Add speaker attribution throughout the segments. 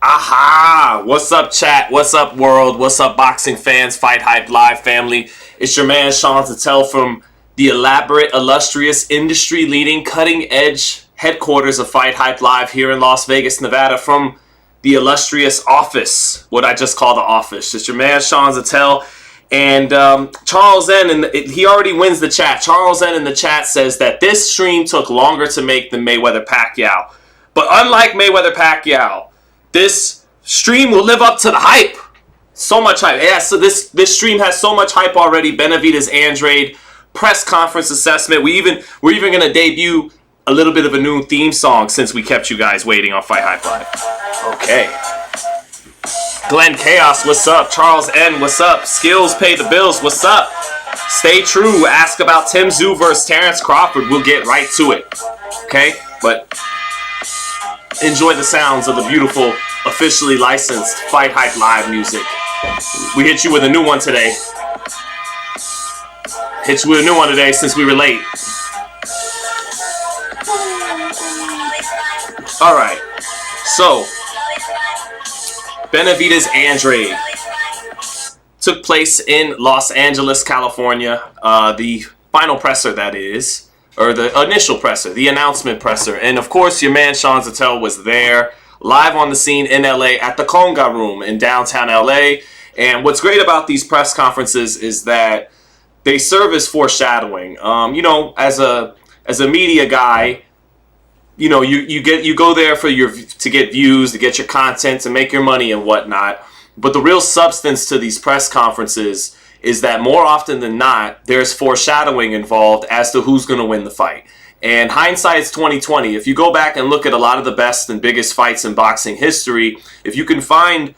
Speaker 1: Aha! What's up, chat? What's up, world? What's up, boxing fans, Fight Hype Live family? It's your man, Sean Zittel from the elaborate, illustrious, industry-leading, cutting-edge headquarters of Fight Hype Live here in Las Vegas, Nevada, from the illustrious office, what I just call the office. It's your man, Sean Zittel. And Charles N, he already wins the chat. Charles N in the chat says that this stream took longer to make than Mayweather-Pacquiao. But unlike Mayweather-Pacquiao, this stream will live up to the hype. So much hype. Yeah, so this stream has so much hype already. Benavidez Andrade press conference assessment. We're even going to debut a little bit of a new theme song since we kept you guys waiting on Fight Hype Live. Okay. Glenn Chaos, what's up? Charles N, what's up? Skills pay the bills, what's up? Stay true. Ask about Tim Tszyu versus Terrence Crawford. We'll get right to it. Okay? But enjoy the sounds of the beautiful, officially licensed Fight Hype Live music. We hit you with a new one today. Hit you with a new one today since we were late. Alright. So, Benavidez Andrade took place in Los Angeles, California. The final presser, that is. Or the initial presser, the announcement presser. And of course, your man Sean Zittel was there, live on the scene in LA at the Conga Room in downtown LA. And what's great about these press conferences is that they serve as foreshadowing. You know, as a media guy, you know, you go there to get views, to get your content, to make your money and whatnot. But the real substance to these press conferences is that more often than not, there's foreshadowing involved as to who's going to win the fight. And hindsight's 20/20. If you go back and look at a lot of the best and biggest fights in boxing history, if you can find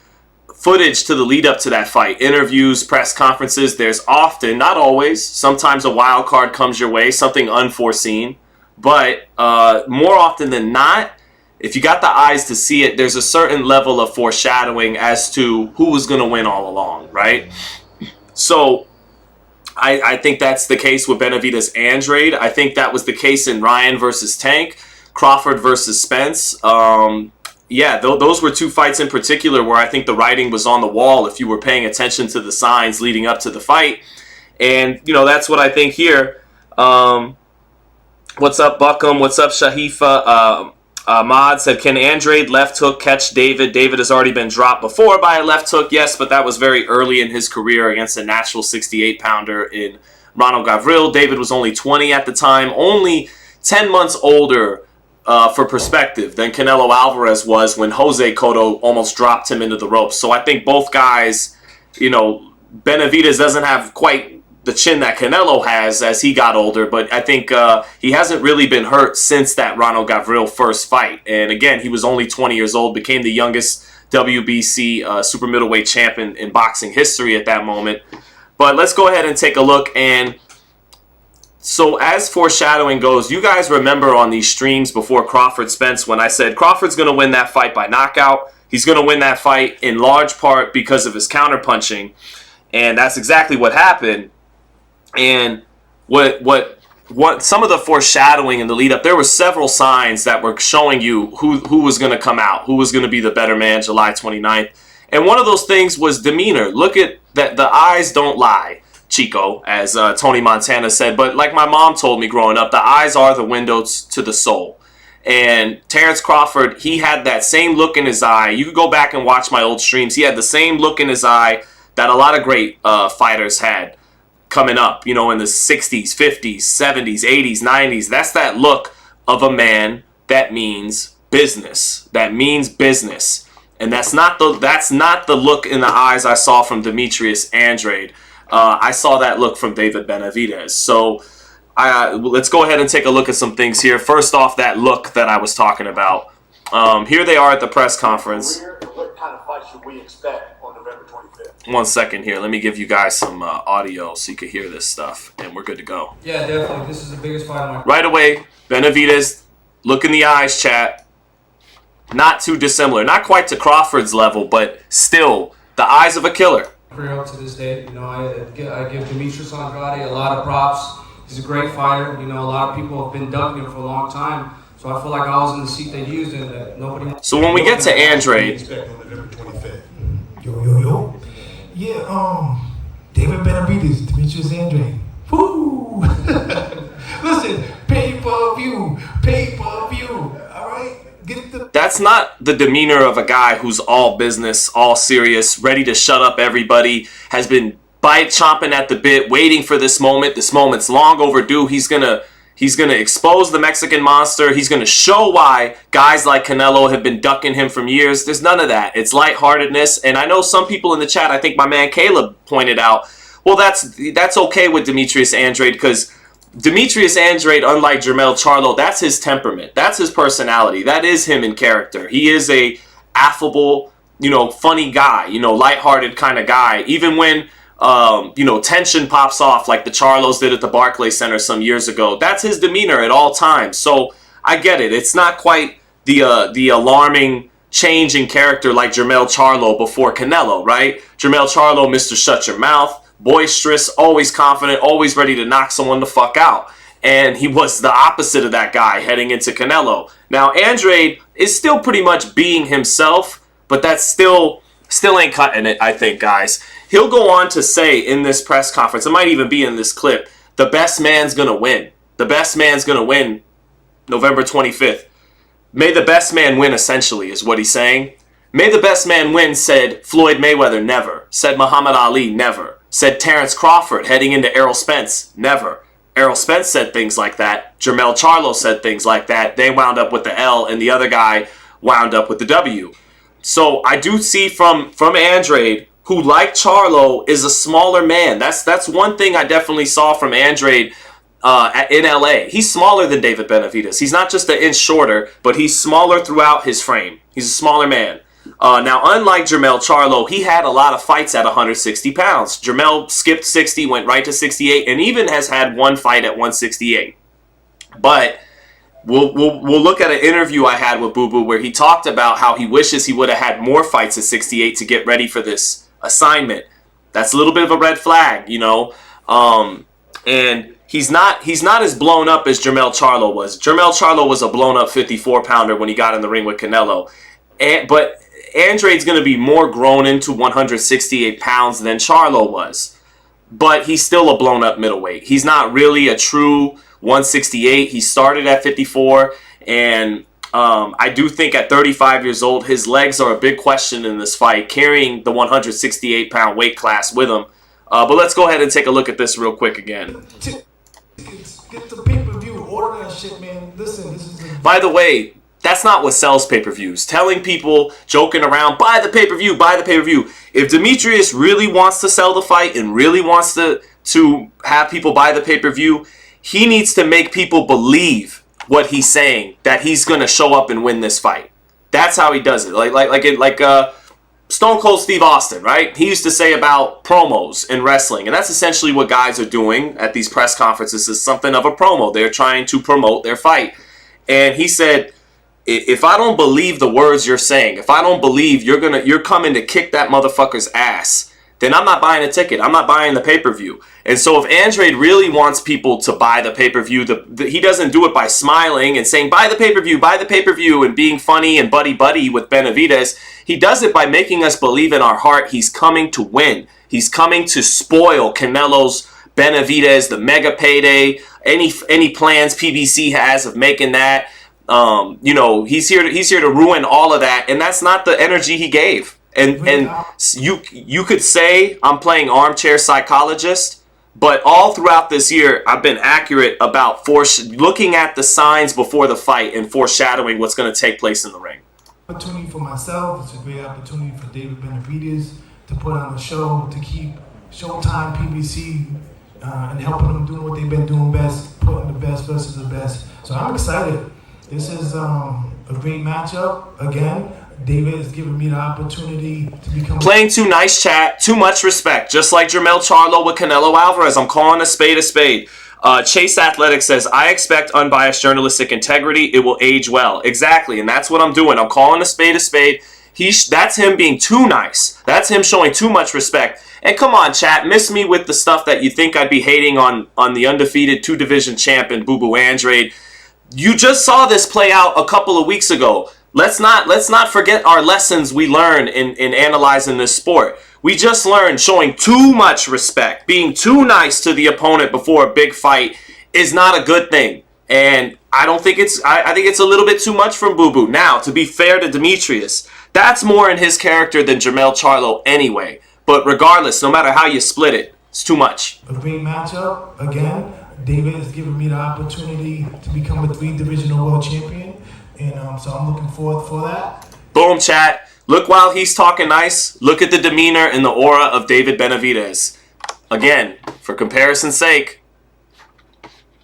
Speaker 1: footage to the lead up to that fight, interviews, press conferences, there's often, not always, sometimes a wild card comes your way, something unforeseen. But more often than not, if you got the eyes to see it, there's a certain level of foreshadowing as to who was going to win all along, right? So, I think that's the case with Benavidez Andrade. I think that was the case in Ryan versus Tank, Crawford versus Spence. Those were two fights in particular where I think the writing was on the wall if you were paying attention to the signs leading up to the fight. And, you know, that's what I think here. What's up, Buckham? What's up, Shahifa? Ahmad said, can Andrade left hook catch David? David has already been dropped before by a left hook, yes, but that was very early in his career against a natural 68-pounder in Ronald Gavril. David was only 20 at the time, only 10 months older, for perspective, than Canelo Alvarez was when Jose Cotto almost dropped him into the ropes. So I think both guys, you know, Benavidez doesn't have quite the chin that Canelo has as he got older, but I think he hasn't really been hurt since that Ronald Gavril first fight. And again, he was only 20 years old, became the youngest WBC super middleweight champion in boxing history at that moment. But let's go ahead and take a look. And so as foreshadowing goes, you guys remember on these streams before Crawford Spence when I said Crawford's going to win that fight by knockout. He's going to win that fight in large part because of his counterpunching. And that's exactly what happened. And what some of the foreshadowing in the lead up, there were several signs that were showing you who was going to come out, who was going to be the better man July 29th. And one of those things was demeanor. Look at that. The eyes don't lie, Chico, as Tony Montana said. But like my mom told me growing up, the eyes are the windows to the soul. And Terrence Crawford, he had that same look in his eye. You could go back and watch my old streams. He had the same look in his eye that a lot of great fighters had coming up, you know, in the 60s, 50s, 70s, 80s, 90s. That's that look of a man that means business. That means business. And that's not the look in the eyes I saw from Demetrius Andrade. I saw that look from David Benavidez. So let's go ahead and take a look at some things here. First off, that look that I was talking about. Here they are at the press conference.
Speaker 2: What kind of fight should we expect on November 25th?
Speaker 1: 1 second here. Let me give you guys some audio so you can hear this stuff, and we're good to go.
Speaker 3: Yeah, definitely. This is the biggest fight of my career.
Speaker 1: Right away, Benavidez, look in the eyes, chat. Not too dissimilar. Not quite to Crawford's level, but still the eyes of a killer.
Speaker 3: Career up to this day, you know, I give Demetrius Andrade a lot of props. He's a great fighter. You know, a lot of people have been ducking him for a long time. So I feel like I was in the seat they used and that nobody.
Speaker 1: So when we get to Andrade,
Speaker 2: Expect on November 25th.
Speaker 4: Yo. Yeah, David Benavidez, Demetrius Andrade. Woo! Listen, pay-per-view. All right? Get the...
Speaker 1: that's not the demeanor of a guy who's all business, all serious, ready to shut up everybody, has been chomping at the bit, waiting for this moment. This moment's long overdue. He's gonna expose the Mexican monster. He's gonna show why guys like Canelo have been ducking him from years. There's none of that. It's lightheartedness. And I know some people in the chat, I think my man Caleb pointed out, well, that's okay with Demetrius Andrade, because Demetrius Andrade, unlike Jermell Charlo, that's his temperament. That's his personality. That is him in character. He is a affable, funny guy, lighthearted kind of guy. Even when, tension pops off like the Charlos did at the Barclays Center some years ago, that's his demeanor at all times. So I get it. It's not quite the alarming change in character like Jermell Charlo before Canelo, right? Jermell Charlo, Mr. Shut Your Mouth, boisterous, always confident, always ready to knock someone the fuck out. And he was the opposite of that guy heading into Canelo. Now, Andrade is still pretty much being himself, but that's still ain't cutting it, I think, guys. He'll go on to say in this press conference, it might even be in this clip, the best man's going to win. The best man's going to win November 25th. May the best man win, essentially, is what he's saying. May the best man win, said Floyd Mayweather, never. Said Muhammad Ali, never. Said Terrence Crawford heading into Errol Spence, never. Errol Spence said things like that. Jermell Charlo said things like that. They wound up with the L, and the other guy wound up with the W. So I do see from Andrade, who, like Charlo, is a smaller man. That's one thing I definitely saw from Andrade in LA. He's smaller than David Benavidez. He's not just an inch shorter, but he's smaller throughout his frame. He's a smaller man. Now, unlike Jermell Charlo, he had a lot of fights at 160 pounds. Jermell skipped 60, went right to 68, and even has had one fight at 168. But we'll look at an interview I had with Boo Boo where he talked about how he wishes he would have had more fights at 68 to get ready for this assignment. That's a little bit of a red flag, and he's not as blown up as Jermell Charlo was. Jermell Charlo was a blown up 54-pounder when he got in the ring with Canelo. But Andrade's going to be more grown into 168 pounds than Charlo was. But he's still a blown up middleweight. He's not really a true 168. He started at 54. And I do think at 35 years old, his legs are a big question in this fight, carrying the 168-pound weight class with him. But let's go ahead and take a look at this real quick again.
Speaker 4: Get the pay-per-view. Order that shit, man. Listen, this is...
Speaker 1: By the way, that's not what sells pay-per-views. Telling people, joking around, buy the pay-per-view, buy the pay-per-view. If Demetrius really wants to sell the fight and really wants to have people buy the pay-per-view, he needs to make people believe what he's saying, that he's going to show up and win this fight. That's how he does it. Like Stone Cold Steve Austin, right? He used to say about promos in wrestling, and that's essentially what guys are doing at these press conferences, is something of a promo. They're trying to promote their fight. And he said, if I don't believe the words you're saying, if I don't believe you're coming to kick that motherfucker's ass, then I'm not buying a ticket. I'm not buying the pay-per-view. And so if Andrade really wants people to buy the pay-per-view, he doesn't do it by smiling and saying, buy the pay-per-view, and being funny and buddy-buddy with Benavidez. He does it by making us believe in our heart he's coming to win. He's coming to spoil Canelo's, Benavidez, the mega payday, any plans PBC has of making that. He's here to ruin all of that, and that's not the energy he gave. And you could say I'm playing armchair psychologist, but all throughout this year I've been accurate about looking at the signs before the fight and foreshadowing what's going to take place in the ring.
Speaker 4: Opportunity for myself. It's a great opportunity for David Benavidez to put on a show, to keep Showtime PBC and helping them doing what they've been doing best, putting the best versus the best. So I'm excited. This is a great matchup. Again, David is giving me the opportunity to become...
Speaker 1: Playing too nice, chat. Too much respect. Just like Jermell Charlo with Canelo Alvarez. I'm calling a spade a spade. Chase Athletic says, I expect unbiased journalistic integrity. It will age well. Exactly, and that's what I'm doing. I'm calling a spade a spade. That's him being too nice. That's him showing too much respect. And come on, chat. Miss me with the stuff that you think I'd be hating on the undefeated two-division champ in Boo Boo Andrade. You just saw this play out a couple of weeks ago. Let's not forget our lessons we learned in analyzing this sport. We just learned showing too much respect, being too nice to the opponent before a big fight is not a good thing. And I don't think I think it's a little bit too much from Boo Boo. Now, to be fair to Demetrius, that's more in his character than Jermell Charlo anyway. But regardless, no matter how you split it, it's too much.
Speaker 4: A great matchup. Again, David has given me the opportunity to become a 3-divisional world champion. And so I'm looking forward for that.
Speaker 1: Boom, chat. Look, while he's talking nice, look at the demeanor and the aura of David Benavidez. Again, for comparison's sake,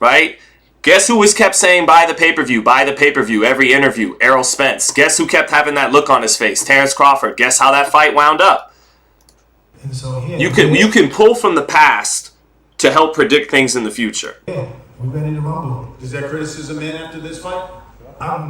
Speaker 1: right? Guess who was kept saying, buy the pay-per-view, buy the pay-per-view, every interview? Errol Spence. Guess who kept having that look on his face? Terrence Crawford. Guess how that fight wound up?
Speaker 4: And so, yeah,
Speaker 1: You can pull from the past to help predict things in the future.
Speaker 4: Yeah, we're ready to rumble.
Speaker 2: Is there criticism in after this fight?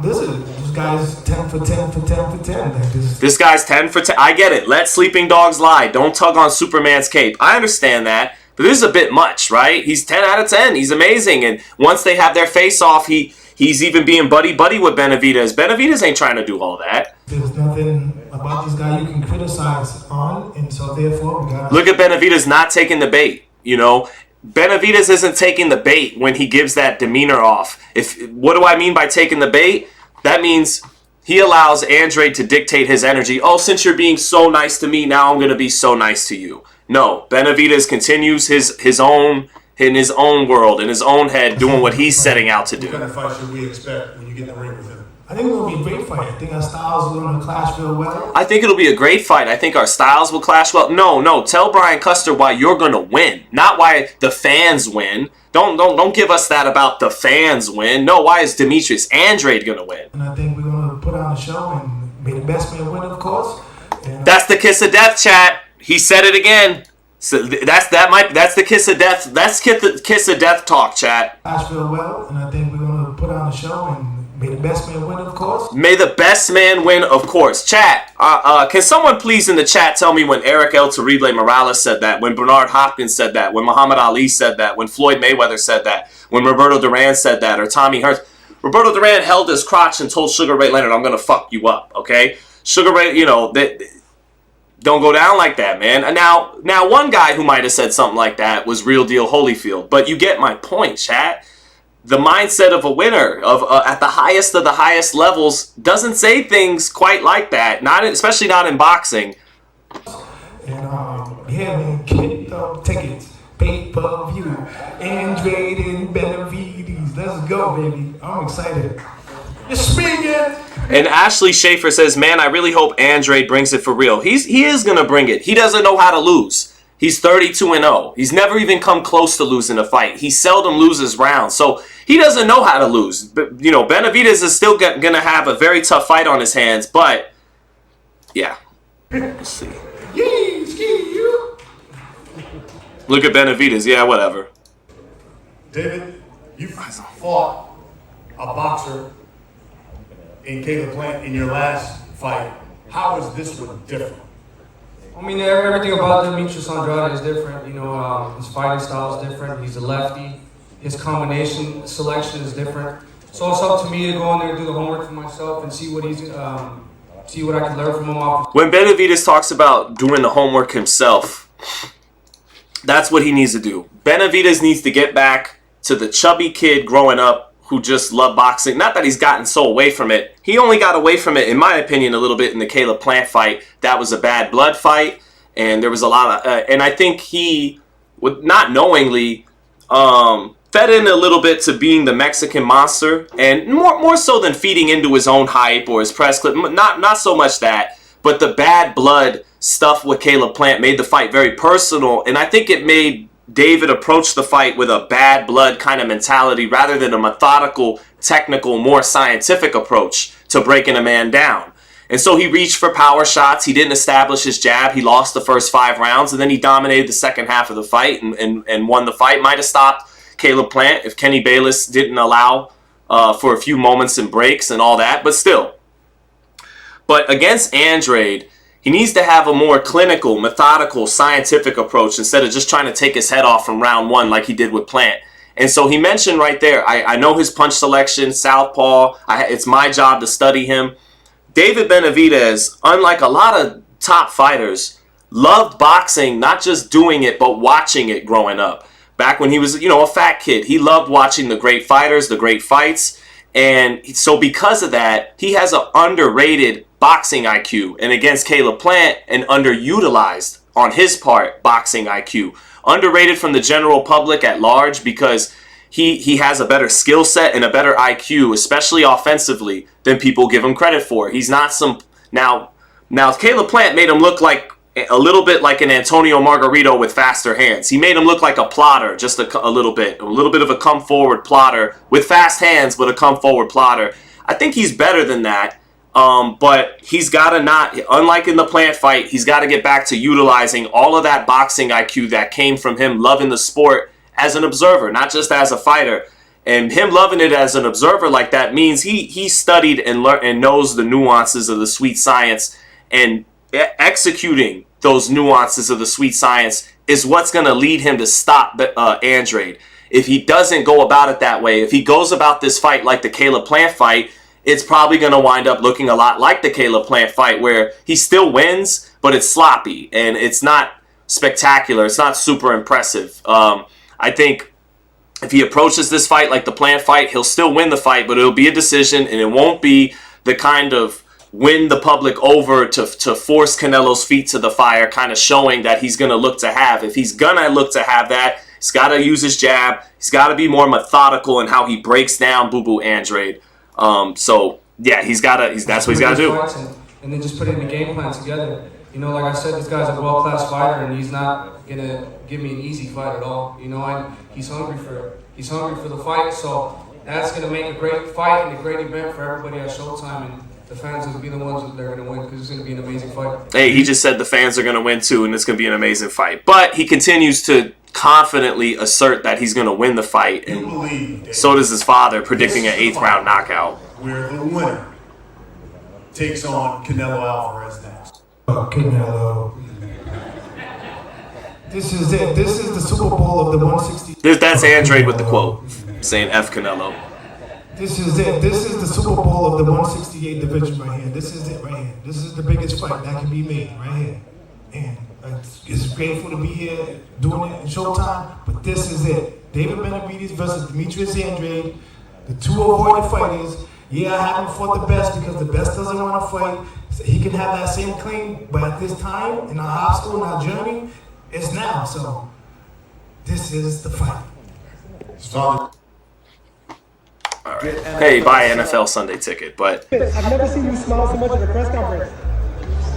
Speaker 4: Listen, this guy's 10 for 10 for 10 for 10. Like
Speaker 1: This guy's 10 for 10. I get it. Let sleeping dogs lie. Don't tug on Superman's cape. I understand that. But this is a bit much, right? He's 10 out of 10. He's amazing. And once they have their face off, he's even being buddy-buddy with Benavidez. Benavidez ain't trying to do all that.
Speaker 4: There's nothing about this guy you can criticize on. And so, therefore, we got to...
Speaker 1: Look at Benavidez not taking the bait, you know? Benavidez isn't taking the bait when he gives that demeanor off. What do I mean by taking the bait? That means he allows Andrade to dictate his energy. Oh, since you're being so nice to me, now I'm going to be so nice to you. No, Benavidez continues his own in his own world, in his own head, doing what he's setting out to do.
Speaker 2: What kind of fight should we expect when you get in the ring with him?
Speaker 4: I think it'll be a great fight. I think our styles are going to clash real well.
Speaker 1: I think it'll be a great fight. I think our styles will clash well. No. Tell Brian Custer why you're going to win, not why the fans win. Don't give us that about the fans win. No, why is Demetrius Andrade going to win?
Speaker 4: And I think we're going to put on a show and may the best man win, of course. And
Speaker 1: that's the kiss of death, chat. He said it again. So that's the kiss of death. That's kiss of death talk, chat.
Speaker 4: Clash real well, and I think we're going to put on a show and may the best man win, of course.
Speaker 1: May the best man win, of course. Chat, can someone please in the chat tell me when Eric El Torrible Morales said that, when Bernard Hopkins said that, when Muhammad Ali said that, when Floyd Mayweather said that, when Roberto Duran said that, or Tommy Hearns. Roberto Duran held his crotch and told Sugar Ray Leonard, I'm going to fuck you up, okay? Sugar Ray, don't go down like that, man. And now one guy who might have said something like that was Real Deal Holyfield. But you get my point, chat. The mindset of a winner at the highest of the highest levels doesn't say things quite like that. Especially not in boxing.
Speaker 4: And man, get the tickets, pay-per-view, Andrade and Benavidez. Let's go, baby. I'm excited. You're speaking.
Speaker 1: And Ashley Schaefer says, man, I really hope Andrade brings it for real. He is going to bring it. He doesn't know how to lose. He's 32-0. He's never even come close to losing a fight. He seldom loses rounds. So he doesn't know how to lose. But, Benavidez is still going to have a very tough fight on his hands. But, yeah. Let's see. Look at Benavidez. Yeah, whatever.
Speaker 2: David, you fought a boxer in Caleb Plant in your last fight. How is this one different?
Speaker 3: I mean, everything about Demetrius Andrade is different. His fighting style is different. He's a lefty. His combination selection is different. So it's up to me to go in there and do the homework for myself and see what I can learn from him.
Speaker 1: When Benavidez talks about doing the homework himself, that's what he needs to do. Benavidez needs to get back to the chubby kid growing up who just loved boxing. Not that he's gotten so away from it. He only got away from it, in my opinion, a little bit in the Caleb Plant fight. That was a bad blood fight, and there was a lot of... and I think he, not knowingly, fed in a little bit to being the Mexican monster, and more so than feeding into his own hype or his press clip. Not so much that, but the bad blood stuff with Caleb Plant made the fight very personal, and I think it made David approached the fight with a bad blood kind of mentality rather than a methodical, technical, more scientific approach to breaking a man down. And so he reached for power shots. He didn't establish his jab. He lost the first 5 rounds, and then he dominated the second half of the fight and won the fight. Might have stopped Caleb Plant if Kenny Bayless didn't allow for a few moments and breaks and all that, but still. But against Andrade, he needs to have a more clinical, methodical, scientific approach instead of just trying to take his head off from round 1 like he did with Plant. And so he mentioned right there, I know his punch selection, southpaw. It's my job to study him. David Benavidez, unlike a lot of top fighters, loved boxing, not just doing it, but watching it growing up. Back when he was, a fat kid, he loved watching the great fighters, the great fights. And so because of that, he has an underrated boxing IQ. And against Caleb Plant, an underutilized, on his part, boxing IQ. Underrated from the general public at large because he has a better skill set and a better IQ, especially offensively, than people give him credit for. He's not some... Now Caleb Plant made him look like a little bit like an Antonio Margarito with faster hands. He made him look like a plotter, just a little bit of a come-forward plotter with fast hands, but a come-forward plotter. I think he's better than that, but he's got to not, unlike in the Plant fight, he's got to get back to utilizing all of that boxing IQ that came from him loving the sport as an observer, not just as a fighter. And him loving it as an observer like that means he studied and learned and knows the nuances of the sweet science, and executing those nuances of the sweet science is what's going to lead him to stop Andrade. If he doesn't go about it that way, if he goes about this fight like the Caleb Plant fight, it's probably going to wind up looking a lot like the Caleb Plant fight, where he still wins, but it's sloppy and it's not spectacular. It's not super impressive. I think if he approaches this fight like the Plant fight, he'll still win the fight, but it'll be a decision, and it won't be the kind of win the public over to force Canelo's feet to the fire, kind of showing that he's going to look to have. If he's going to look to have that, he's got to use his jab. He's got to be more methodical in how he breaks down Boo Boo Andrade. So, yeah, that's what he's got to do.
Speaker 3: And then just put in the game plan together. Like I said, this guy's a world-class fighter, and he's not going to give me an easy fight at all. He's hungry for the fight, so that's going to make a great fight and a great event for everybody at Showtime. And the fans will be the ones that are going to win, because it's going to be an amazing fight.
Speaker 1: Hey, he just said the fans are going to win too, and it's going to be an amazing fight. But he continues to confidently assert that he's going to win the fight, and so does his father, predicting an 8th round knockout.
Speaker 2: Where the winner takes on Canelo Alvarez next.
Speaker 4: Canelo. This is it. This is the Super Bowl of the 160.
Speaker 1: That's Andrade with the quote, saying F Canelo.
Speaker 4: This is it. This is the Super Bowl of the 168 division right here. This is it right here. This is the biggest fight that can be made right here. And it's grateful to be here doing it in Showtime, but this is it. David Benavidez versus Demetrius Andrade, the two avoided fighters. Yeah, I haven't fought the best because the best doesn't want to fight. So he can have that same claim, but at this time, in our obstacle, in our journey, it's now. So this is the fight.
Speaker 2: Start.
Speaker 1: All right. Hey, buy an NFL Sunday ticket, but
Speaker 5: I've never seen you smile so much at a press conference.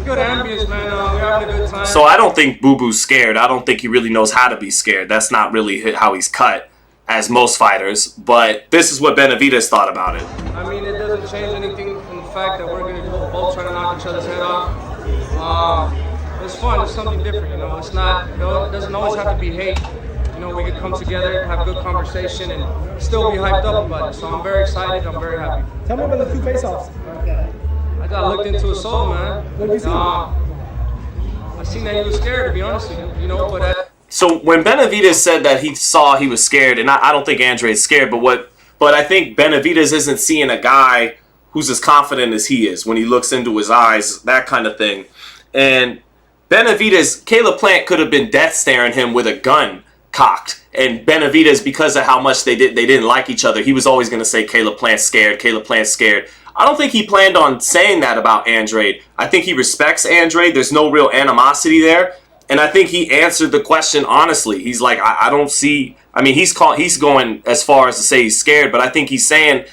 Speaker 3: Good ambience, man. We're having a good time.
Speaker 1: so I don't think Boo Boo's scared. I don't think he really knows how to be scared. That's not really how he's cut, as most fighters. But this is what Benavidez thought about it.
Speaker 3: I mean, it doesn't change anything from the fact that we're going to both try to knock each other's head off. It's fun. It's something different, It's not. It doesn't always have to be hate. We could come together, have good conversation, and still be hyped up about it. So I'm very excited. I'm very happy.
Speaker 5: Tell me about the two face-offs.
Speaker 3: I looked into his soul, man.
Speaker 5: What did you see?
Speaker 3: I seen that he was scared, to be honest with you. But
Speaker 1: So when Benavidez said that he saw he was scared, and I don't think Andrade's scared, but I think Benavidez isn't seeing a guy who's as confident as he is when he looks into his eyes, that kind of thing. And Benavidez, Caleb Plant could have been death staring him with a gun cocked, and Benavidez, because of how much they didn't like each other, he was always going to say Caleb Plant's scared, Caleb Plant's scared. I don't think he planned on saying that about Andrade. I think he respects Andrade. There's no real animosity there, and I think he answered the question honestly. He's like, I don't see. I mean, he's going as far as to say he's scared, but I think he's saying,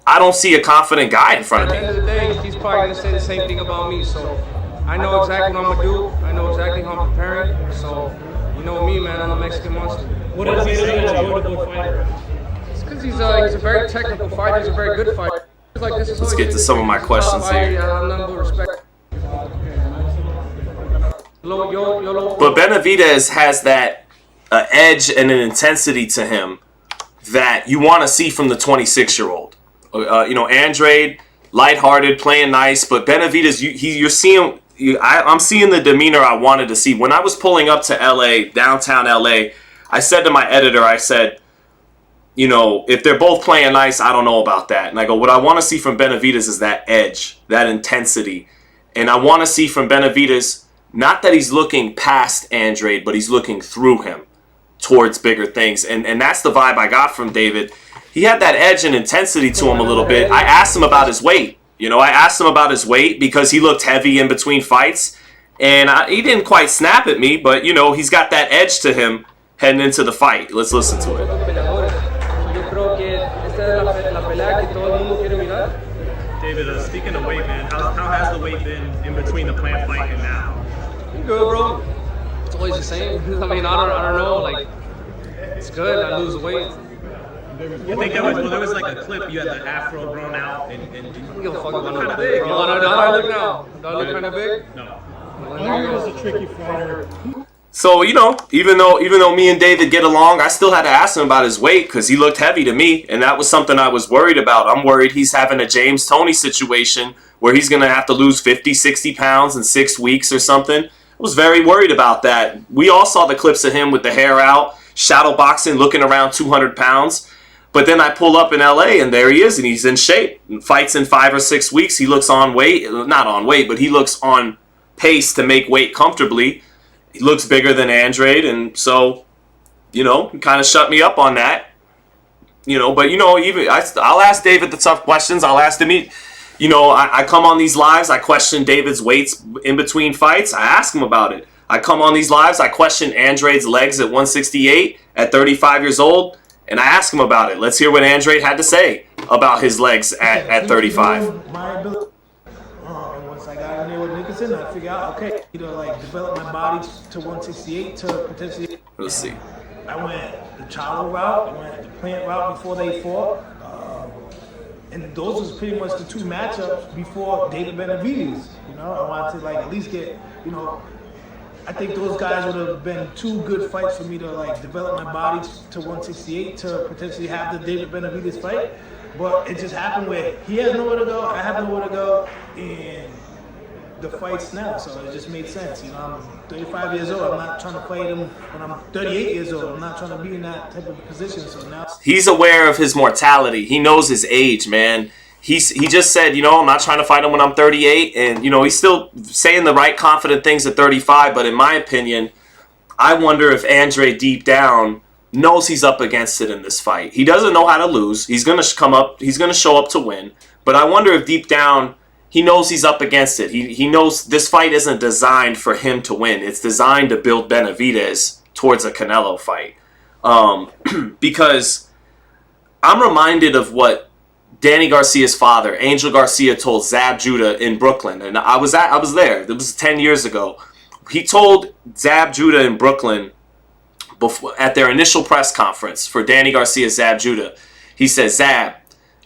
Speaker 1: I don't see a confident guy in front of me.
Speaker 3: At the end of the day, he's probably going to say the same thing about me. So I know exactly what I'm going to do. I know exactly how I'm preparing. So. You know me, man. I'm a Mexican monster.
Speaker 5: What does he say about you, the fighter?
Speaker 3: It's because he's a very technical fighter. He's a very good fighter.
Speaker 1: Let's get to some of my questions here.
Speaker 3: I have nothing but respect.
Speaker 1: But Benavidez has that edge and an intensity to him that you want to see from the 26-year-old. Andrade, lighthearted, playing nice, but Benavidez, you're seeing. I'm seeing the demeanor I wanted to see. When I was pulling up to LA, downtown LA, I said to my editor, I said, you know, if they're both playing nice, I don't know about that. And I go, what I want to see from Benavidez is that edge, that intensity. And I want to see from Benavidez, not that he's looking past Andrade, but he's looking through him towards bigger things. And that's the vibe I got from David. He had that edge and intensity to him a little bit. I asked him about his weight. You know, I asked him about his weight because he looked heavy in between fights. And he didn't quite snap at me, but, you know, he's got that edge to him heading into the fight. Let's listen to it.
Speaker 6: David, speaking of weight, man, how has the weight been in between the plant fight and now?
Speaker 3: Good, bro. It's always the same. I mean, I don't know. Like, it's good. I lose weight.
Speaker 6: I think there was like a clip, you had the afro grown out, and
Speaker 3: I don't give a fuck about
Speaker 6: kind of
Speaker 3: that.
Speaker 6: big.
Speaker 3: How do I look now? Do I look kind of big?
Speaker 6: No.
Speaker 5: Andre was a tricky fighter.
Speaker 1: So, you know, even though me and David get along, I still had to ask him about his weight because he looked heavy to me, and that was something I was worried about. I'm worried he's having a James Toney situation where he's going to have to lose 50, 60 pounds in 6 weeks or something. I was very worried about that. We all saw the clips of him with the hair out, shadow boxing, looking around 200 pounds. But then I pull up in LA and there he is, and he's in shape. Fights in 5 or 6 weeks. He looks on weight, not on weight, but he looks on pace to make weight comfortably. He looks bigger than Andrade, and so, you know, kind of shut me up on that. You know, but, you know, even I'll ask David the tough questions. I'll ask him, you know, I come on these lives, I question David's weights in between fights. I ask him about it. I come on these lives, I question Andrade's legs at 168 at 35 years old, and I ask him about it. Let's hear what Andrade had to say about his legs at 35.
Speaker 4: My ability. And once I got in there with Nicholson, I figured out, okay, you know, like develop my body to 168 to potentially.
Speaker 1: Let's see.
Speaker 4: I went the Chalo route, I went the plant route before they fought. And those was pretty much the two matchups before David Benavidez. You know, I wanted to like at least get, you know, I think those guys would have been two good fights for me to like develop my body to 168 to potentially have the David Benavidez fight. But it just happened where he has nowhere to go, I have nowhere to go, and the fight's now. So it just made sense. You know, I'm 35 years old. I'm not trying to fight him when I'm 38 years old. I'm not trying to be in that type of position. So now
Speaker 1: He's aware of his mortality. He knows his age, man. He just said, you know, I'm not trying to fight him when I'm 38. And, you know, he's still saying the right confident things at 35. But in my opinion, I wonder if Andre deep down knows he's up against it in this fight. He doesn't know how to lose. He's going to come up. He's going to show up to win. But I wonder if deep down he knows he's up against it. He knows this fight isn't designed for him to win. It's designed to build Benavidez towards a Canelo fight. Because I'm reminded of what Danny Garcia's father, Angel Garcia, told Zab Judah in Brooklyn. And I was there. It was 10 years ago. He told Zab Judah in Brooklyn before, at their initial press conference for Danny Garcia, Zab Judah, he said, Zab,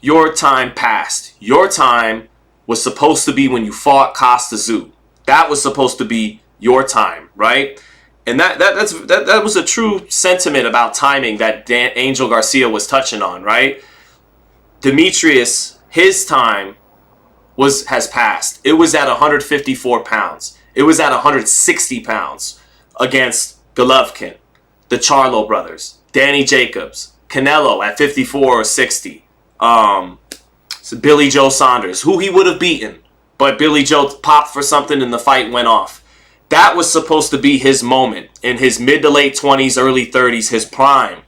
Speaker 1: your time passed. Your time was supposed to be when you fought Costa Zoo. That was supposed to be your time, right? And that was a true sentiment about timing that Angel Garcia was touching on, right? Demetrius, his time has passed. It was at 154 pounds. It was at 160 pounds against Golovkin, the Charlo brothers, Danny Jacobs, Canelo at 54 or 60. So Billy Joe Saunders, who he would have beaten, but Billy Joe popped for something and the fight went off. That was supposed to be his moment in his mid to late 20s, early 30s, his prime.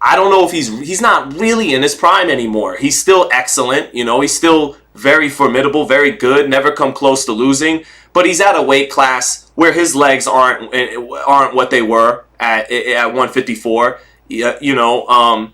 Speaker 1: I don't know if he's not really in his prime anymore. He's still excellent, you know, he's still very formidable, very good, never come close to losing, but he's at a weight class where his legs aren't what they were at 154. You know,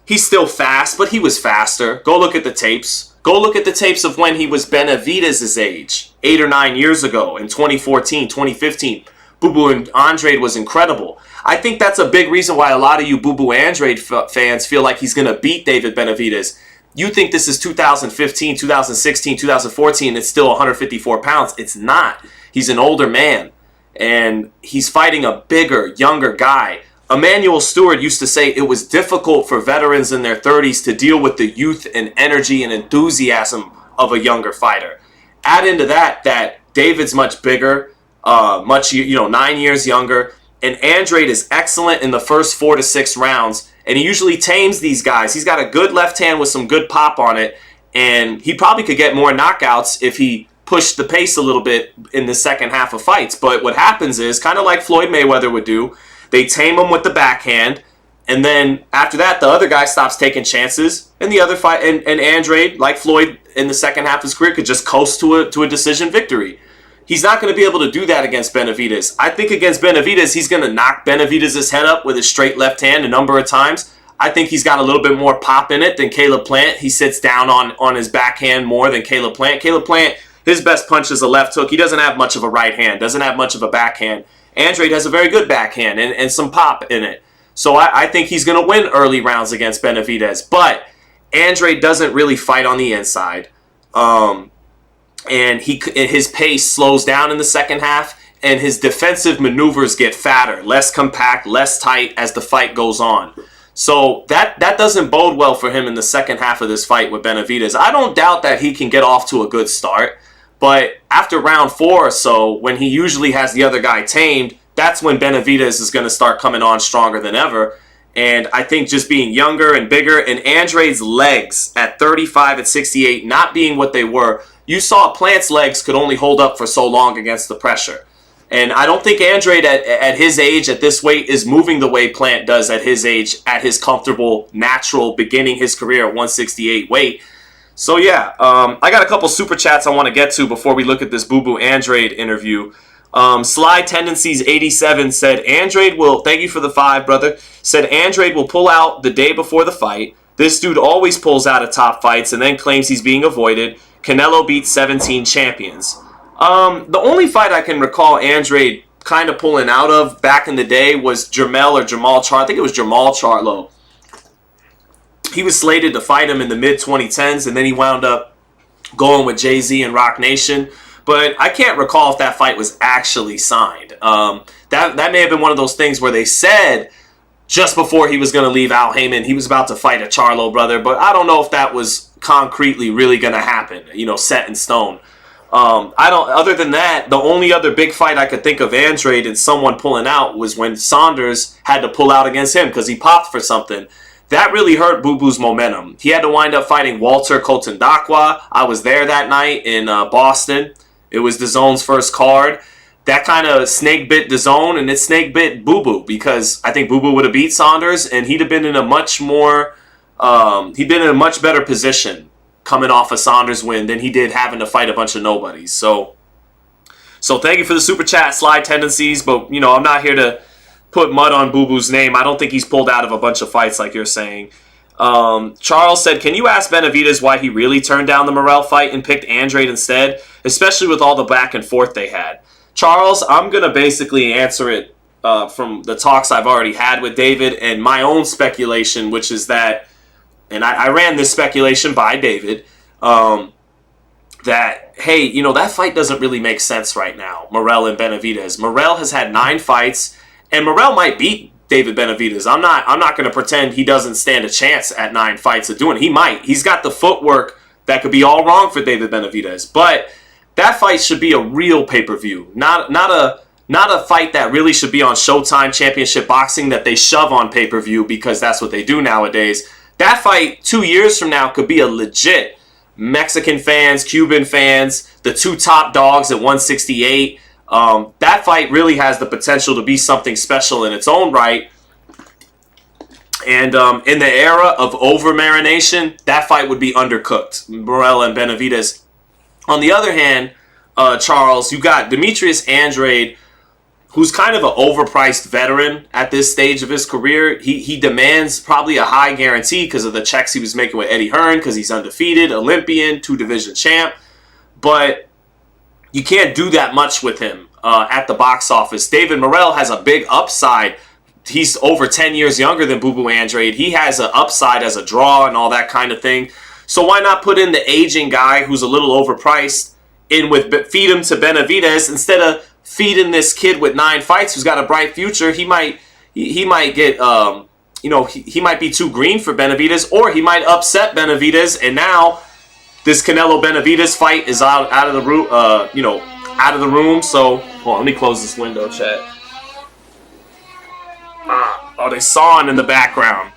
Speaker 1: he's still fast, but he was faster. Go look at the tapes. Go look at the tapes of when he was Benavidez's age, 8 or 9 years ago in 2014, 2015. Boo Boo and Andrade was incredible. I think that's a big reason why a lot of you Boo Boo Andrade fans feel like he's going to beat David Benavidez. You think this is 2015, 2016, 2014, it's still 154 pounds. It's not. He's an older man, and he's fighting a bigger, younger guy. Emmanuel Stewart used to say it was difficult for veterans in their 30s to deal with the youth and energy and enthusiasm of a younger fighter. Add into that David's much bigger, 9 years younger, and Andrade is excellent in the first 4 to 6 rounds And he usually tames these guys. He's got a good left hand with some good pop on it. And he probably could get more knockouts if he pushed the pace a little bit in the second half of fights. But what happens is, kind of like Floyd Mayweather would do, they tame him with the backhand. And then after that, the other guy stops taking chances. And the other fight, and Andrade, like Floyd in the second half of his career, could just coast to a decision victory. He's not going to be able to do that against Benavidez. I think against Benavidez, he's going to knock Benavidez' head up with his straight left hand a number of times. I think he's got a little bit more pop in it than Caleb Plant. He sits down on his backhand more than Caleb Plant. Caleb Plant, his best punch is a left hook. He doesn't have much of a right hand, doesn't have much of a backhand. Andrade has a very good backhand and some pop in it. So I think he's going to win early rounds against Benavidez. But Andrade doesn't really fight on the inside. And his pace slows down in the second half, and his defensive maneuvers get fatter, less compact, less tight as the fight goes on. So that doesn't bode well for him in the second half of this fight with Benavidez. I don't doubt that he can get off to a good start, but after round 4 or so, when he usually has the other guy tamed, that's when Benavidez is going to start coming on stronger than ever. And I think just being younger and bigger, and Andrade's legs at 35 and 68 not being what they were, you saw Plant's legs could only hold up for so long against the pressure. And I don't think Andrade at his age, at this weight, is moving the way Plant does at his age, at his comfortable, natural, beginning his career at 168 weight. So yeah, I got a couple super chats I want to get to before we look at this Boo Boo Andrade interview. Sly Tendencies 87 said, Andrade will, thank you for the 5, brother, said Andrade will pull out the day before the fight. This dude always pulls out of top fights and then claims he's being avoided. Canelo beat 17 champions. The only fight I can recall Andrade kind of pulling out of back in the day was Jamal Charlo. I think it was Jamal Charlo. He was slated to fight him in the mid-2010s, and then he wound up going with Jay-Z and Rock Nation. But I can't recall if that fight was actually signed. That may have been one of those things where they said just before he was going to leave Al Heyman, he was about to fight a Charlo brother. But I don't know if that was concretely really going to happen, set in stone. Other than that, the only other big fight I could think of Andrade and someone pulling out was when Saunders had to pull out against him because he popped for something. That really hurt Boo Boo's momentum. He had to wind up fighting Walter Kotandakwa. I was there that night in Boston. It was DAZN's first card. That kind of snake bit DAZN, and it snake bit Boo Boo because I think Boo Boo would have beat Saunders, and he'd have been in a much more, he'd been in a much better position coming off a Saunders win than he did having to fight a bunch of nobodies. So thank you for the super chat, Sly Tendencies, but I'm not here to put mud on Boo Boo's name. I don't think he's pulled out of a bunch of fights like you're saying. Charles said, can you ask Benavidez why he really turned down the Morrell fight and picked Andrade instead, especially with all the back and forth they had? Charles, I'm going to basically answer it from the talks I've already had with David and my own speculation, which is that, and I ran this speculation by David, that, hey, that fight doesn't really make sense right now, Morrell and Benavidez. Morrell has had 9 fights, and Morrell might beat David Benavidez. I'm not going to pretend he doesn't stand a chance at 9 fights of doing it. He might. He's got the footwork that could be all wrong for David Benavidez. But that fight should be a real pay-per-view, not a fight that really should be on Showtime Championship Boxing that they shove on pay-per-view because that's what they do nowadays. That fight 2 years from now could be a legit Mexican fans, Cuban fans, the 2 top dogs at 168. That fight really has the potential to be something special in its own right. And in the era of over-marination, that fight would be undercooked, Morrell and Benavidez. On the other hand, Charles, you got Demetrius Andrade, who's kind of an overpriced veteran at this stage of his career. He demands probably a high guarantee because of the checks he was making with Eddie Hearn, because he's undefeated, Olympian, 2-division champ. But you can't do that much with him at the box office. David Morrell has a big upside. He's over 10 years younger than Boo Boo Andrade. He has an upside as a draw and all that kind of thing. So why not put in the aging guy who's a little overpriced in with feed him to Benavidez instead of feeding this kid with 9 fights who's got a bright future? He might get he might be too green for Benavidez, or he might upset Benavidez, and now this Canelo Benavidez fight is out of the room. Out of the room. So hold on, let me close this window, chat. Oh, they sawing in the background.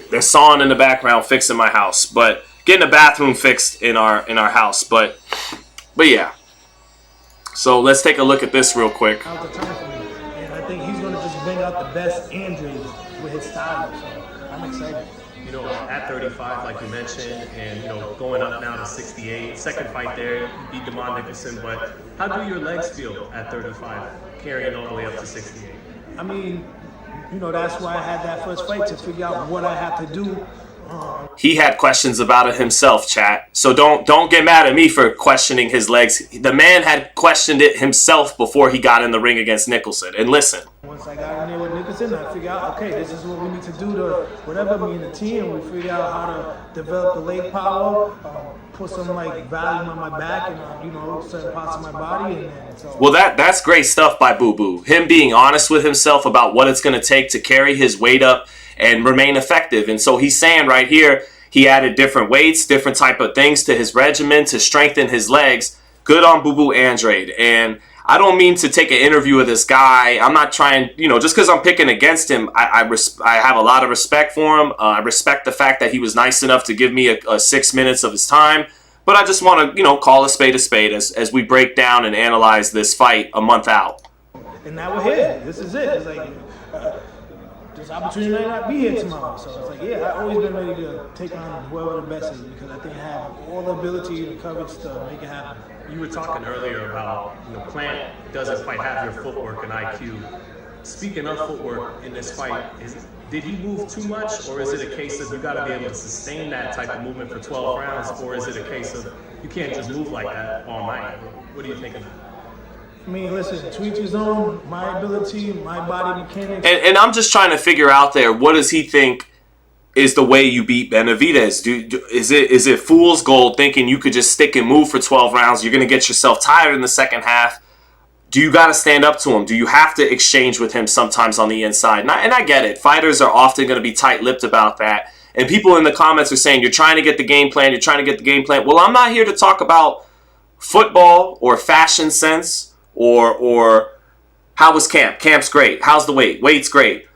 Speaker 1: They're sawing in the background, fixing my house, but getting a bathroom fixed in our house. But yeah. So let's take a look at this real quick.
Speaker 5: Out the time for me, and I think he's gonna just bring out the best Andre with his style. So I'm excited.
Speaker 6: You know, at 35, like you mentioned, and, you know, going up now to 68. Second fight there, you beat Demond Nicholson, but how do your legs feel at 35, carrying all the way up to 68?
Speaker 5: I mean, you know, that's why I had that first fight, to figure out what I have to do.
Speaker 1: He had questions about it himself, chat. So don't get mad at me for questioning his legs. The man had questioned it himself before he got in the ring against Nicholson. And listen.
Speaker 5: Once I got in there with Nicholson, I figured out, okay, this is what we need to do to whatever, me and the team. We figured out how to develop the leg power, put some like volume on my back and you know, certain parts of my body. And so.
Speaker 1: Well, that's great stuff by Boo Boo. Him being honest with himself about what it's going to take to carry his weight up and remain effective. And so he's saying right here, he added different weights, different type of things to his regimen to strengthen his legs. Good on Boo Boo Andrade. And I don't mean to take an interview with this guy. I'm not trying, you know, just because I'm picking against him, I have a lot of respect for him. I respect the fact that he was nice enough to give me a 6 minutes of his time. But I just want to, you know, call a spade as we break down and analyze this fight a month out.
Speaker 5: And now we're here. This is it. It's like this opportunity might not be here tomorrow. So it's like, yeah, I've always been ready to take on whoever the best is because I think I have all the ability and courage to make it happen.
Speaker 6: You were talking earlier about, you know, Plant doesn't quite have your footwork and IQ. Speaking of footwork in this fight, did he move too much, or is it a case of you got to be able to sustain that type of movement for 12 rounds, or is it a case of you can't just move like that all night? What do you think of that?
Speaker 5: I mean, listen, to each his own, my ability, my body mechanics.
Speaker 1: And I'm just trying to figure out there, what does he think is the way you beat Benavidez? Is it fool's gold thinking you could just stick and move for 12 rounds? You're going to get yourself tired in the second half. Do you got to stand up to him? Do you have to exchange with him sometimes on the inside? And I get it. Fighters are often going to be tight-lipped about that. And people in the comments are saying, you're trying to get the game plan, you're trying to get the game plan. Well, I'm not here to talk about football or fashion sense or how was camp? Camp's great. How's the weight? Weight's great.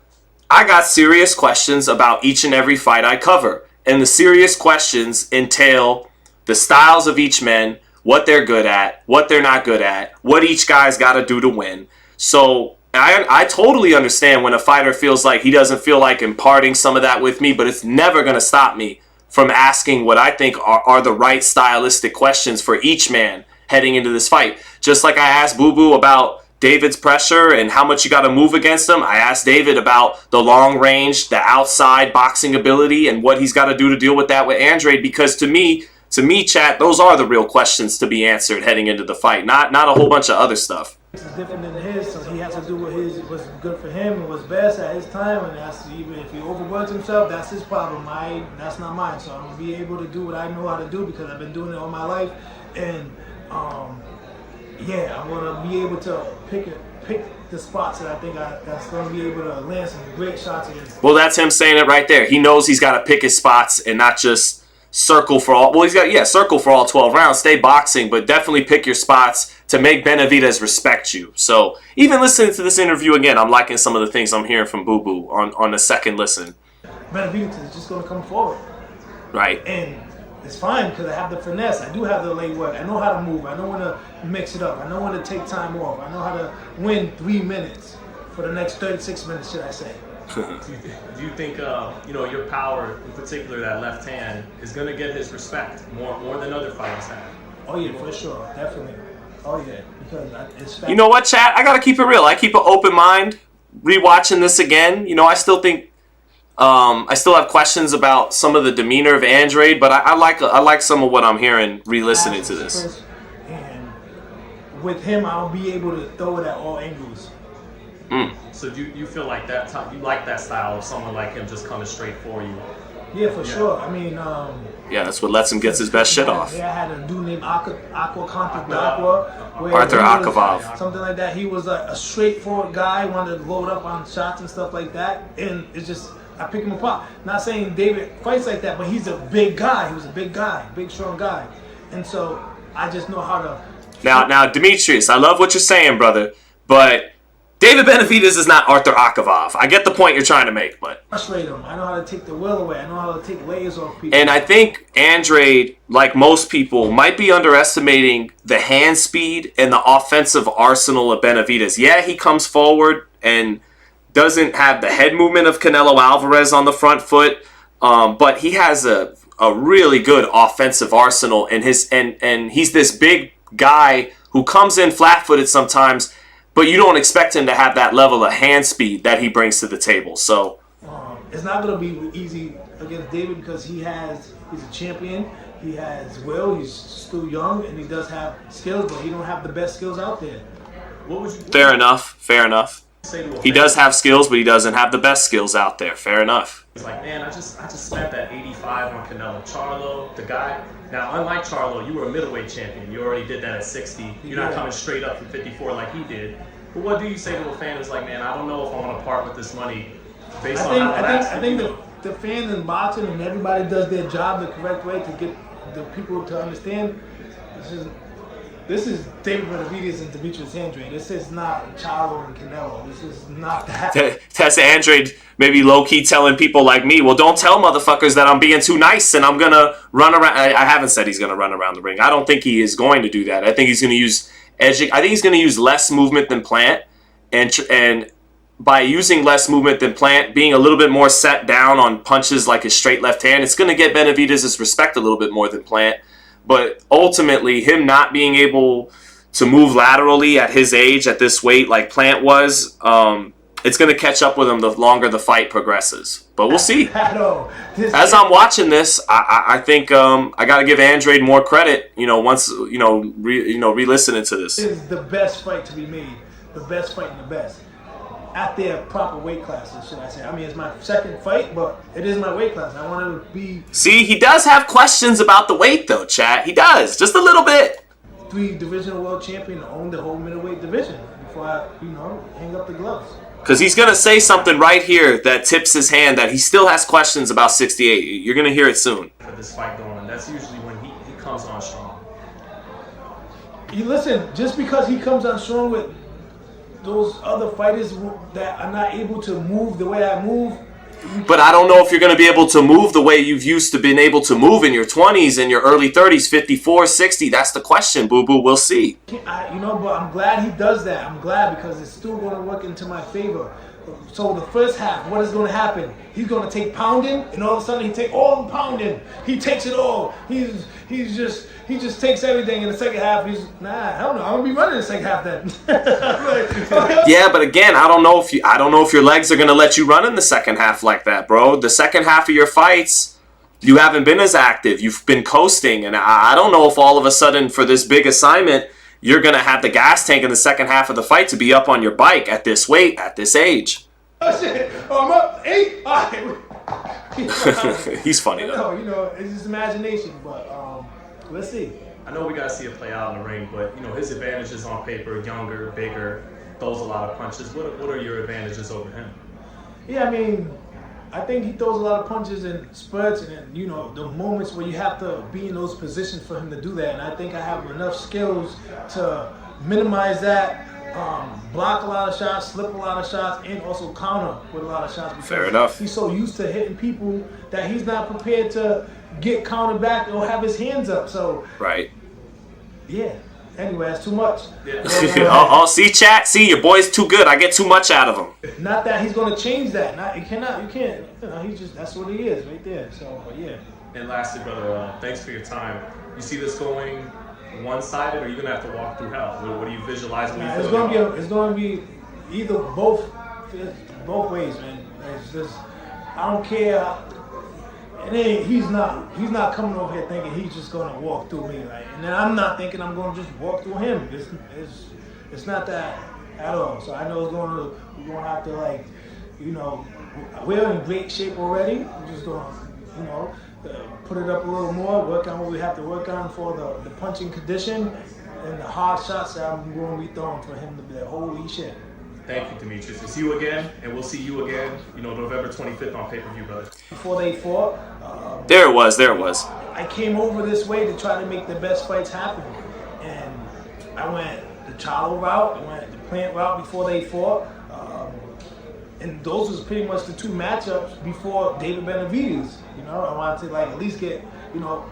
Speaker 1: I got serious questions about each and every fight I cover. And the serious questions entail the styles of each man, what they're good at, what they're not good at, what each guy's got to do to win. So I totally understand when a fighter feels like he doesn't feel like imparting some of that with me, but it's never going to stop me from asking what I think are the right stylistic questions for each man heading into this fight. Just like I asked Boo Boo about David's pressure and how much you got to move against him, I asked David about the long range, the outside boxing ability, and what he's got to do to deal with that with Andrade, because to me, chat, those are the real questions to be answered heading into the fight, not a whole bunch of other stuff.
Speaker 5: It's different than his, so he has to do what's good for him and what's best at his time, and that's even if he overworks himself, that's his problem. That's not mine. So I'm gonna be able to do what I know how to do because I've been doing it all my life, and I want to be able to pick the spots that I think that's going to be able to land some great shots against.
Speaker 1: Well, that's him saying it right there. He knows he's got to pick his spots and not just circle for all. Well, he's got circle for all 12 rounds. Stay boxing, but definitely pick your spots to make Benavidez respect you. So even listening to this interview again, I'm liking some of the things I'm hearing from Boo Boo on the second listen.
Speaker 5: Benavidez is just going to come forward,
Speaker 1: right?
Speaker 5: And it's fine because I have the finesse. I do have the leg work. I know how to move. I know when to mix it up. I know when to take time off. I know how to win 3 minutes for the next 36 minutes, should I say.
Speaker 6: Do you think your power, in particular that left hand, is going to get his respect more than other fighters have?
Speaker 5: Oh yeah, for sure, definitely. Oh yeah, because it's.
Speaker 1: You know what, chat? I gotta keep it real. I keep an open mind. Rewatching this again, I still think. I still have questions about some of the demeanor of Andrade, but I like some of what I'm hearing re-listening to this.
Speaker 5: And with him, I'll be able to throw it at all angles.
Speaker 6: So do you feel like you like that style of someone like him just coming straight for you?
Speaker 5: Yeah, for sure. I mean,
Speaker 1: that's what lets him get his best shit off.
Speaker 5: Yeah, I had a dude named Arthur
Speaker 1: Akavov.
Speaker 5: Something like that. He was a straightforward guy, wanted to load up on shots and stuff like that, and it's just. I pick him apart. Not saying David fights like that, but he's a big guy. He was a big guy, big, strong guy. And so I just know how to...
Speaker 1: Now, Demetrius, I love what you're saying, brother, but David Benavidez is not Arthur Akavov. I get the point you're trying to make, but
Speaker 5: Frustrate him. I know how to take the will away. I know how to take layers off people.
Speaker 1: and I think Andrade, like most people, might be underestimating the hand speed and the offensive arsenal of Benavidez. Yeah, he comes forward and doesn't have the head movement of Canelo Alvarez on the front foot, but he has a really good offensive arsenal, and he's this big guy who comes in flat-footed sometimes, but you don't expect him to have that level of hand speed that he brings to the table. So
Speaker 5: it's not going to be easy against David because he's a champion. He has will. He's still young, and he does have skills, but he don't have the best skills out there.
Speaker 1: Fair enough. He does have skills, but he doesn't have the best skills out there. Fair enough.
Speaker 6: He's like, man, I just spent that 85 on Canelo. Charlo, the guy. Now, unlike Charlo, you were a middleweight champion. You already did that at 60. You're not coming straight up from 54 like he did. But what do you say to a fan who's like, man, I don't know if I want to part with this money based on how
Speaker 5: I think the fans in boxing and everybody does their job the correct way to get the people to understand. This is David Benavidez and Demetrius Andrade. This is not Charlo and Canelo. This is not that.
Speaker 1: That's Andrade maybe low-key telling people like me, well, don't tell motherfuckers that I'm being too nice and I'm going to run around. I haven't said he's going to run around the ring. I don't think he is going to do that. I think he's going to use I think he's going to use less movement than Plant. And by using less movement than Plant, being a little bit more set down on punches like his straight left hand, it's going to get Benavidez's respect a little bit more than Plant. But ultimately, him not being able to move laterally at his age, at this weight, like Plant was, it's going to catch up with him the longer the fight progresses. But we'll see. As I'm watching this, I think I got to give Andrade more credit. Once re-listening to this.
Speaker 5: This is the best fight to be made. The best fight and the best. At their proper weight classes, should I say. I mean, it's my second fight, but it is my weight class. I want to be...
Speaker 1: See, he does have questions about the weight, though, chat. He does. Just a little bit.
Speaker 5: 3 divisional world champion to own the whole middleweight division before I, hang up the gloves.
Speaker 1: Because he's going to say something right here that tips his hand that he still has questions about 68. You're going to hear it soon.
Speaker 6: For this fight going, that's usually when he comes on strong.
Speaker 5: You listen, just because he comes on strong with those other fighters that are not able to move the way I move.
Speaker 1: But I don't know if you're going to be able to move the way you've used to been able to move in your 20s and your early 30s, 54, 60. That's the question, boo-boo. We'll see.
Speaker 5: But I'm glad he does that. I'm glad because it's still going to work into my favor. So the first half, what is going to happen? He's going to take pounding, and all of a sudden he take all the pounding. He takes it all. He just takes everything. In the second half, he's hell no. I'm gonna be running the second half then.
Speaker 1: Yeah, but again, I don't know if your legs are gonna let you run in the second half like that, bro. The second half of your fights, you haven't been as active. You've been coasting, and I don't know if all of a sudden for this big assignment, you're gonna have the gas tank in the second half of the fight to be up on your bike at this weight, at this age.
Speaker 5: Oh shit! Oh, I'm up 8. All right.
Speaker 1: He's funny though.
Speaker 5: No, it's just imagination, but let's see.
Speaker 6: I know we got to see it play out in the ring, but his advantages on paper, younger, bigger, throws a lot of punches. What are your advantages over him?
Speaker 5: Yeah, I mean, I think he throws a lot of punches in spurts and the moments where you have to be in those positions for him to do that. And I think I have enough skills to minimize that. Block a lot of shots, slip a lot of shots, and also counter with a lot of shots.
Speaker 1: Fair enough.
Speaker 5: He's so used to hitting people that he's not prepared to get countered back or have his hands up. So
Speaker 1: right.
Speaker 5: Yeah. Anyway, that's too much.
Speaker 1: Yeah. See, chat. See, your boy's too good. I get too much out of him.
Speaker 5: Not that he's going to change that. You can't. He's just that's what he is right there. So, but yeah.
Speaker 6: And lastly, brother, thanks for your time. You see this going one-sided, or are you gonna have to walk through hell? What do you visualize?
Speaker 5: It's gonna be either both ways, man. It's just I don't care. And then he's not coming over here thinking he's just gonna walk through me, right? And then I'm not thinking I'm gonna just walk through him. It's not that at all. So I know we're gonna have to we're in great shape already. We're just gonna put it up a little more, work on what we have to work on for the punching condition and the hard shots that I'm going to be throwing for him to be like, holy shit.
Speaker 6: Thank you, Demetrius. We'll see you again, and we'll see you again, November 25th on pay-per-view, brother.
Speaker 5: Before they fought,
Speaker 1: there it was.
Speaker 5: I came over this way to try to make the best fights happen, and I went the the Charlo route. I went the Plant route before they fought. And those was pretty much the two matchups before David Benavidez. You know, I wanted to like at least get, you know,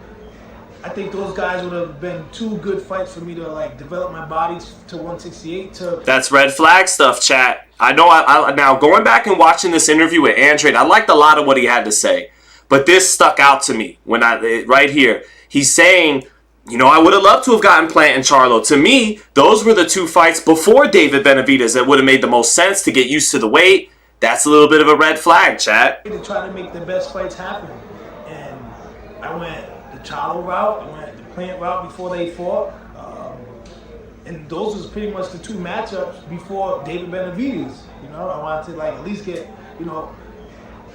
Speaker 5: I think those guys would have been two good fights for me to like develop my body to 168 to.
Speaker 1: That's red flag stuff, chat. I know. I now going back and watching this interview with Andrade, I liked a lot of what he had to say, but this stuck out to me when right here he's saying, you know, I would have loved to have gotten Plant and Charlo. To me, those were the two fights before David Benavidez that would have made the most sense to get used to the weight. That's a little bit of a red flag, chat.
Speaker 5: To try to make the best fights happen. And I went the Charlo route, I went the Plant route before they fought. And those was pretty much the two matchups before David Benavidez. You know, I wanted to like at least get, you know,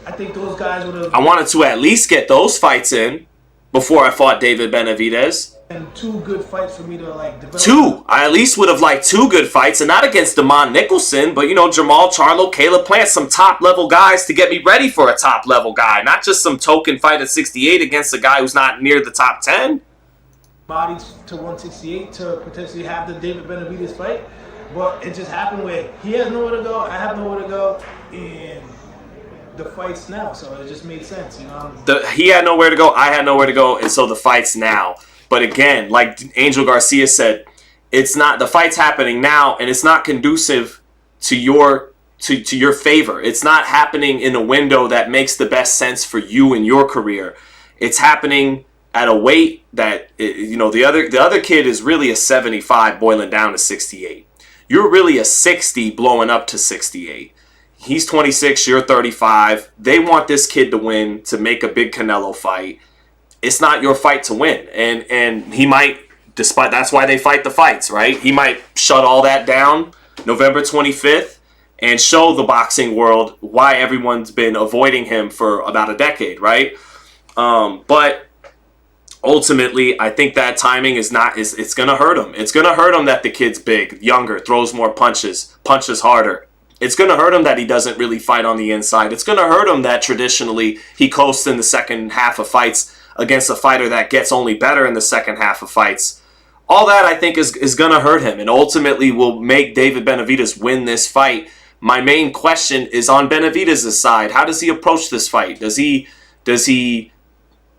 Speaker 5: I think those guys would have.
Speaker 1: I wanted to at least get those fights in before I fought David Benavidez.
Speaker 5: And two good fights for me to like develop.
Speaker 1: Two. I at least would have liked two good fights, and not against Damon Nicholson, but, you know, Jamal Charlo, Caleb Plant, some top-level guys to get me ready for a top-level guy, not just some token fight at 68 against a guy who's not near the top 10.
Speaker 5: Bodies to 168 to potentially have the David Benavidez fight, but it just happened where he has nowhere to go, I have nowhere to go, and the fight's now, so it just made sense, you know.
Speaker 1: He had nowhere to go, I had nowhere to go, and so the fight's now. But again, like Angel Garcia said, it's not, the fight's happening now, and it's not conducive to your favor. It's not happening in a window that makes the best sense for you in your career. It's happening at a weight that, you know, the other kid is really a 75 boiling down to 68. You're really a 60 blowing up to 68. He's 26, you're 35. They want this kid to win to make a big Canelo fight. It's not your fight to win. And he might, despite, that's why they fight the fights, right? He might shut all that down November 25th and show the boxing world why everyone's been avoiding him for about a decade, right? But ultimately, I think that timing it's going to hurt him. It's going to hurt him that the kid's big, younger, throws more punches harder. It's going to hurt him that he doesn't really fight on the inside. It's going to hurt him that traditionally he coasts in the second half of fights against a fighter that gets only better in the second half of fights. All that, I think, is going to hurt him and ultimately will make David Benavidez win this fight. My main question is on Benavidez' side. How does he approach this fight? Does he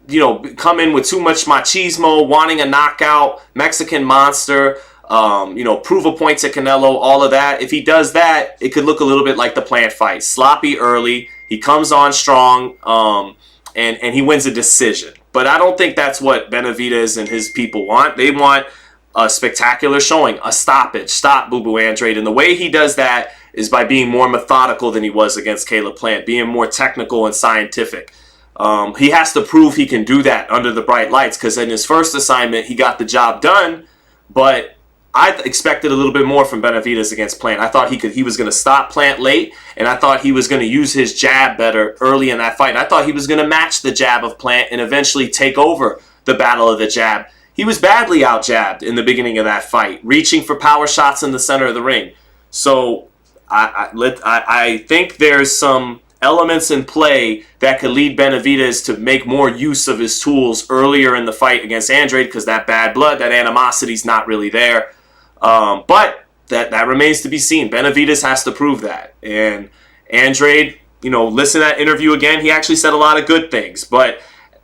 Speaker 1: you know, come in with too much machismo, wanting a knockout, Mexican monster, you know, prove a point to Canelo, all of that? If he does that, it could look a little bit like the Plant fight. Sloppy early, he comes on strong, and he wins a decision. But I don't think that's what Benavidez and his people want. They want a spectacular showing, a stoppage, stop Boo Boo Andrade. And the way he does that is by being more methodical than he was against Caleb Plant, being more technical and scientific. He has to prove he can do that under the bright lights, because in his first assignment, he got the job done, but I expected a little bit more from Benavidez against Plant. I thought he was going to stop Plant late, and I thought he was going to use his jab better early in that fight. I thought he was going to match the jab of Plant and eventually take over the battle of the jab. He was badly out-jabbed in the beginning of that fight, reaching for power shots in the center of the ring. So I think there's some elements in play that could lead Benavidez to make more use of his tools earlier in the fight against Andrade, because that bad blood, that animosity's not really there. But that remains to be seen. Benavidez has to prove that. And Andrade, you know, listen to that interview again. He actually said a lot of good things. But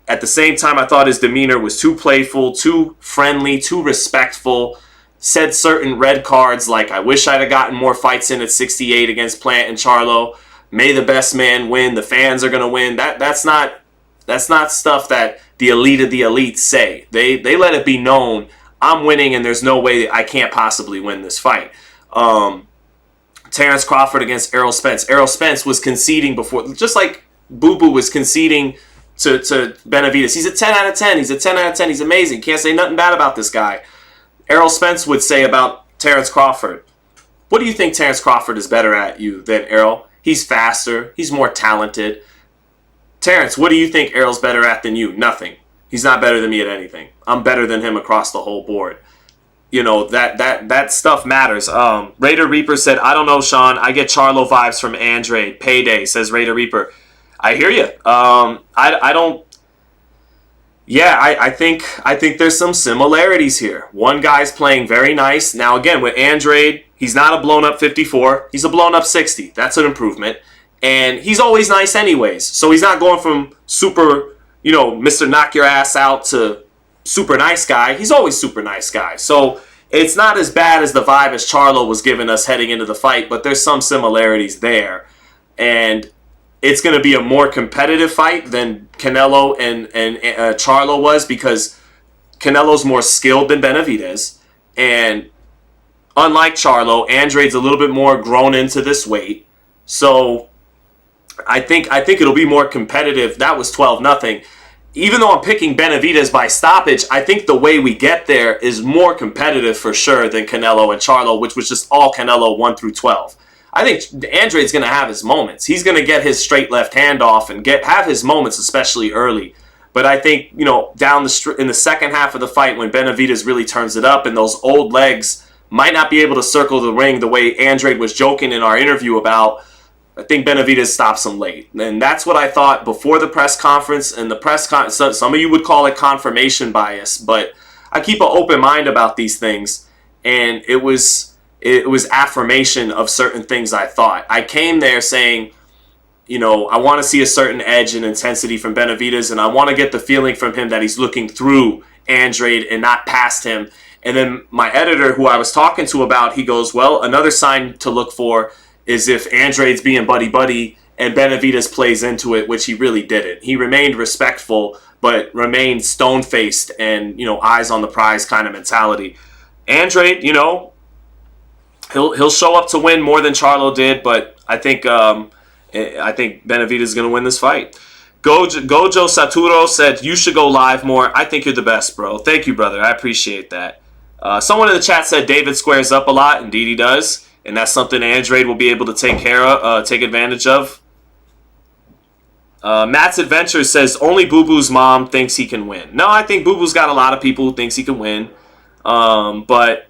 Speaker 1: at the same time, I thought his demeanor was too playful, too friendly, too respectful. Said certain red cards like, I wish I'd have gotten more fights in at 68 against Plant and Charlo. May the best man win. The fans are going to win. That's not stuff that the elite of the elites say. They let it be known, I'm winning and there's no way I can't possibly win this fight. Terrence Crawford against Errol Spence. Errol Spence was conceding before, just like Boo Boo was conceding to Benavidez. He's a 10 out of 10. He's a 10 out of 10. He's amazing. Can't say nothing bad about this guy. Errol Spence would say about Terrence Crawford, what do you think Terrence Crawford is better at you than Errol? He's faster. He's more talented. Terrence, what do you think Errol's better at than you? Nothing. He's not better than me at anything. I'm better than him across the whole board. You know, that stuff matters. Raider Reaper said, I don't know, Sean. I get Charlo vibes from Andrade. Payday, says Raider Reaper. I hear you. I don't... Yeah, I think there's some similarities here. One guy's playing very nice. Now again, with Andrade, he's not a blown up 54. He's a blown up 60. That's an improvement. And he's always nice anyways. So he's not going from super, Mr. Knock Your Ass Out to super nice guy. He's always super nice guy. So it's not as bad as the vibe as Charlo was giving us heading into the fight, but there's some similarities there. And it's going to be a more competitive fight than Canelo and Charlo was, because Canelo's more skilled than Benavidez. And unlike Charlo, Andrade's a little bit more grown into this weight. So I think it'll be more competitive. That was 12-0. Even though I'm picking Benavidez by stoppage, I think the way we get there is more competitive for sure than Canelo and Charlo, which was just all Canelo 1 through 12. I think Andrade's going to have his moments. He's going to get his straight left hand off and have his moments, especially early. But I think, in the second half of the fight, when Benavidez really turns it up and those old legs might not be able to circle the ring the way Andrade was joking in our interview about, I think Benavidez stops him late. And that's what I thought before the press conference. And the press conference, some of you would call it confirmation bias, but I keep an open mind about these things. And it was affirmation of certain things I thought. I came there saying, I want to see a certain edge and intensity from Benavidez, and I want to get the feeling from him that he's looking through Andrade and not past him. And then my editor, who I was talking to about, he goes, well, another sign to look for is if Andrade's being buddy-buddy and Benavidez plays into it, which he really didn't. He remained respectful, but remained stone-faced and, eyes on the prize kind of mentality. Andrade, he'll show up to win more than Charlo did, but I think Benavidez is going to win this fight. Gojo Saturo said, you should go live more. I think you're the best, bro. Thank you, brother. I appreciate that. Someone in the chat said David squares up a lot. Indeed he does. And that's something Andrade will be able to take advantage of. Matt's Adventure says, only Boo Boo's mom thinks he can win. No, I think Boo Boo's got a lot of people who thinks he can win. But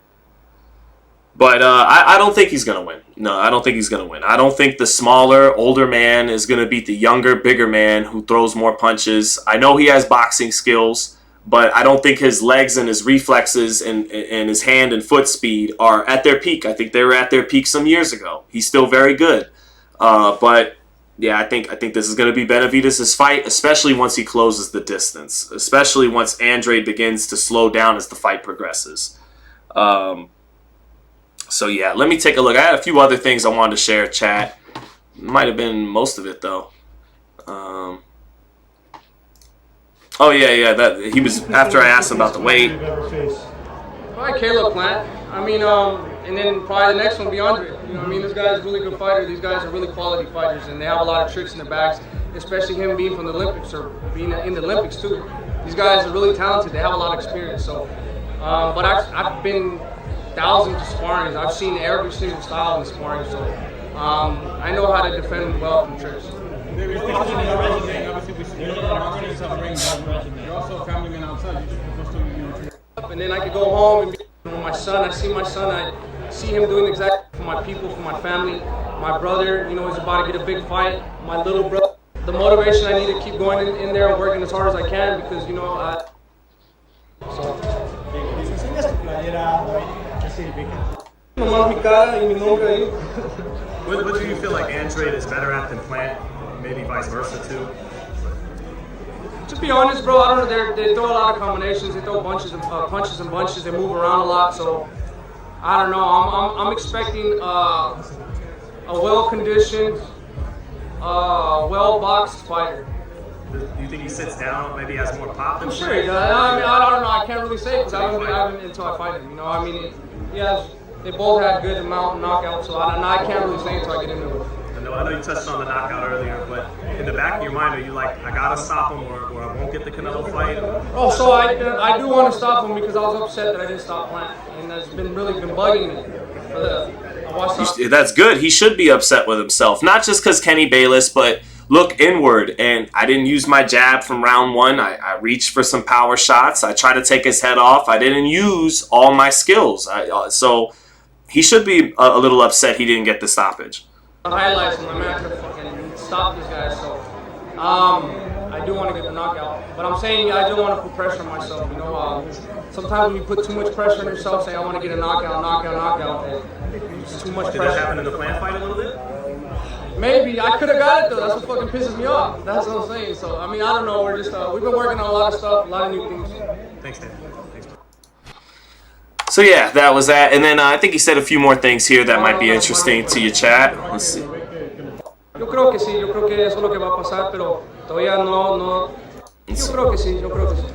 Speaker 1: I don't think he's going to win. No, I don't think he's going to win. I don't think the smaller, older man is going to beat the younger, bigger man who throws more punches. I know he has boxing skills, but I don't think his legs and his reflexes and his hand and foot speed are at their peak. I think they were at their peak some years ago. He's still very good. But, yeah, I think this is going to be Benavidez' fight, especially once he closes the distance, especially once Andrade begins to slow down as the fight progresses. So, yeah, let me take a look. I had a few other things I wanted to share, chat. Might have been most of it, though. Oh, yeah, that he was, after I asked him about the weight.
Speaker 3: Probably Caleb Plant. And then probably the next one will be Andre. This guy's a really good fighter. These guys are really quality fighters, and they have a lot of tricks in their bags, especially him being from the Olympics or being in the Olympics, too. These guys are really talented. They have a lot of experience. So, but I've been thousands of sparrings. I've seen every single style in the sparring, so I know how to defend well from tricks.
Speaker 7: David, this is in your resume. Obviously, we see you're a ring resume. You're also a family man outside.
Speaker 3: And then I could go home and be with my son. I see my son. I see him doing exactly for my people, for my family. My brother, he's about to get a big fight. My little brother. The motivation I need to keep going in there and working as hard as I can because,
Speaker 6: What do you feel like Andrade is better at than Plant? Maybe vice versa too.
Speaker 3: To be honest, bro, I don't know. They throw a lot of combinations. They throw punches and bunches. They move around a lot. So I don't know. I'm expecting a well-conditioned, well-boxed fighter.
Speaker 6: Do you think he sits down? Maybe has more pop than
Speaker 3: Sure he does. I don't know. I can't really say because I haven't until I fight him. They both had good amount of knockouts, so I can't really say until I get into it.
Speaker 6: I know you touched on the knockout earlier, but in the back of your mind, are you like, I gotta stop him or I won't get the Canelo fight?
Speaker 3: Oh, so I do want to stop him because I was upset that I didn't stop Plant, and that's really been bugging me.
Speaker 1: That's good. He should be upset with himself, not just because Kenny Bayless, but look inward. And I didn't use my jab from round one. I reached for some power shots. I tried to take his head off. I didn't use all my skills. So he should be a little upset he didn't get the stoppage.
Speaker 3: Highlights, and I'm not gonna fucking stop this guy. So I do want to get the knockout. But I'm saying I don't want to put pressure on myself. You know, sometimes when you put too much pressure on yourself, saying I want to get a knockout, it's too much
Speaker 6: Did
Speaker 3: pressure.
Speaker 6: that happen in the plant fight a little bit?
Speaker 3: Maybe I could have got it though. That's what fucking pisses me off. That's what I'm saying. So I mean, I don't know. We're just we've been working on a lot of stuff, a lot of new things.
Speaker 6: Thanks, Dan. Thanks.
Speaker 1: So yeah, that was that. And then I think he said a few more things here that might be interesting to your chat. Let's see.
Speaker 3: Yo creo que sí. Yo creo que eso es lo que va a pasar, pero todavía no. Yo creo que sí. Yo creo que sí.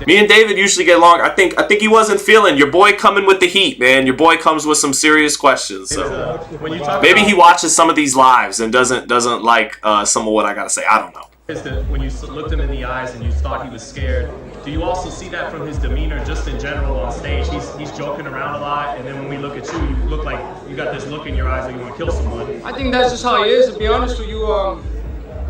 Speaker 1: Me and David usually get along. I think he wasn't feeling your boy coming with the heat, man. Your boy comes with some serious questions. So
Speaker 6: When you talk
Speaker 1: maybe
Speaker 6: about,
Speaker 1: he watches some of these lives and doesn't like some of what I gotta say. I don't know.
Speaker 6: when you looked him in the eyes and you thought he was scared, do you also see that from his demeanor just in general on stage? He's joking around a lot, and then when we look at you, you look like you got this look in your eyes that you want to kill someone.
Speaker 3: I think that's just how he is. To be honest with you, well,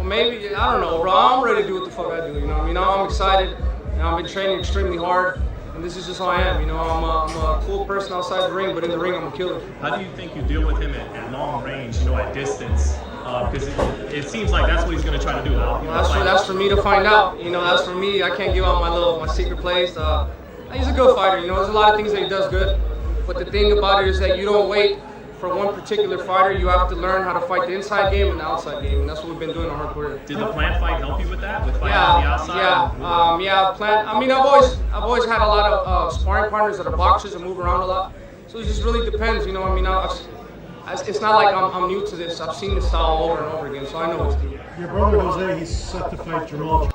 Speaker 3: maybe I don't know, bro. I'm ready to do what the fuck I do. You know, I'm excited. And I've been training extremely hard, and this is just how I am. You know, I'm a cool person outside the ring, but in the ring, I'm a killer.
Speaker 6: How do you think you deal with him at long range, at distance? Because it seems like that's what he's going to try to do.
Speaker 3: That's for me to find out. That's for me. I can't give out my secret plays. He's a good fighter. There's a lot of things that he does good, but the thing about it is that you don't wait for one particular fighter. You have to learn how to fight the inside game and the outside game, and that's what we've been doing our career.
Speaker 6: Did the plant fight help you with that? With fighting on the outside?
Speaker 3: Plant. I mean, I've always had a lot of sparring partners that are boxers and move around a lot. So it just really depends. It's not like I'm new to this. I've seen this style over and over again, so I know what to do.
Speaker 8: Your brother Jose, he's set to fight Jamal.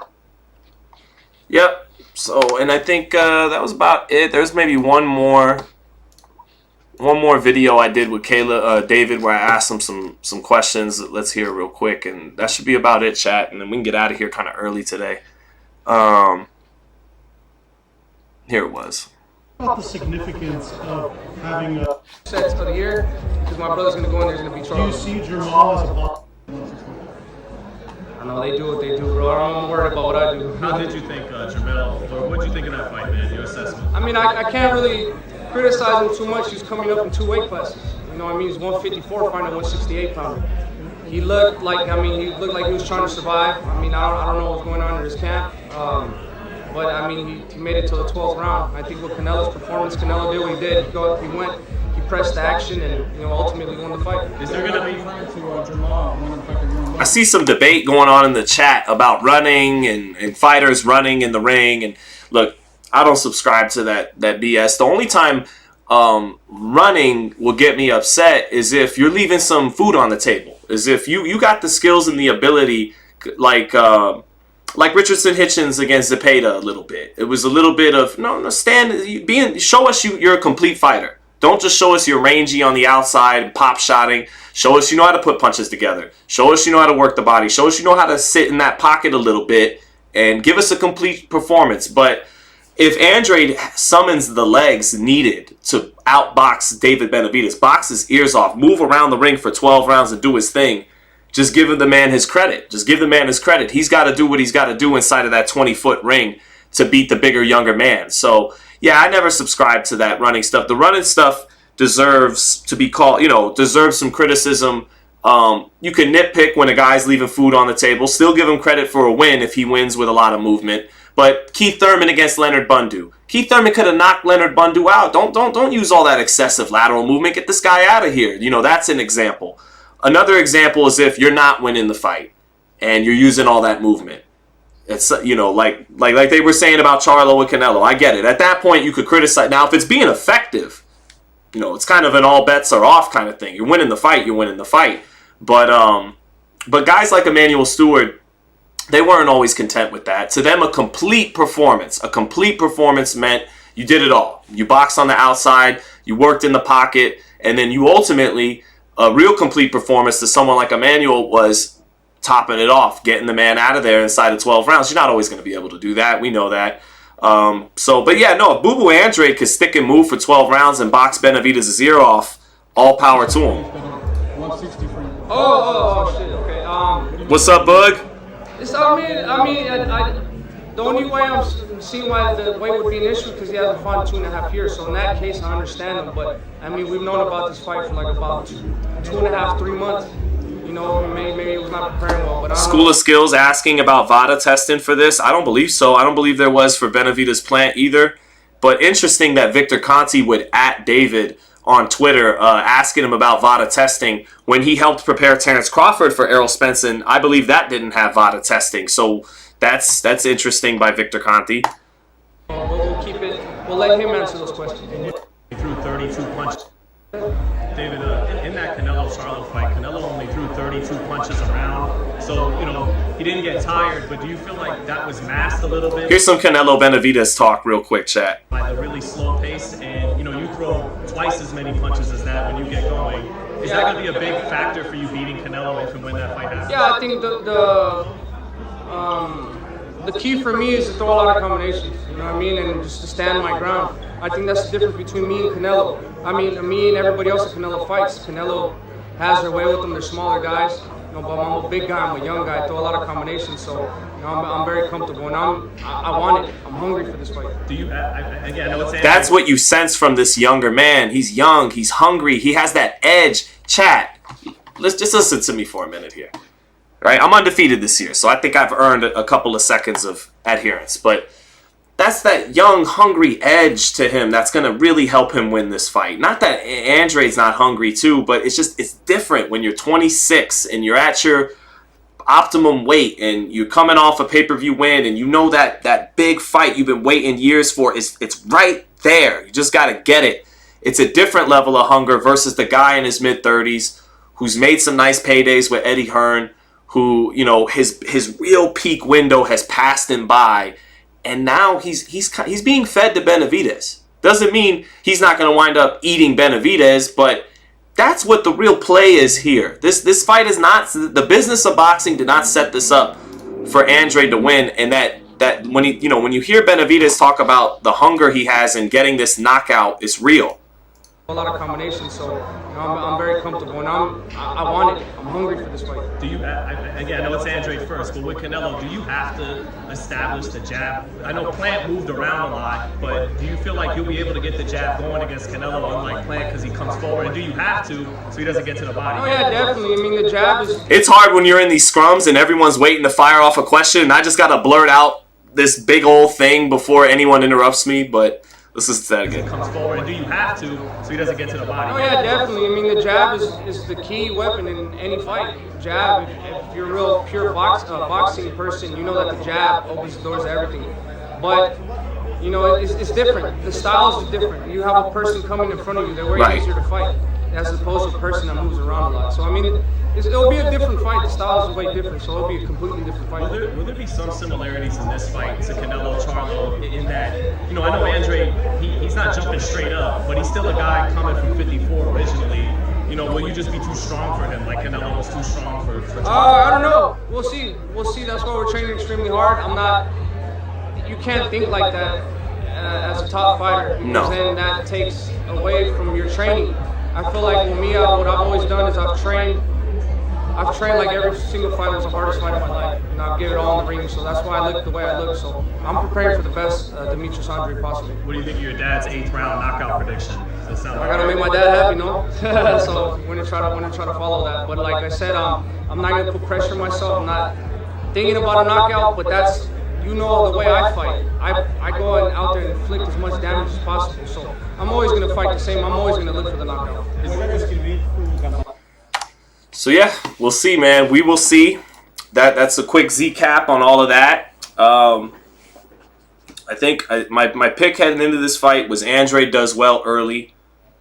Speaker 1: Yep. So, and I think that was about it. There's maybe one more video I did with David where I asked him some questions. Let's hear it real quick, and that should be about it, chat. And then we can get out of here kind of early today. Here it was.
Speaker 8: About the significance of having a
Speaker 3: Sets for the year, because my brother's gonna go in there, there's gonna be
Speaker 8: do
Speaker 3: trouble.
Speaker 8: you see Jamal as a boxer?
Speaker 3: I know they do what they do, bro. I'm worried about what I do.
Speaker 6: How did you think, Jamel, or what did you think of that fight, man? Your assessment?
Speaker 3: I mean, I can't really criticize him too much. He's coming up in two weight classes. He's 154 fighting a 168 pounder. He looked like he was trying to survive. I don't know what's going on in his camp. But he made it to the 12th round. I think with Canelo's performance, Canelo did what he did. He went, he pressed the action, and ultimately won the fight.
Speaker 6: Is there going to be...
Speaker 1: I see some debate going on in the chat about running and fighters running in the ring. And look, I don't subscribe to that BS. The only time running will get me upset is if you're leaving some food on the table. Is if you got the skills and the ability, like Richardson Hitchens against Zepeda a little bit. It was a little bit of show us you're a complete fighter. Don't just show us you're rangy on the outside and pop shotting. Show us you know how to put punches together. Show us you know how to work the body. Show us you know how to sit in that pocket a little bit and give us a complete performance. But if Andrade summons the legs needed to outbox David Benavidez, box his ears off, move around the ring for 12 rounds and do his thing, just give the man his credit. Just give the man his credit. He's got to do what he's got to do inside of that 20-foot ring to beat the bigger, younger man. So, yeah, I never subscribed to that running stuff. The running stuff deserves to be called, deserves some criticism. You can nitpick when a guy's leaving food on the table. Still give him credit for a win if he wins with a lot of movement. But Keith Thurman against Leonard Bundu. Keith Thurman could have knocked Leonard Bundu out. Don't use all that excessive lateral movement. Get this guy out of here. That's an example. Another example is if you're not winning the fight and you're using all that movement. It's like they were saying about Charlo and Canelo. I get it. At that point, you could criticize. Now, if it's being effective, it's kind of an all bets are off kind of thing. You're winning the fight. You're winning the fight. But guys like Emmanuel Stewart, they weren't always content with that. To them, a complete performance meant you did it all. You boxed on the outside, you worked in the pocket, and then you ultimately, a real complete performance to someone like Emmanuel was topping it off, getting the man out of there inside of 12 rounds. You're not always going to be able to do that. We know that. If Boo Boo Andrade could stick and move for 12 rounds and box Benavidez' ear off, all power to him.
Speaker 7: 160 frame.
Speaker 3: Oh, shit, okay.
Speaker 1: What's up, Bug?
Speaker 3: The only way I'm seeing why the weight would be an issue because he hasn't fought in 2.5 years. So in that case, I understand him. But we've known about this fight for like about 2.5, 3 months. You know, maybe he was not preparing well. But I don't
Speaker 1: School
Speaker 3: know.
Speaker 1: of Skills asking about VADA testing for this. I don't believe so. I don't believe there was for Benavidez Plant either. But interesting that Victor Conti would at David on Twitter asking him about VADA testing when he helped prepare Terrence Crawford for Errol Spence. I believe that didn't have VADA testing. So that's interesting by Victor Conti.
Speaker 3: We'll keep it. We'll let him answer those questions.
Speaker 6: He threw 32 punches. David, in that Canelo-Charlo fight, Canelo only threw 32 punches around. So, you know, he didn't get tired, but do you feel like that was masked a little bit?
Speaker 1: Here's some Canelo Benavidez talk real quick, chat.
Speaker 6: By the really slow pace, and, you know, you throw twice as many punches as that when you get going. Is that going to be a big factor for you beating Canelo if and when that fight happens?
Speaker 3: Yeah, I think the key for me is to throw a lot of combinations, you know what I mean, and just to stand my ground. I think that's the difference between me and Canelo. I mean, me and everybody else that Canelo fights. Canelo has their way with them. They're smaller guys, you know, but I'm a big guy. I'm a young guy. I throw a lot of combinations, so you know, I'm very comfortable, and I want it. I'm hungry for this fight.
Speaker 6: Do you? Again, I know it's
Speaker 1: That's what you sense from this younger man. He's young. He's hungry. He has that edge. Chat. Let's just listen to me for a minute here. Right? I'm undefeated this year, so I think I've earned a couple of seconds of adherence. But that's that young, hungry edge to him that's going to really help him win this fight. Not that Andrade's not hungry too, but it's different when you're 26 and you're at your optimum weight and you're coming off a pay-per-view win and you know that big fight you've been waiting years for, it's right there. You just got to get it. It's a different level of hunger versus the guy in his mid-30s who's made some nice paydays with Eddie Hearn, who, you know, his real peak window has passed him by, and now he's being fed to Benavidez. Doesn't mean he's not going to wind up eating Benavidez, but that's what the real play is here. This fight is not, the business of boxing did not set this up for Andrade to win, and that when you hear Benavidez talk about the hunger he has in getting this knockout, it's real.
Speaker 3: A lot of combinations, so you know, I'm very comfortable, and I want it. I'm hungry for this fight.
Speaker 6: Do you? Again, I know it's Andrade first, but with Canelo, do you have to establish the jab? I know Plant moved around a lot, but do you feel like you'll be able to get the jab going against Canelo, unlike Plant, because he comes forward? And do you have to, so he doesn't get to the body?
Speaker 3: Oh yeah, definitely. I mean, the jab is.
Speaker 1: It's hard when you're in these scrums and everyone's waiting to fire off a question, and I just got to blurt out this big old thing before anyone interrupts me, but. Let's listen to that again.
Speaker 6: Comes forward, and do you have to, so he doesn't get to the body?
Speaker 3: Oh yeah, definitely. I mean, the jab is the key weapon in any fight. Jab, if you're a real pure boxing person, you know that the jab opens the doors to everything. But, you know, it's different. The styles are different. You have a person coming in front of you, they're way easier to fight, as opposed to a person that moves around a lot. So, I mean, it'll be a different fight. The styles are way different, so it'll be a completely different fight.
Speaker 6: Will there be some similarities in this fight to Canelo-Charlo in that, you know, I know Andrade, he's not jumping straight up, but he's still a guy coming from 54 originally. You know, will you just be too strong for him, like Canelo was too strong for Charlo?
Speaker 3: I don't know. We'll see. That's why we're training extremely hard. You can't think like that as a top fighter, because then that takes away from your training. I feel like with me, what I've always done is I've trained like every single fight was the hardest fight of my life. You know, I've given it all in the ring, so that's why I look the way I look. So I'm preparing for the best Demetrius Andrade possible.
Speaker 6: What do you think of your dad's 8th round knockout prediction?
Speaker 3: I gotta make my dad happy, no? So we're gonna try to follow that. But like I said, I'm not gonna put pressure on myself. I'm not thinking about a knockout, but that's, you know, the way I fight. I go out there and inflict as much damage as possible. So I'm always gonna fight the same. I'm always gonna look for the knockout.
Speaker 1: So yeah, we'll see, man. We will see. That's a quick Z cap on all of that. I think my pick heading into this fight was Andrade does well early,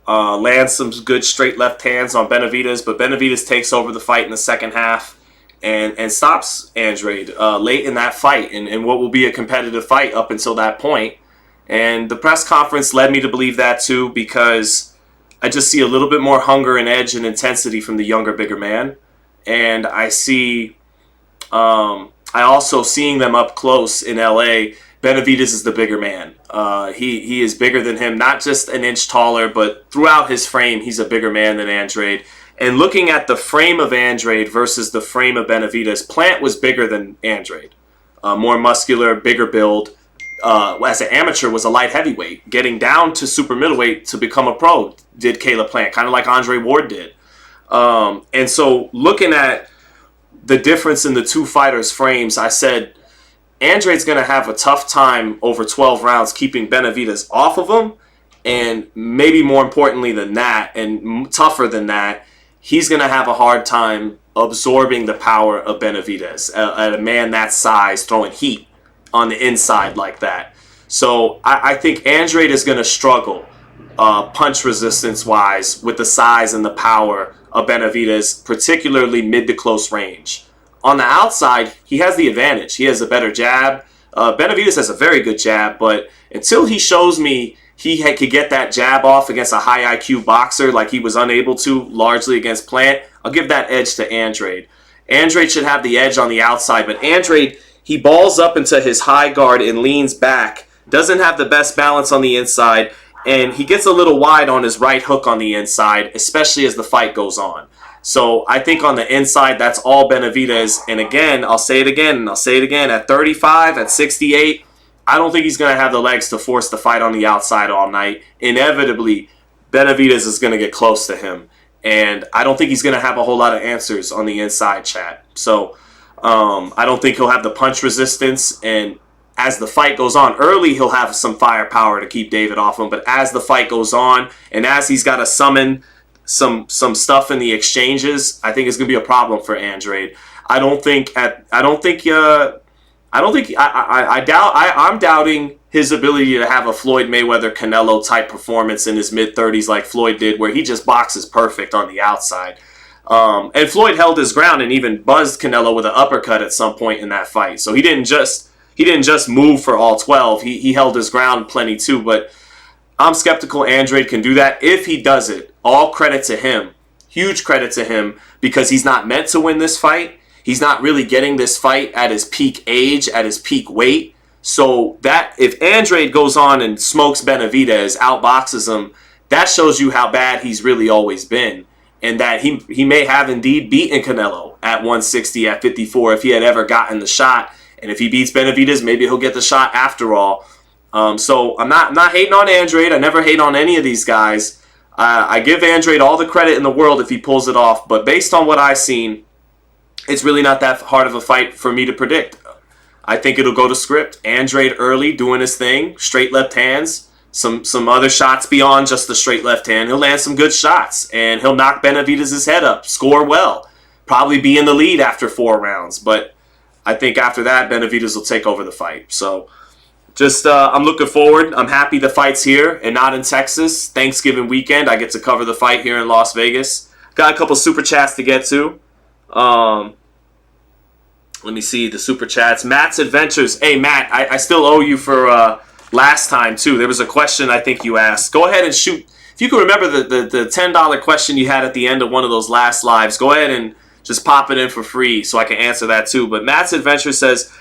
Speaker 1: lands some good straight left hands on Benavidez, but Benavidez takes over the fight in the second half and stops Andrade late in that fight, and what will be a competitive fight up until that point. And the press conference led me to believe that too, because I just see a little bit more hunger and edge and intensity from the younger, bigger man. And I see, I also seeing them up close in LA, Benavidez is the bigger man. He is bigger than him, not just an inch taller, but throughout his frame, he's a bigger man than Andrade. And looking at the frame of Andrade versus the frame of Benavidez, Plant was bigger than Andrade. More muscular, bigger build. As an amateur, was a light heavyweight. Getting down to super middleweight to become a pro did Caleb Plant, kind of like Andre Ward did. And so looking at the difference in the two fighters' frames, I said Andrade's going to have a tough time over 12 rounds keeping Benavidez off of him. And maybe more importantly than that, and tougher than that, he's going to have a hard time absorbing the power of Benavidez, a man that size throwing heat on the inside like that. So I think Andrade is going to struggle punch resistance wise with the size and the power of Benavidez, particularly mid to close range. On the outside, he has the advantage. He has a better jab. Benavidez has a very good jab, but until he shows me could get that jab off against a high IQ boxer like he was unable to largely against Plant, I'll give that edge to Andrade. Andrade should have the edge on the outside, but Andrade, he balls up into his high guard and leans back, doesn't have the best balance on the inside, and he gets a little wide on his right hook on the inside, especially as the fight goes on. So I think on the inside, that's all Benavidez. And again, I'll say it again, and I'll say it again, at 35, at 68, I don't think he's going to have the legs to force the fight on the outside all night. Inevitably, Benavidez is going to get close to him. And I don't think he's going to have a whole lot of answers on the inside, chat. So I don't think he'll have the punch resistance. And as the fight goes on, early he'll have some firepower to keep David off him. But as the fight goes on, and as he's got to summon some stuff in the exchanges, I think it's going to be a problem for Andrade. I'm doubting his ability to have a Floyd Mayweather Canelo type performance in his mid-30s like Floyd did, where he just boxes perfect on the outside. And Floyd held his ground and even buzzed Canelo with an uppercut at some point in that fight. So he didn't just move for all 12. He held his ground plenty too. But I'm skeptical Andrade can do that. If he does it, all credit to him. Huge credit to him, because he's not meant to win this fight. He's not really getting this fight at his peak age, at his peak weight. So that if Andrade goes on and smokes Benavidez, outboxes him, that shows you how bad he's really always been. And that he may have indeed beaten Canelo at 160, at 54, if he had ever gotten the shot. And if he beats Benavidez, maybe he'll get the shot after all. So I'm not hating on Andrade. I never hate on any of these guys. I give Andrade all the credit in the world if he pulls it off. But based on what I've seen, it's really not that hard of a fight for me to predict. I think it'll go to script. Andrade early doing his thing, straight left hands, some other shots beyond just the straight left hand. He'll land some good shots, and he'll knock Benavidez' head up, score well, probably be in the lead after 4 rounds. But I think after that, Benavidez will take over the fight. So just I'm looking forward. I'm happy the fight's here and not in Texas. Thanksgiving weekend, I get to cover the fight here in Las Vegas. Got a couple super chats to get to. Let me see the super chats. Matt's Adventures. Hey, Matt, I still owe you for last time, too. There was a question I think you asked. Go ahead and shoot. If you can remember the $10 question you had at the end of one of those last lives, go ahead and just pop it in for free so I can answer that, too. But Matt's Adventure says,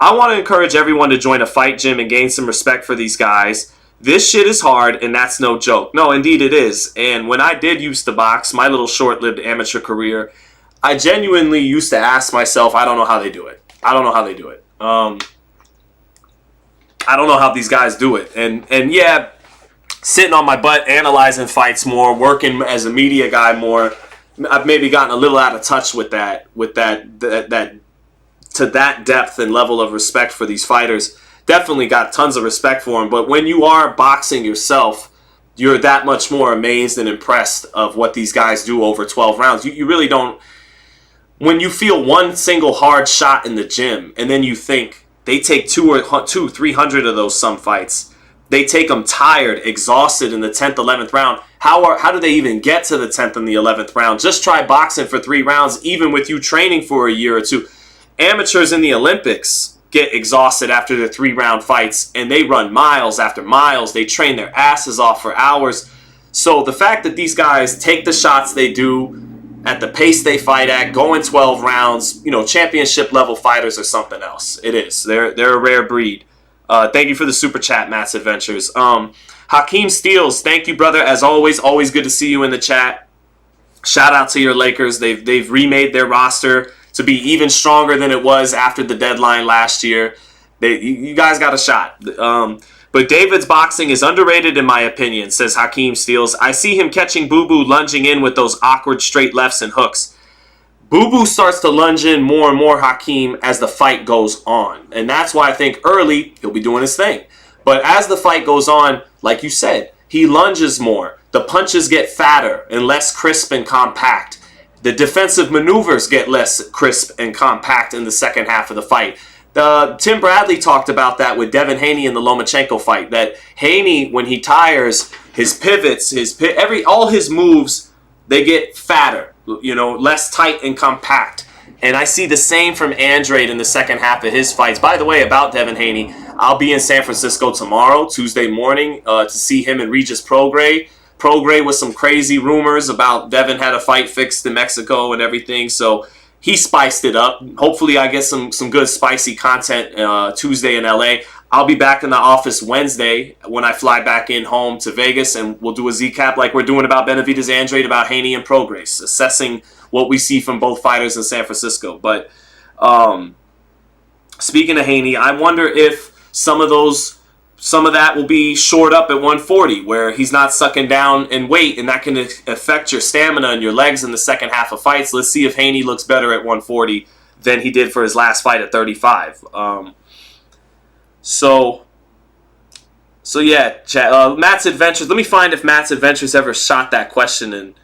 Speaker 1: I want to encourage everyone to join a fight gym and gain some respect for these guys. This shit is hard, and that's no joke. No, indeed it is. And when I did used to box, my little short-lived amateur career, I genuinely used to ask myself, I don't know how they do it. I don't know how they do it. I don't know how these guys do it. And yeah, sitting on my butt, analyzing fights more, working as a media guy more, I've maybe gotten a little out of touch with that to that depth and level of respect for these fighters. Definitely got tons of respect for them. But when you are boxing yourself, you're that much more amazed and impressed of what these guys do over 12 rounds. You really don't. When you feel one single hard shot in the gym, and then you think they take 300 of those some fights, they take them tired, exhausted in the 10th, 11th round. How do they even get to the 10th and the 11th round? Just try boxing for 3 rounds, even with you training for a year or two. Amateurs in the Olympics get exhausted after their 3-round fights, and they run miles after miles. They train their asses off for hours. So the fact that these guys take the shots they do at the pace they fight at, going 12 rounds, championship level fighters are something else. It is. They're a rare breed. Thank you for the super chat, Matt's Adventures. Hakeem Steels, thank you, brother. As always good to see you in the chat. Shout out to your Lakers. They've remade their roster to be even stronger than it was after the deadline last year. You guys got a shot. But David's boxing is underrated in my opinion, says Hakeem Steels. I see him catching Boo Boo lunging in with those awkward straight lefts and hooks. Boo Boo starts to lunge in more and more, Hakeem, as the fight goes on. And that's why I think early he'll be doing his thing. But as the fight goes on, like you said, he lunges more. The punches get fatter and less crisp and compact. The defensive maneuvers get less crisp and compact in the second half of the fight. Tim Bradley talked about that with Devin Haney in the Lomachenko fight. That Haney, when he tires, his pivots, all his moves, they get fatter, less tight and compact. And I see the same from Andrade in the second half of his fights. By the way, about Devin Haney, I'll be in San Francisco tomorrow, Tuesday morning, to see him and Regis Prograis. Prograis with some crazy rumors about Devin had a fight fixed in Mexico and everything. So he spiced it up. Hopefully I get some good spicy content Tuesday in LA. I'll be back in the office Wednesday when I fly back in home to Vegas, and we'll do a Z-Cap like we're doing about Benavidez Andrade, about Haney and Prograis, assessing what we see from both fighters in San Francisco. But speaking of Haney, I wonder if some of that will be shored up at 140, where he's not sucking down in weight, and that can affect your stamina and your legs in the second half of fights. Let's see if Haney looks better at 140 than he did for his last fight at 35. So yeah, chat. Matt's Adventures. Let me find if Matt's Adventures ever shot that question and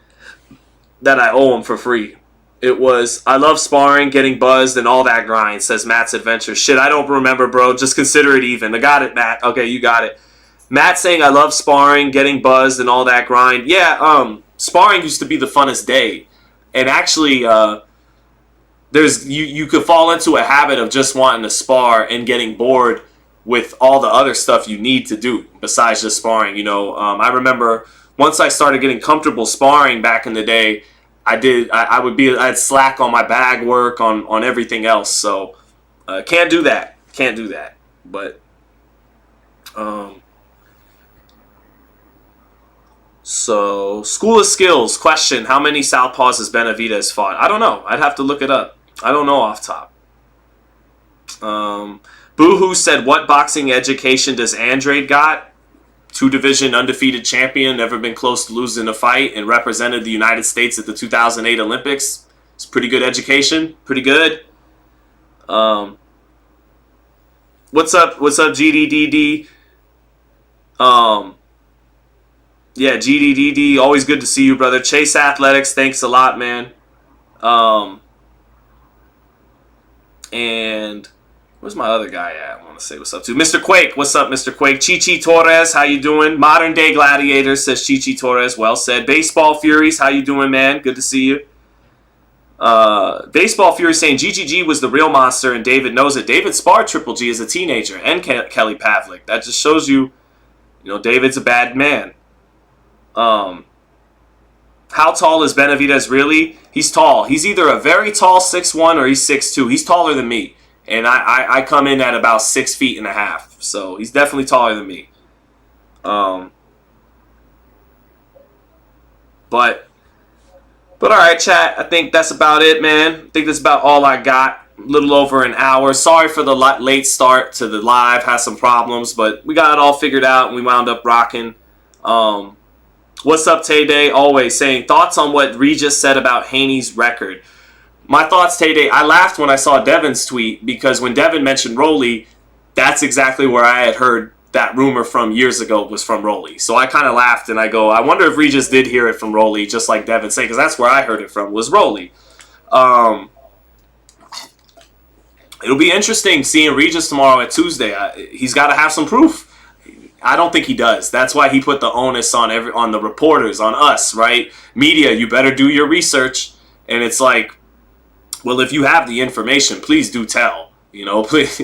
Speaker 1: that I owe him for free. It was, I love sparring, getting buzzed, and all that grind, says Matt's Adventures. Shit, I don't remember, bro. Just consider it even. I got it, Matt. Okay, you got it. Matt saying, I love sparring, getting buzzed, and all that grind. Yeah, sparring used to be the funnest day. And actually, you could fall into a habit of just wanting to spar and getting bored with all the other stuff you need to do besides just sparring. I remember once I started getting comfortable sparring back in the day, I'd slack on my bag work, on everything else. So can't do that. But so School of Skills question: how many southpaws has Benavidez fought? I don't know. I'd have to look it up. I don't know off top. Boohoo said, what boxing education does Andrade got? 2-division undefeated champion, never been close to losing a fight, and represented the United States at the 2008 Olympics. It's pretty good education. Pretty good. What's up, GDDD? Yeah, GDDD, always good to see you, brother. Chase Athletics, thanks a lot, man. And where's my other guy at? I want to say what's up to Mr. Quake. What's up, Mr. Quake? Chichi Torres, how you doing? Modern Day Gladiators, says Chichi Torres. Well said. Baseball Furies, how you doing, man? Good to see you. Baseball Fury saying GGG was the real monster and David knows it. David sparred Triple G as a teenager and Kelly Pavlik. That just shows you, David's a bad man. How tall is Benavidez really? He's tall. He's either a very tall 6'1" or he's 6'2". He's taller than me. And I come in at about 6 feet and a half. So he's definitely taller than me. But all right, chat. I think that's about it, man. I think that's about all I got. A little over an hour. Sorry for the late start to the live. Had some problems, but we got it all figured out and we wound up rocking. What's up, Tay Day? Always saying thoughts on what Regis said about Haney's record. My thoughts, Tay Day. I laughed when I saw Devin's tweet because when Devin mentioned Rolly, that's exactly where I had heard that rumor from years ago was from Rolly. So I kind of laughed and I go, I wonder if Regis did hear it from Rolly, just like Devin said, because that's where I heard it from, was Rolly. It'll be interesting seeing Regis tomorrow at Tuesday. He's got to have some proof. I don't think he does. That's why he put the onus on the reporters, on us, right? Media, you better do your research. And it's like, well, if you have the information, please do tell, please.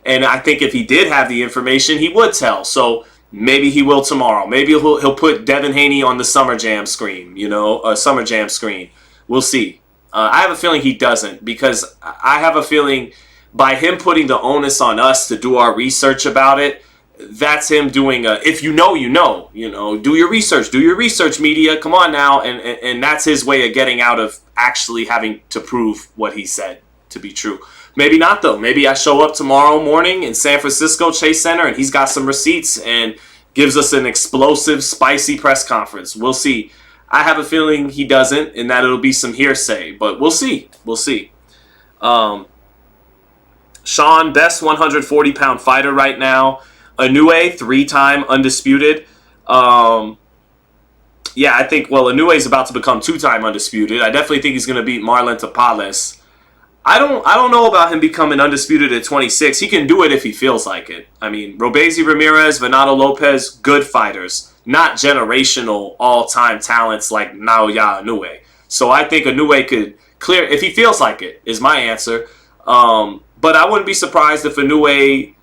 Speaker 1: And I think if he did have the information, he would tell. So maybe he will tomorrow. Maybe he'll put Devin Haney on the Summer Jam screen, Summer Jam screen. We'll see. I have a feeling he doesn't, because I have a feeling by him putting the onus on us to do our research about it, that's him doing if you know, do your research, media, come on now. And that's his way of getting out of actually having to prove what he said to be true. Maybe not, though. Maybe I show up tomorrow morning in San Francisco Chase Center and he's got some receipts and gives us an explosive, spicy press conference. We'll see. I have a feeling he doesn't and that it'll be some hearsay, but we'll see. We'll see. Sean, best 140-pound fighter right now. Inoue, 3-time undisputed. Yeah, I think, Inoue is about to become 2-time undisputed. I definitely think he's going to beat Marlon Tapales. I don't know about him becoming undisputed at 26. He can do it if he feels like it. I mean, Robezi Ramirez, Venado Lopez, good fighters. Not generational all-time talents like Naoya Inoue. So I think Inoue could clear, if he feels like it, is my answer. But I wouldn't be surprised if Inoue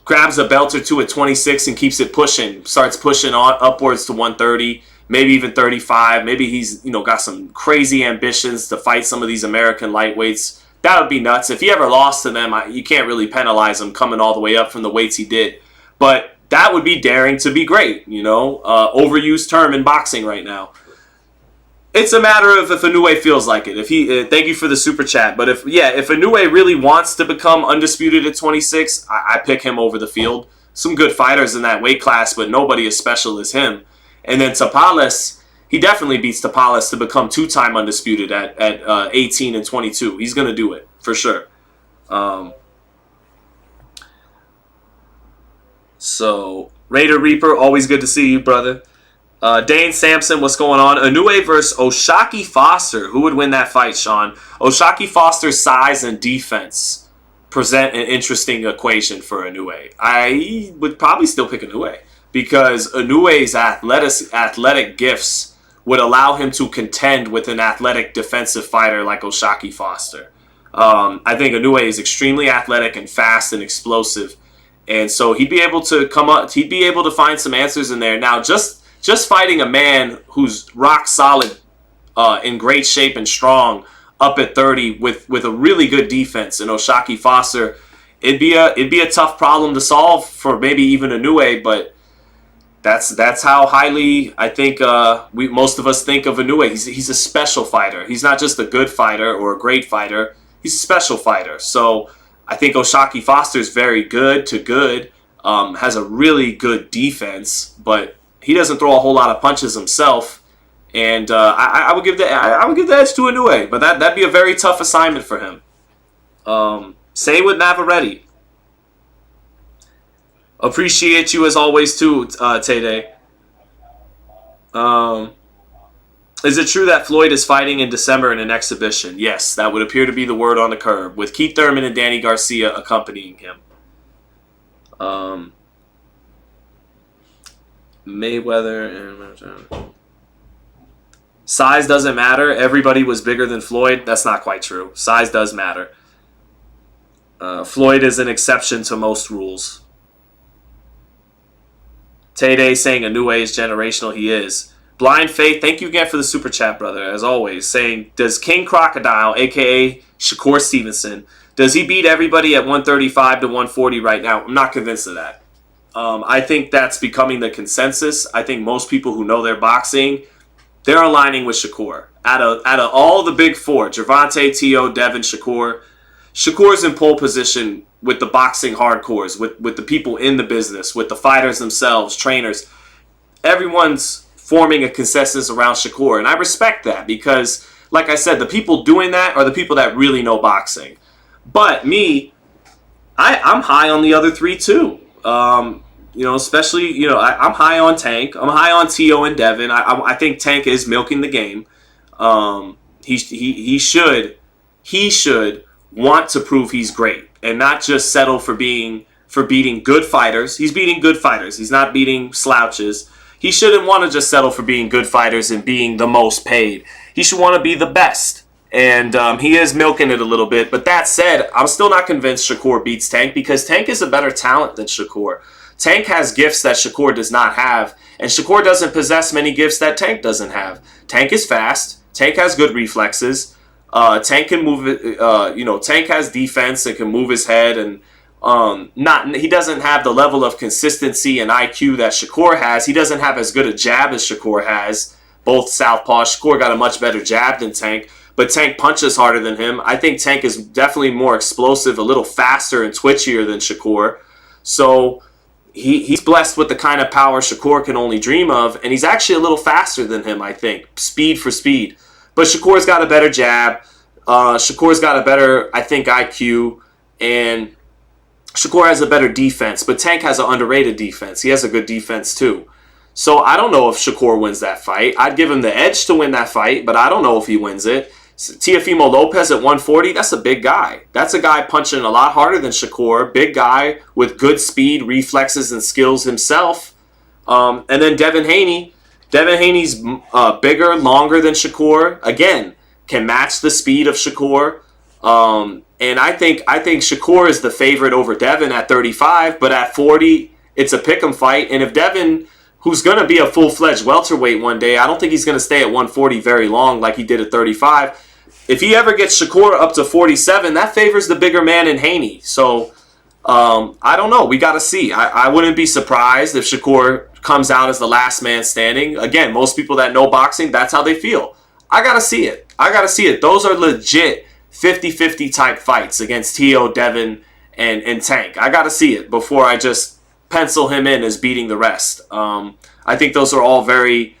Speaker 1: grabs a belt or two at 26 and keeps it pushing, starts pushing on upwards to 130, maybe even 35. Maybe he's got some crazy ambitions to fight some of these American lightweights. That would be nuts. If he ever lost to them, you can't really penalize him coming all the way up from the weights he did. But that would be daring to be great, overused term in boxing right now. It's a matter of if Inoue feels like it. If he, thank you for the super chat. But if Inoue really wants to become undisputed at 26, I pick him over the field. Some good fighters in that weight class, but nobody as special as him. And then Tapales, he definitely beats Tapales to become 2-time undisputed at 18 and 22. He's going to do it, for sure. So, Raider Reaper, always good to see you, brother. Dane Sampson, what's going on? Inoue versus Oshaki Foster. Who would win that fight, Sean? Oshaki Foster's size and defense present an interesting equation for Inoue. I would probably still pick Inoue because Inoue's athletic gifts would allow him to contend with an athletic defensive fighter like Oshaki Foster. I think Inoue is extremely athletic and fast and explosive. And so he'd be able to he'd be able to find some answers in there. Now, just fighting a man who's rock solid, in great shape and strong, up at 30 with a really good defense in Oshaki Foster, it'd be a tough problem to solve for maybe even Inoue, but that's how highly I think most of us think of Inoue. He's a special fighter. He's not just a good fighter or a great fighter. He's a special fighter. So I think Oshaki Foster is very good to good, has a really good defense, but he doesn't throw a whole lot of punches himself. And I would give the edge to Inoue, but that'd be a very tough assignment for him. Same with Navarrete. Appreciate you as always too, Tede. Is it true that Floyd is fighting in December in an exhibition? Yes, that would appear to be the word on the curb, with Keith Thurman and Danny Garcia accompanying him. Mayweather. Size doesn't matter. Everybody was bigger than Floyd. That's not quite true. Size does matter. Floyd is an exception to most rules. Tay-Day saying Inoue is generational. He is. Blind Faith, thank you again for the super chat, brother, as always. Saying, does King Crocodile, a.k.a. Shakur Stevenson, does he beat everybody at 135 to 140 right now? I'm not convinced of that. I think that's becoming the consensus. I think most people who know their boxing, they're aligning with Shakur. Out of all the big four, Gervonta, T.O., Devin, Shakur's in pole position with the boxing hardcores, with the people in the business, with the fighters themselves, trainers. Everyone's forming a consensus around Shakur, and I respect that because, like I said, the people doing that are the people that really know boxing. But me, I'm high on the other three too. Especially, I'm high on Tank. I'm high on T.O. and Devin. I think Tank is milking the game. He should want to prove he's great and not just settle for beating good fighters. He's beating good fighters. He's not beating slouches. He shouldn't want to just settle for being good fighters and being the most paid. He should want to be the best. And he is milking it a little bit. But that said, I'm still not convinced Shakur beats Tank because Tank is a better talent than Shakur. Tank has gifts that Shakur does not have. And Shakur doesn't possess many gifts that Tank doesn't have. Tank is fast. Tank has good reflexes. Tank can move it. Tank has defense and can move his head. And he doesn't have the level of consistency and IQ that Shakur has. He doesn't have as good a jab as Shakur has. Both southpaws. Shakur got a much better jab than Tank. but Tank punches harder than him. I think Tank is definitely more explosive, a little faster and twitchier than Shakur. So he's blessed with the kind of power Shakur can only dream of, and he's actually a little faster than him, I think, speed for speed. But Shakur's got a better jab. Shakur's got a better, I think, IQ, and Shakur has a better defense, but Tank has an underrated defense. He has a good defense too. So I don't know if Shakur wins that fight. I'd give him the edge to win that fight, but I don't know if he wins it. Teofimo Lopez at 140, that's a big guy. That's a guy punching a lot harder than Shakur. Big guy with good speed, reflexes, and skills himself. And then Devin Haney. Devin Haney's bigger, longer than Shakur. Again, can match the speed of Shakur. And I think Shakur is the favorite over Devin at 35, but at 40, it's a pick'em fight. And if Devin, who's going to be a full-fledged welterweight one day, I don't think he's going to stay at 140 very long like he did at 35. If he ever gets Shakur up to 47, that favors the bigger man in Haney. So, I don't know. We got to see. I wouldn't be surprised if Shakur comes out as the last man standing. Again, most people that know boxing, that's how they feel. I got to see it. Those are legit 50-50 type fights against Tio, Devin, and Tank. I got to see it before I just pencil him in as beating the rest. I think those are all very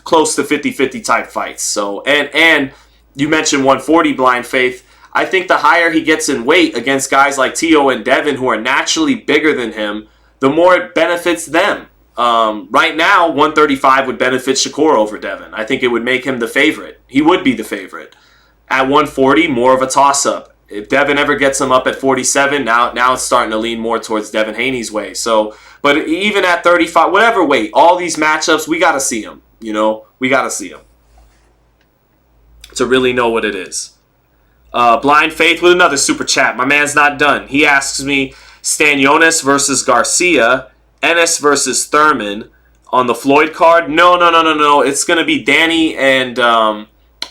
Speaker 1: close to 50-50 type fights. So, and you mentioned 140, Blind Faith. I think the higher he gets in weight against guys like Tio and Devin, who are naturally bigger than him, the more it benefits them. Right now, 135 would benefit Shakur over Devin. I think it would make him the favorite. He would be the favorite. At 140, more of a toss-up. If Devin ever gets him up at 47, now it's starting to lean more towards Devin Haney's way. So, but even at 35, whatever weight, all these matchups, we got to see them. We got to see them to really know what it is. Blind Faith with another super chat. My man's not done. He asks me, Stanionis versus Garcia, Ennis versus Thurman on the Floyd card. No. It's going to be Danny and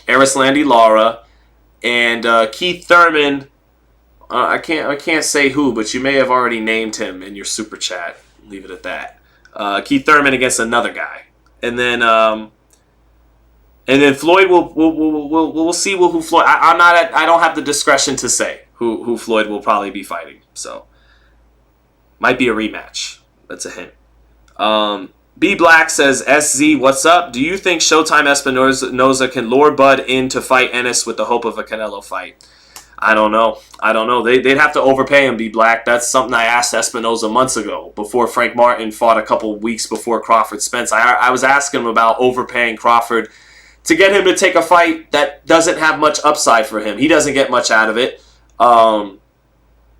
Speaker 1: Arislandi Lara and Keith Thurman. I can't say who, but you may have already named him in your super chat. Leave it at that. Keith Thurman against another guy, and then Floyd we'll see who Floyd. I don't have the discretion to say who Floyd will probably be fighting. So might be a rematch. That's a hint. B Black says, SZ, what's up? Do you think Showtime Espinoza can lure Bud in to fight Ennis with the hope of a Canelo fight? I don't know. They'd have to overpay him, B Black. That's something I asked Espinoza months ago before Frank Martin fought a couple weeks before Crawford Spence. I was asking him about overpaying Crawford to get him to take a fight that doesn't have much upside for him. He doesn't get much out of it. And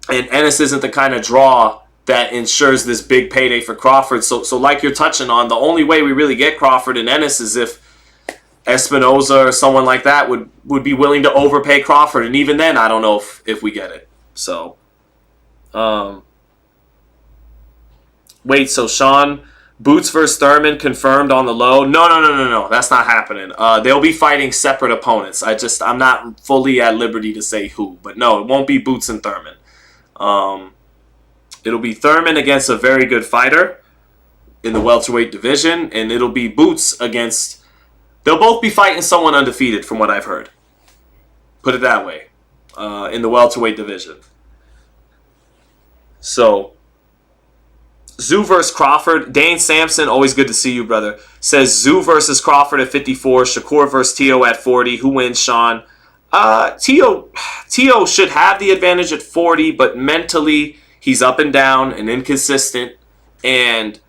Speaker 1: Ennis isn't the kind of draw that ensures this big payday for Crawford. So like you're touching on, the only way we really get Crawford and Ennis is if Espinoza or someone like that would be willing to overpay Crawford. And even then, I don't know if we get it. So, wait, so Sean, Boots versus Thurman confirmed on the low? No. That's not happening. They'll be fighting separate opponents. I'm not fully at liberty to say who. But no, it won't be Boots and Thurman. It'll be Thurman against a very good fighter in the welterweight division, and it'll be Boots against... They'll both be fighting someone undefeated, from what I've heard. Put it that way. In the welterweight division. So, Zoo versus Crawford. Dane Sampson, always good to see you, brother. Says Zoo versus Crawford at 54. Shakur versus Tio at 40. Who wins, Sean? Tio should have the advantage at 40, but mentally... He's up and down and inconsistent, and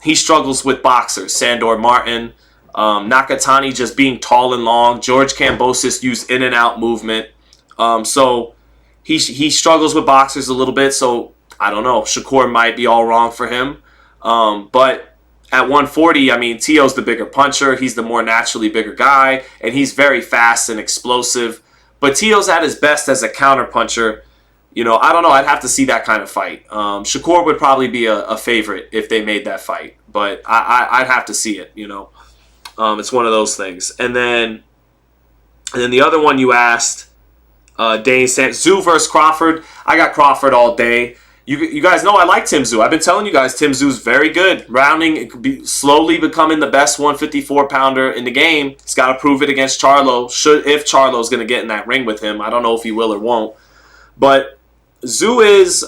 Speaker 1: he struggles with boxers. Sandor Martin, Nakatani just being tall and long. George Kambosos used in and out movement. So he struggles with boxers a little bit. So I don't know. Shakur might be all wrong for him. But at 140, I mean, Tio's the bigger puncher. He's the more naturally bigger guy, and he's very fast and explosive. But Tio's at his best as a counter puncher. I don't know. I'd have to see that kind of fight. Shakur would probably be a favorite if they made that fight. But I'd have to see it, It's one of those things. And then the other one you asked, Dane said, Zoo versus Crawford. I got Crawford all day. You guys know I like Tim Tszyu. I've been telling you guys Tim Tszyu's very good. Rounding, it could be slowly becoming the best 154-pounder in the game. He's got to prove it against Charlo. If Charlo's going to get in that ring with him. I don't know if he will or won't. But Tszyu is,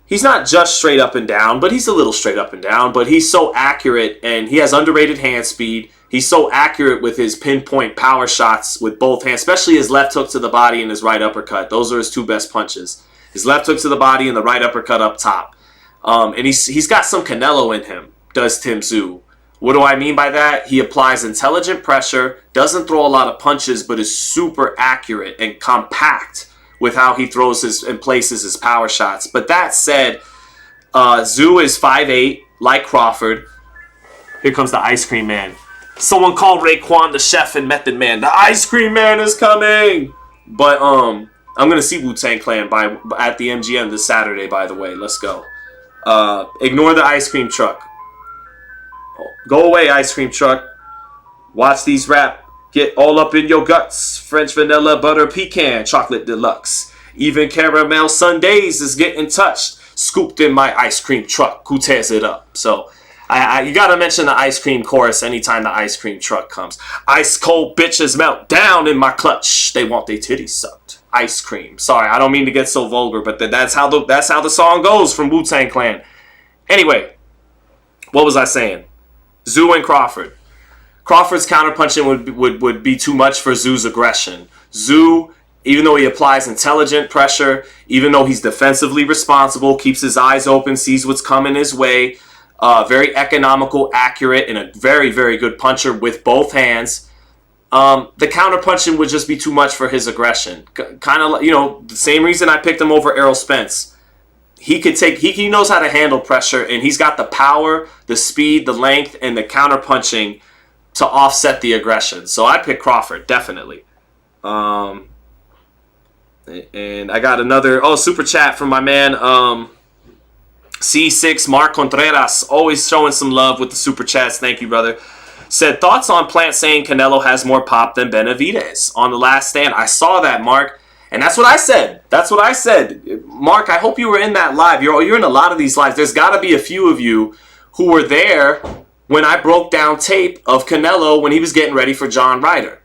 Speaker 1: he's not just straight up and down, but he's a little straight up and down. But he's so accurate, and he has underrated hand speed. He's so accurate with his pinpoint power shots with both hands, especially his left hook to the body and his right uppercut. Those are his two best punches. His left hook to the body and the right uppercut up top. And he's got some Canelo in him, does Tim Tszyu. What do I mean by that? He applies intelligent pressure, doesn't throw a lot of punches, but is super accurate and compact with how he throws and places his power shots. But that said, Tszyu is 5'8", like Crawford. Here comes the Ice Cream Man. Someone call Raekwon the Chef and Method Man. The Ice Cream Man is coming! But, I'm going to see Wu-Tang Clan at the MGM this Saturday, by the way. Let's go. Ignore the ice cream truck. Go away, ice cream truck. Watch these rap. Get all up in your guts. French vanilla, butter, pecan, chocolate deluxe. Even caramel sundaes is getting touched. Scooped in my ice cream truck. Who tears it up? So, you got to mention the ice cream chorus anytime the ice cream truck comes. Ice cold bitches melt down in my clutch. They want their titties sucked. Ice cream. Sorry, I don't mean to get so vulgar, but that's how the song goes from Wu-Tang Clan. Anyway, what was I saying? Tszyu and Crawford. Crawford's counterpunching would be too much for Tszyu's aggression. Tszyu, even though he applies intelligent pressure, even though he's defensively responsible, keeps his eyes open, sees what's coming his way, very economical, accurate, and a very, very good puncher with both hands. The counterpunching would just be too much for his aggression. Kind of, the same reason I picked him over Errol Spence. He knows how to handle pressure, and he's got the power, the speed, the length, and the counterpunching to offset the aggression. So I pick Crawford, definitely. And I got another, super chat from my man, C6 Mark Contreras, always showing some love with the super chats. Thank you, brother. Said, thoughts on Plant saying Canelo has more pop than Benavidez on The Last Stand. I saw that, Mark. And that's what I said. Mark, I hope you were in that live. You're in a lot of these lives. There's got to be a few of you who were there when I broke down tape of Canelo when he was getting ready for John Ryder.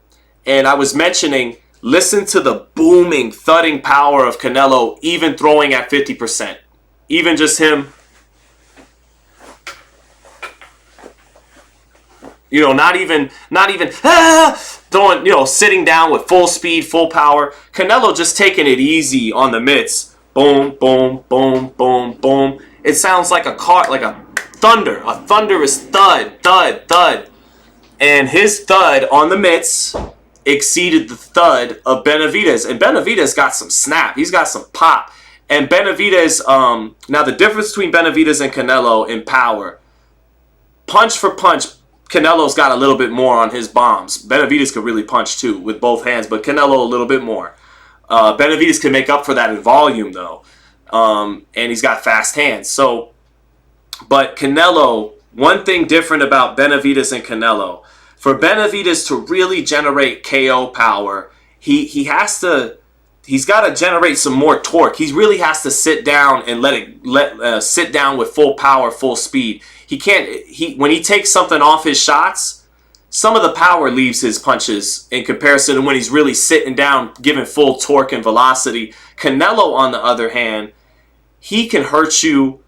Speaker 1: And I was mentioning, listen to the booming, thudding power of Canelo, even throwing at 50%. Even just him. Not even throwing, sitting down with full speed, full power. Canelo just taking it easy on the mitts. Boom, boom, boom, boom, boom. It sounds like a thunderous thud, thud, thud. And his thud on the mitts exceeded the thud of Benavidez. And Benavidez got some snap. He's got some pop. And Benavidez, now the difference between Benavidez and Canelo in power, punch for punch, Canelo's got a little bit more on his bombs. Benavidez could really punch too with both hands, but Canelo a little bit more. Benavidez can make up for that in volume though, and he's got fast hands. But Canelo, one thing different about Benavidez and Canelo, for Benavidez to really generate KO power, he's got to generate some more torque. He really has to sit down and sit down with full power, full speed. When he takes something off his shots, some of the power leaves his punches in comparison to when he's really sitting down, giving full torque and velocity. Canelo, on the other hand, he can hurt you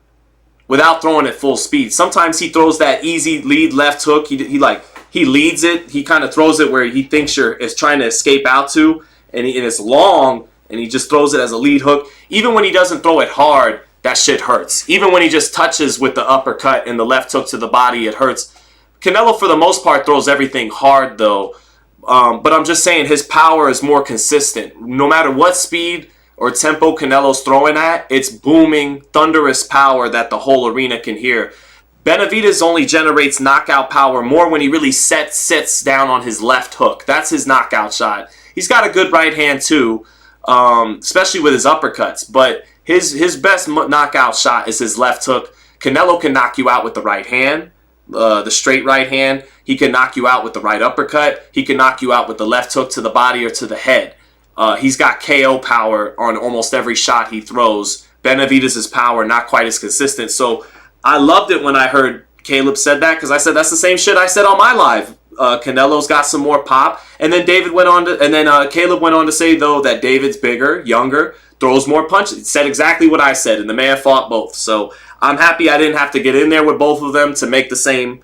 Speaker 1: without throwing at full speed. Sometimes he throws that easy lead left hook. He leads it. He kind of throws it where he thinks is trying to escape out to, and it's long, and he just throws it as a lead hook. Even when he doesn't throw it hard, that shit hurts. Even when he just touches with the uppercut and the left hook to the body, it hurts. Canelo, for the most part, throws everything hard, though. But I'm just saying his power is more consistent. No matter what speed or tempo Canelo's throwing at, it's booming, thunderous power that the whole arena can hear. Benavidez only generates knockout power more when he really sits down on his left hook. That's his knockout shot. He's got a good right hand, too, especially with his uppercuts. But his best knockout shot is his left hook. Canelo can knock you out with the right hand, the straight right hand. He can knock you out with the right uppercut. He can knock you out with the left hook to the body or to the head. He's got KO power on almost every shot he throws. Benavidez' power not quite as consistent. So I loved it when I heard Caleb said that, because I said that's the same shit I said on my live. Canelo's got some more pop, and then Caleb went on to say though that David's bigger, younger, throws more punches. Said exactly what I said, and the man fought both. So I'm happy I didn't have to get in there with both of them to make the same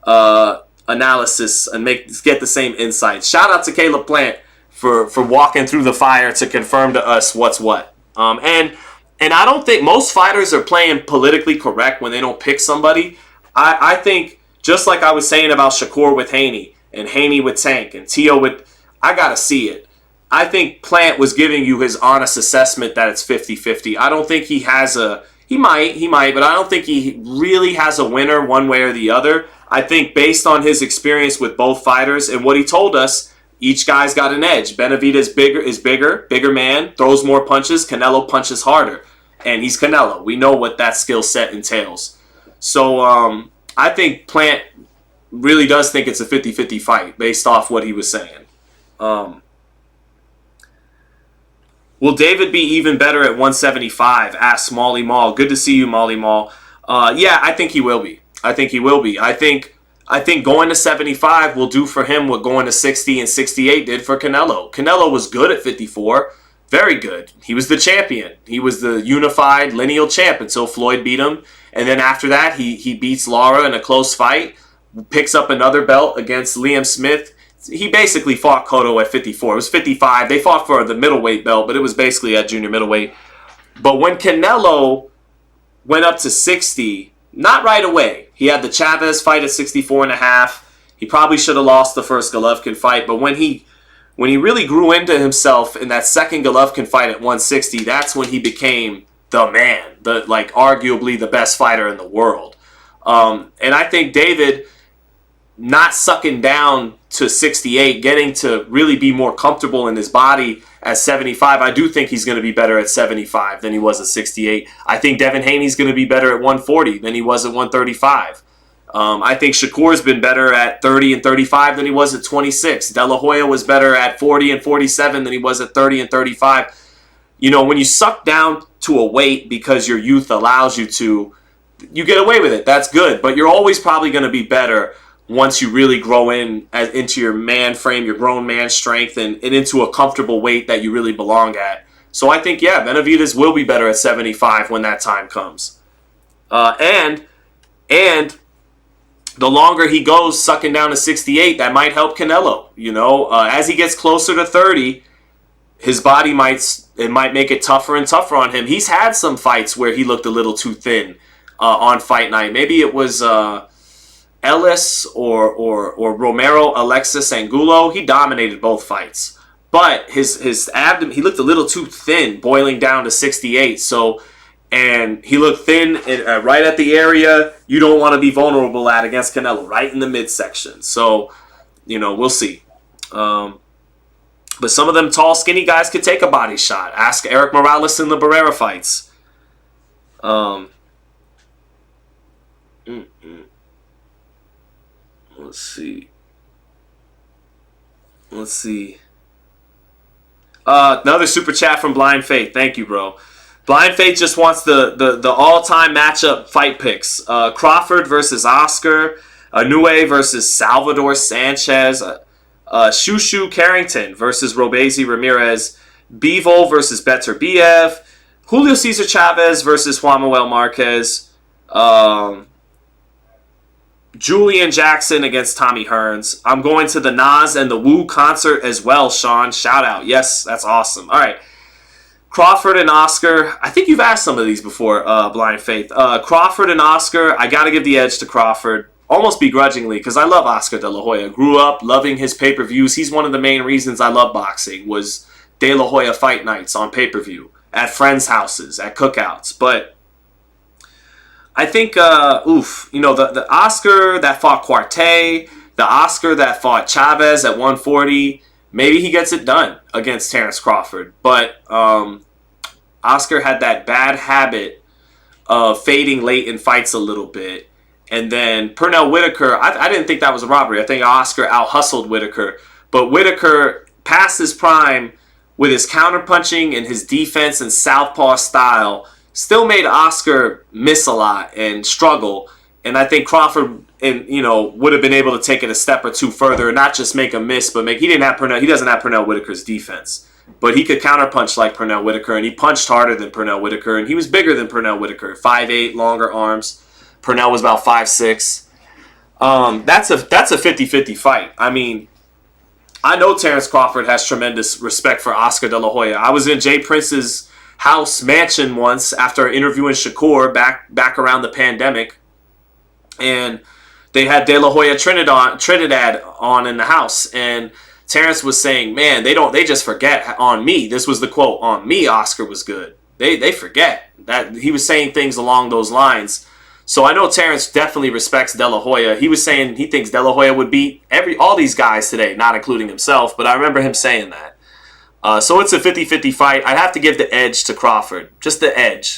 Speaker 1: analysis and get the same insights. Shout out to Caleb Plant for walking through the fire to confirm to us what's what. And I don't think most fighters are playing politically correct when they don't pick somebody. I think, just like I was saying about Shakur with Haney, and Haney with Tank, and Tio with... I gotta see it. I think Plant was giving you his honest assessment that it's 50-50. I don't think he has a... He might, but I don't think he really has a winner one way or the other. I think based on his experience with both fighters and what he told us, each guy's got an edge. Benavidez is bigger man, throws more punches. Canelo punches harder. And he's Canelo. We know what that skill set entails. So I think Plant really does think it's a 50-50 fight based off what he was saying. Will David be even better at 175? Asked Molly Mall. Good to see you, Molly Mall. Yeah, I think he will be. I think going to 75 will do for him what going to 60 and 68 did for Canelo. Canelo was good at 54. Very good. He was the champion. He was the unified lineal champ until Floyd beat him. And then after that, he beats Lara in a close fight, picks up another belt against Liam Smith. He basically fought Cotto at 54. It was 55. They fought for the middleweight belt, but it was basically at junior middleweight. But when Canelo went up to 60, not right away. He had the Chavez fight at 64.5. He probably should have lost the first Golovkin fight, but when he really grew into himself in that second Golovkin fight at 160, that's when he became the man, arguably the best fighter in the world. And I think David, not sucking down to 68, getting to really be more comfortable in his body at 75, I do think he's going to be better at 75 than he was at 68. I think Devin Haney's going to be better at 140 than he was at 135. I think Shakur's been better at 30 and 35 than he was at 26. De La Hoya was better at 40 and 47 than he was at 30 and 35. You know, when you suck down to a weight because your youth allows you to, you get away with it. That's good. But you're always probably going to be better once you really grow into your man frame, your grown man strength, and into a comfortable weight that you really belong at. So I think, yeah, Benavidez will be better at 75 when that time comes. And the longer he goes sucking down to 68, that might help Canelo. You know, as he gets closer to 30, his body might make it tougher and tougher on him. He's had some fights where he looked a little too thin on fight night. Maybe it was Ellis or Romero, Alexis Angulo. He dominated both fights. But his abdomen, he looked a little too thin, boiling down to 68. So, and he looked thin right at the area you don't want to be vulnerable at against Canelo, right in the midsection. So, you know, we'll see. But some of them tall, skinny guys could take a body shot. Ask Eric Morales in the Barrera fights. Let's see. Another super chat from Blind Faith. Thank you, bro. Blind Faith just wants the all-time matchup fight picks. Crawford versus Oscar. Inoue versus Salvador Sanchez. Shushu Carrington versus Robezi Ramirez. Bivol versus Beterbiev. Julio Cesar Chavez versus Juan Manuel Marquez. Julian Jackson against Tommy Hearns. I'm going to the Nas and the Wu concert as well, Sean. Shout out. Yes, that's awesome. All right. Crawford and Oscar. I think you've asked some of these before, Blind Faith. Crawford and Oscar. I got to give the edge to Crawford. Almost begrudgingly, because I love Oscar De La Hoya. Grew up loving his pay-per-views. He's one of the main reasons I love boxing, was De La Hoya fight nights on pay-per-view, at friends' houses, at cookouts. But I think, the Oscar that fought Quartey, the Oscar that fought Chavez at 140, maybe he gets it done against Terrence Crawford. But Oscar had that bad habit of fading late in fights a little bit. And then Pernell Whitaker, I didn't think that was a robbery. I think Oscar out-hustled Whitaker. But Whitaker, past his prime, with his counterpunching and his defense and southpaw style, still made Oscar miss a lot and struggle. And I think Crawford, would have been able to take it a step or two further, and not just make a miss, but he doesn't have Pernell Whitaker's defense, but he could counterpunch like Pernell Whitaker, and he punched harder than Pernell Whitaker, and he was bigger than Pernell Whitaker, 5'8", longer arms. Pernell was about 5'6". That's a 50-50 fight. I mean, I know Terrence Crawford has tremendous respect for Oscar De La Hoya. I was in Jay Prince's mansion once after interviewing Shakur back around the pandemic, and they had De La Hoya Trinidad on in the house, and Terrence was saying, man, they just forget on me. This was the quote, on me Oscar was good. They forget. That he was saying things along those lines. So I know Terrence definitely respects De La Hoya. He was saying he thinks De La Hoya would beat all these guys today, not including himself, but I remember him saying that. So it's a 50-50 fight. I'd have to give the edge to Crawford. Just the edge.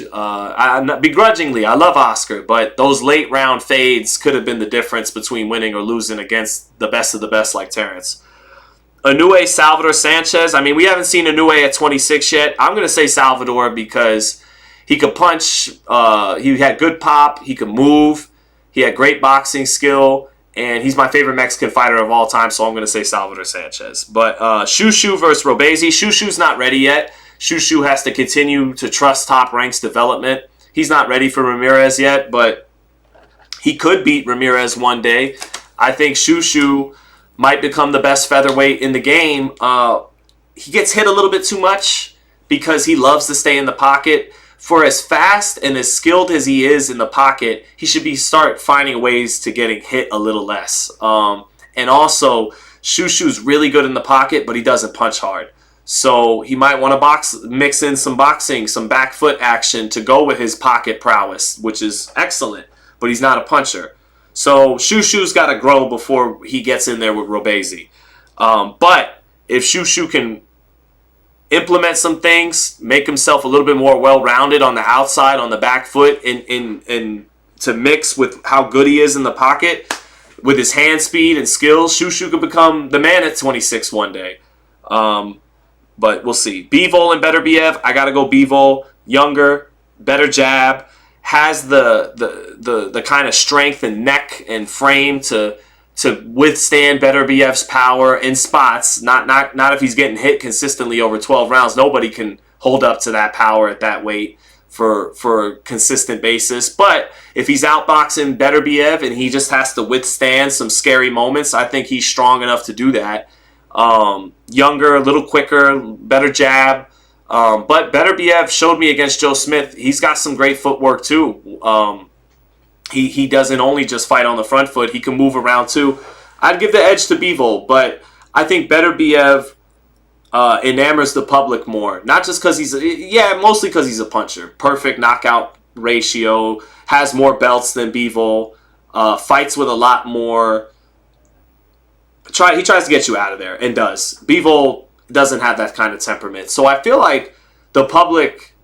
Speaker 1: Begrudgingly, I love Oscar, but those late round fades could have been the difference between winning or losing against the best of the best like Terrence. Inoue, Salvador Sanchez. I mean, we haven't seen Inoue at 26 yet. I'm going to say Salvador because he could punch. He had good pop. He could move. He had great boxing skill. And he's my favorite Mexican fighter of all time, so I'm going to say Salvador Sanchez. But Shushu versus Robezi. Shushu's not ready yet. Shushu has to continue to trust Top Rank's development. He's not ready for Ramirez yet, but he could beat Ramirez one day. I think Shushu might become the best featherweight in the game. He gets hit a little bit too much because he loves to stay in the pocket. For as fast and as skilled as he is in the pocket, he should start finding ways to getting hit a little less. And also, Shushu's really good in the pocket, but he doesn't punch hard. So he might want to mix in some boxing, some back foot action to go with his pocket prowess, which is excellent, but he's not a puncher. So Shushu's got to grow before he gets in there with Robezi. But if Shushu can implement some things, make himself a little bit more well-rounded on the outside, on the back foot, and to mix with how good he is in the pocket, with his hand speed and skills, Shushu could become the man at 26 one day. But we'll see. Bivol and Beterbiev, I got to go Bivol. Younger, better jab, has the kind of strength and neck and frame to withstand Beterbiev's power in spots. Not if he's getting hit consistently over 12 rounds. Nobody can hold up to that power at that weight for a consistent basis. But if he's outboxing Beterbiev and he just has to withstand some scary moments, I think he's strong enough to do that. Younger, a little quicker, better jab. But Beterbiev showed me against Joe Smith, he's got some great footwork too. He doesn't only just fight on the front foot. He can move around too. I'd give the edge to Bivol, but I think Beterbiev enamors the public more. Not just because mostly because he's a puncher. Perfect knockout ratio, has more belts than Bivol, fights with a lot more. He tries to get you out of there, and does. Bivol doesn't have that kind of temperament. So I feel like the public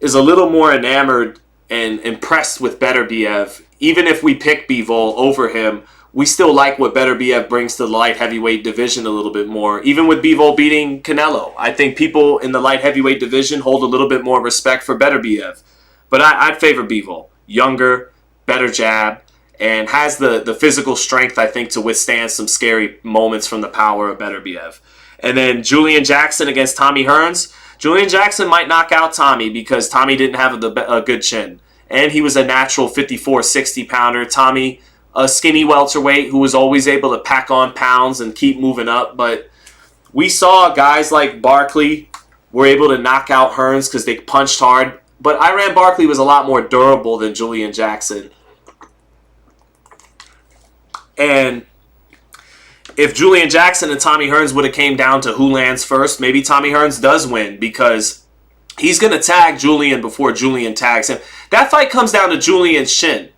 Speaker 1: is a little more enamored and impressed with Beterbiev. Even if we pick Bivol over him, we still like what Beterbiev brings to the light heavyweight division a little bit more. Even with Bivol beating Canelo, I think people in the light heavyweight division hold a little bit more respect for Beterbiev. But I'd favor Bivol. Younger, better jab, and has the physical strength, I think, to withstand some scary moments from the power of Beterbiev. And then Julian Jackson against Tommy Hearns. Julian Jackson might knock out Tommy because Tommy didn't have a good chin. And he was a natural 54, 60-pounder. Tommy, a skinny welterweight who was always able to pack on pounds and keep moving up. But we saw guys like Barkley were able to knock out Hearns because they punched hard. But Iran Barkley was a lot more durable than Julian Jackson. And if Julian Jackson and Tommy Hearns would have came down to who lands first, maybe Tommy Hearns does win because he's going to tag Julian before Julian tags him. That fight comes down to Julian's chin.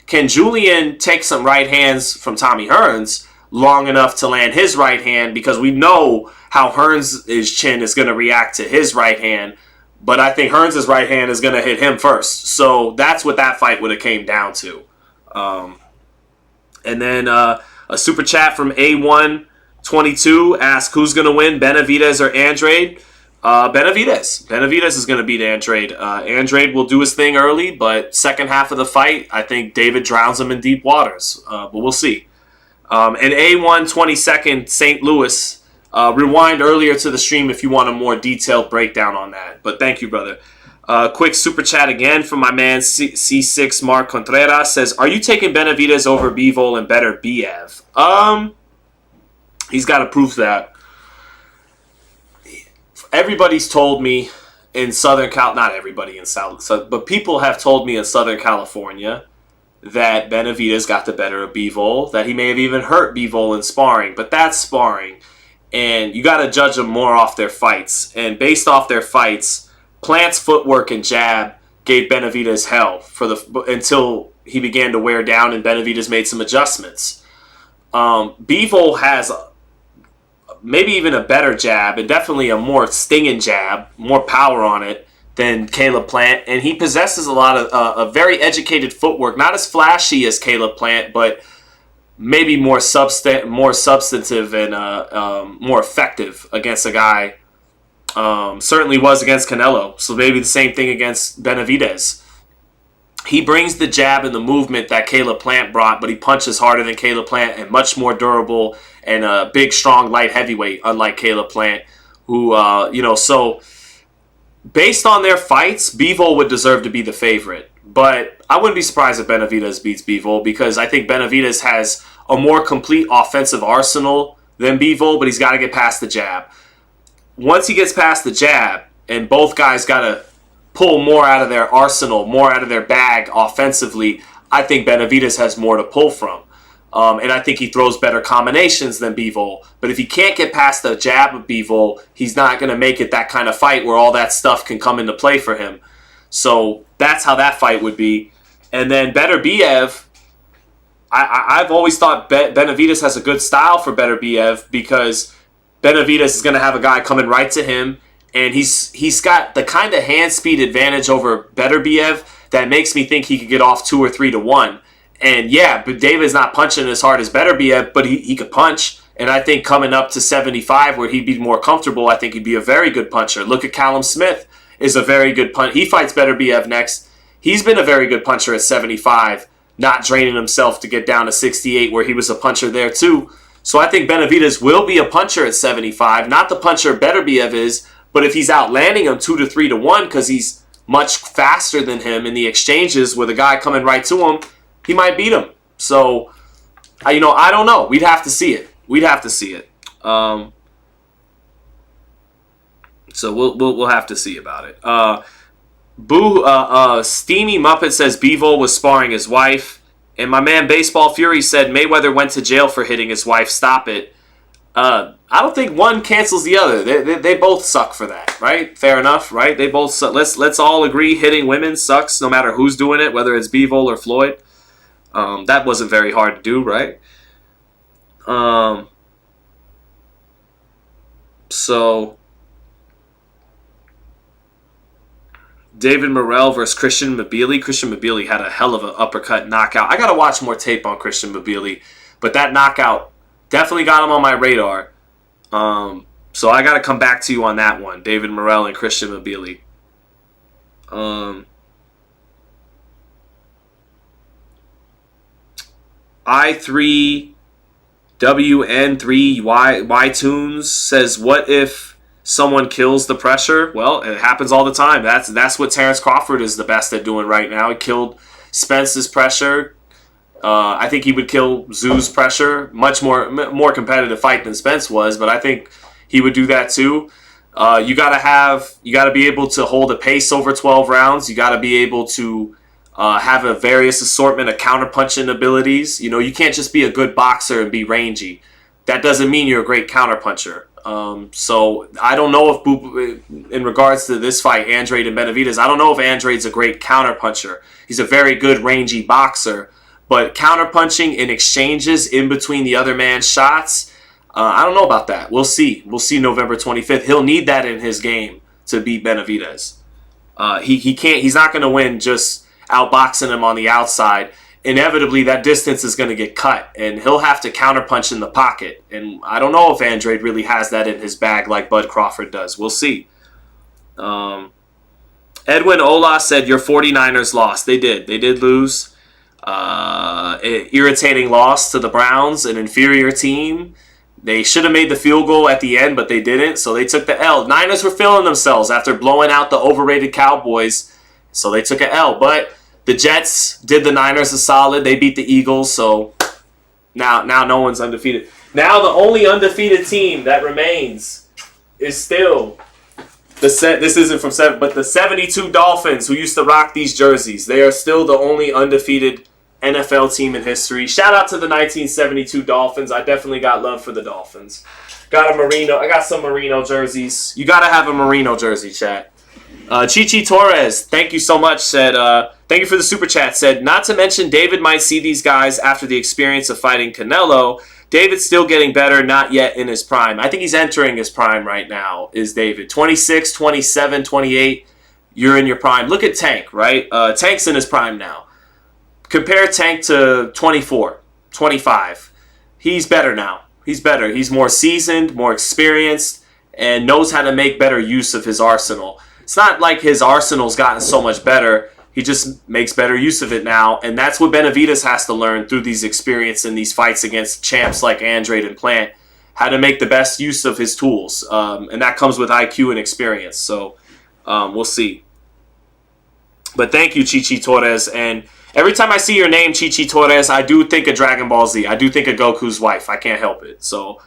Speaker 1: Can Julian take some right hands from Tommy Hearns long enough to land his right hand? Because we know how Hearns' chin is going to react to his right hand. But I think Hearns' right hand is going to hit him first. So that's what that fight would have came down to. And then a super chat from A122 asks, who's going to win, Benavidez or Andrade? Benavidez. Benavidez is going to beat Andrade. Andrade will do his thing early, but second half of the fight, I think David drowns him in deep waters. But we'll see. And A1 22nd St. Louis. Rewind earlier to the stream if you want a more detailed breakdown on that. But thank you, brother. Quick super chat again from my man C6 Mark Contreras says, "Are you taking Benavidez over Bivol and better Biev?" He's got to prove that. Everybody's told me in Southern Cal, not everybody in South, but people have told me in Southern California that Benavidez got the better of Bivol, that he may have even hurt Bivol in sparring, but that's sparring, and you got to judge them more off their fights. And based off their fights, Plant's footwork and jab gave Benavidez hell until he began to wear down and Benavidez made some adjustments. Bivol has maybe even a better jab and definitely a more stinging jab, more power on it than Caleb Plant, and he possesses a lot of a very educated footwork, not as flashy as Caleb Plant, but maybe more substantive and more effective against a guy. Certainly was against Canelo, so maybe the same thing against Benavidez. He brings the jab and the movement that Caleb Plant brought, but he punches harder than Caleb Plant and much more durable and a big, strong, light heavyweight, unlike Caleb Plant, who, so based on their fights, Bivol would deserve to be the favorite. But I wouldn't be surprised if Benavidez beats Bivol because I think Benavidez has a more complete offensive arsenal than Bivol, but he's got to get past the jab. Once he gets past the jab, and both guys got to pull more out of their arsenal, more out of their bag offensively, I think Benavidez has more to pull from. And I think he throws better combinations than Bivol. But if he can't get past the jab of Bivol, he's not going to make it that kind of fight where all that stuff can come into play for him. So that's how that fight would be. And then Beterbiev, I've always thought Benavidez has a good style for Beterbiev because Benavidez is going to have a guy coming right to him, and he's got the kind of hand speed advantage over Beterbiev that makes me think he could get off 2 or 3 to 1. And yeah, but David's not punching as hard as Beterbiev, but he could punch. And I think coming up to 75 where he'd be more comfortable, I think he'd be a very good puncher. Look at Callum Smith is a very good puncher. He fights Beterbiev next. He's been a very good puncher at 75, not draining himself to get down to 68 where he was a puncher there too. So I think Benavidez will be a puncher at 75, not the puncher Beterbiev is, but if he's outlanding him 2 to 3 to 1 because he's much faster than him in the exchanges with a guy coming right to him, he might beat him. So, I don't know. We'd have to see it. So we'll have to see about it. Steamy Muppet says Bivol was sparring his wife. And my man Baseball Fury said Mayweather went to jail for hitting his wife. Stop it. I don't think one cancels the other. They both suck for that, right? Fair enough, right? They both suck. Let's all agree hitting women sucks no matter who's doing it, whether it's Bivol or Floyd. That wasn't very hard to do, right? So David Morrell versus Christian Mabili. Christian Mabili had a hell of an uppercut knockout. I got to watch more tape on Christian Mabili, but that knockout definitely got him on my radar. So I got to come back to you on that one, David Morrell and Christian Mabili. I3WN3Y says, what if someone kills the pressure? Well, it happens all the time. That's what Terrence Crawford is the best at doing right now. He killed Spence's pressure. I think he would kill Zoo's pressure. Much more competitive fight than Spence was, but I think he would do that too. You gotta be able to hold a pace over 12 rounds. You gotta be able to have a various assortment of counterpunching abilities. You can't just be a good boxer and be rangy. That doesn't mean you're a great counterpuncher. So I don't know if in regards to this fight, Andrade and Benavidez, I don't know if Andrade's a great counterpuncher. He's a very good rangy boxer, but counterpunching in exchanges in between the other man's shots, I don't know about that. We'll see. We'll see November 25th. He'll need that in his game to beat Benavidez. He can't. He's not going to win just outboxing him on the outside. Inevitably, that distance is going to get cut, and he'll have to counterpunch in the pocket. And I don't know if Andrade really has that in his bag like Bud Crawford does. We'll see. Edwin Ola said your 49ers lost. They did. They did lose. Irritating loss to the Browns, an inferior team. They should have made the field goal at the end, but they didn't, so they took the L. Niners were feeling themselves after blowing out the overrated Cowboys, so they took an L. But the Jets did the Niners a solid. They beat the Eagles, so now no one's undefeated. Now the only undefeated team that remains is still this isn't from 7, but the 72 Dolphins, who used to rock these jerseys. They are still the only undefeated NFL team in history. Shout out to the 1972 Dolphins. I definitely got love for the Dolphins. Got a Merino. I got some Merino jerseys. You gotta have a Merino jersey, chat. Chichi Torres, thank you so much. Said thank you for the super chat. Said not to mention David might see these guys after the experience of fighting Canelo. David's still getting better, not yet in his prime. I think he's entering his prime right now, is David. 26, 27, 28, you're in your prime. Look at Tank, right? Tank's in his prime now. Compare Tank to 24, 25. He's better now. He's better. He's more seasoned, more experienced, and knows how to make better use of his arsenal. It's not like his arsenal's gotten so much better. He just makes better use of it now, and that's what Benavidez has to learn through these experience in these fights against champs like Andrade and Plant, how to make the best use of his tools, and that comes with IQ and experience. So we'll see. But thank you, Chichi Torres, and every time I see your name, Chichi Torres, I do think of Dragon Ball Z. I do think of Goku's wife. I can't help it. So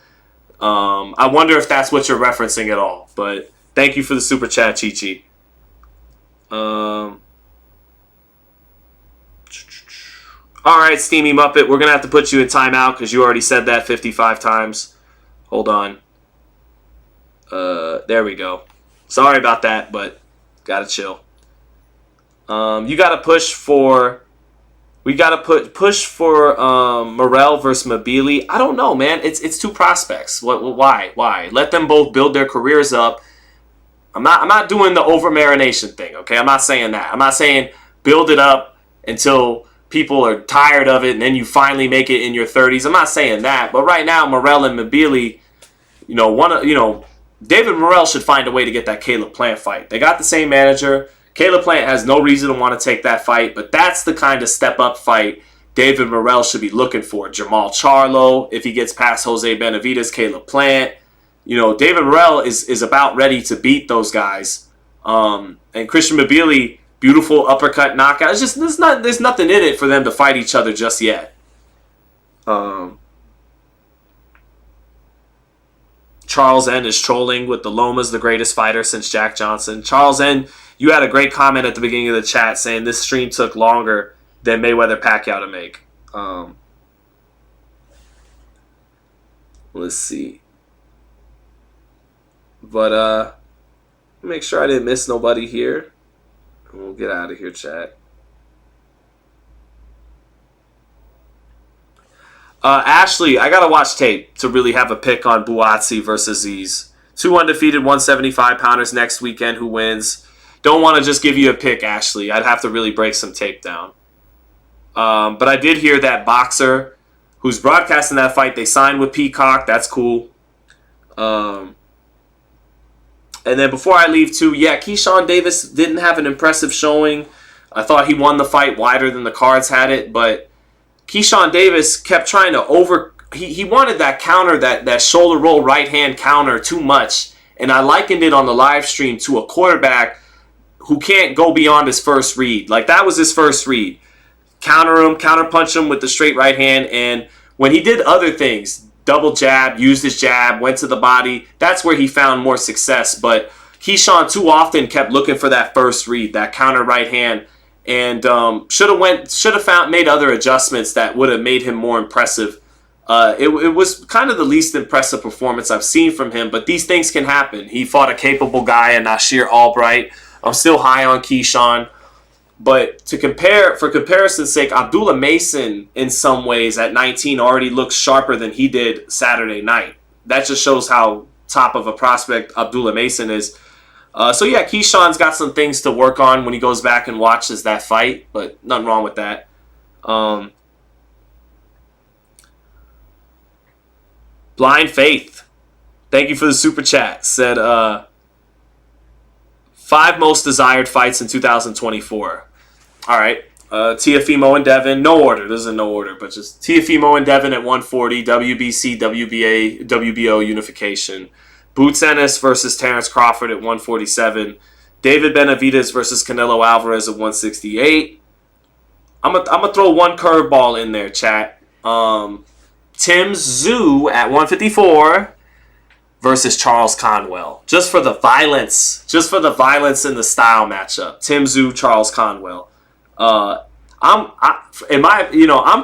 Speaker 1: I wonder if that's what you're referencing at all. But thank you for the super chat, Chichi. All right, Steamy Muppet, we're going to have to put you in timeout because you already said that 55 times. Hold on. There we go. Sorry about that, but got to chill. You got to push for... We got to push for Morrell versus Mabili. I don't know, man. It's two prospects. Why? Let them both build their careers up. I'm not doing the over-marination thing, okay? I'm not saying that. I'm not saying build it up until people are tired of it and then you finally make it in your 30s. I'm not saying that. But right now, Morrell and Mabili, David Morrell should find a way to get that Caleb Plant fight. They got the same manager. Caleb Plant has no reason to want to take that fight, but that's the kind of step-up fight David Morrell should be looking for. Jamal Charlo, if he gets past Jose Benavidez, Caleb Plant. David Morrell is about ready to beat those guys. And Christian Mabili, beautiful uppercut knockout. It's just there's nothing in it for them to fight each other just yet. Charles N is trolling with the Loma's the greatest fighter since Jack Johnson. Charles N, you had a great comment at the beginning of the chat saying this stream took longer than Mayweather-Pacquiao to make. Let's see. But make sure I didn't miss nobody here. We'll get out of here, chat. Ashley, I gotta watch tape to really have a pick on Buatsi versus Z's. 2 undefeated 175-pounders next weekend. Who wins? Don't want to just give you a pick, Ashley. I'd have to really break some tape down. But I did hear that boxer who's broadcasting that fight, they signed with Peacock. That's cool. And then before I leave too, Keyshawn Davis didn't have an impressive showing. I thought he won the fight wider than the cards had it, but Keyshawn Davis kept trying to he wanted that counter, that shoulder roll right hand counter too much. And I likened it on the live stream to a quarterback who can't go beyond his first read. Like that was his first read. Counter punch him with the straight right hand. And when he did other things, double jab, used his jab, went to the body, that's where he found more success. But Keyshawn too often kept looking for that first read, that counter right hand, and should have made other adjustments that would have made him more impressive. It was kind of the least impressive performance I've seen from him, but these things can happen. He fought a capable guy in Nasir Albright. I'm still high on Keyshawn. But for comparison's sake, Abdullah Mason, in some ways, at 19, already looks sharper than he did Saturday night. That just shows how top of a prospect Abdullah Mason is. Keyshawn's got some things to work on when he goes back and watches that fight, but nothing wrong with that. Blind Faith, thank you for the super chat. Said, 5 most desired fights in 2024. All right. Teofimo and Devin. No order. This isn't no order, but just Teofimo and Devin at 140. WBC, WBA, WBO unification. Boots Ennis versus Terrence Crawford at 147. David Benavidez versus Canelo Alvarez at 168. I'm gonna throw one curveball in there, chat. Tim Tszyu at 154 versus Charles Conwell. Just for the violence. Just for the violence in the style matchup. Tim Tszyu, Charles Conwell. I'm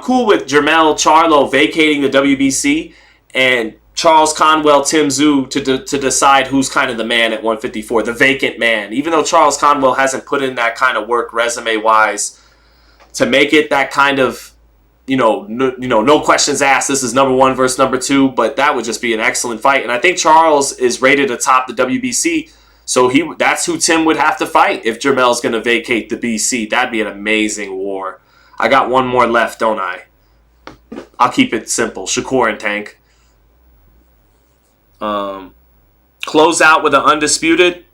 Speaker 1: cool with Jermell Charlo vacating the WBC and Charles Conwell, Tim Tszyu to decide who's kind of the man at 154, the vacant man. Even though Charles Conwell hasn't put in that kind of work resume-wise to make it that kind of, no questions asked. This is number 1 versus number 2, but that would just be an excellent fight. And I think Charles is rated atop the WBC. So that's who Tim would have to fight if Jermell's going to vacate the BC. That'd be an amazing war. I got one more left, don't I? I'll keep it simple. Shakur and Tank. Close out with an undisputed.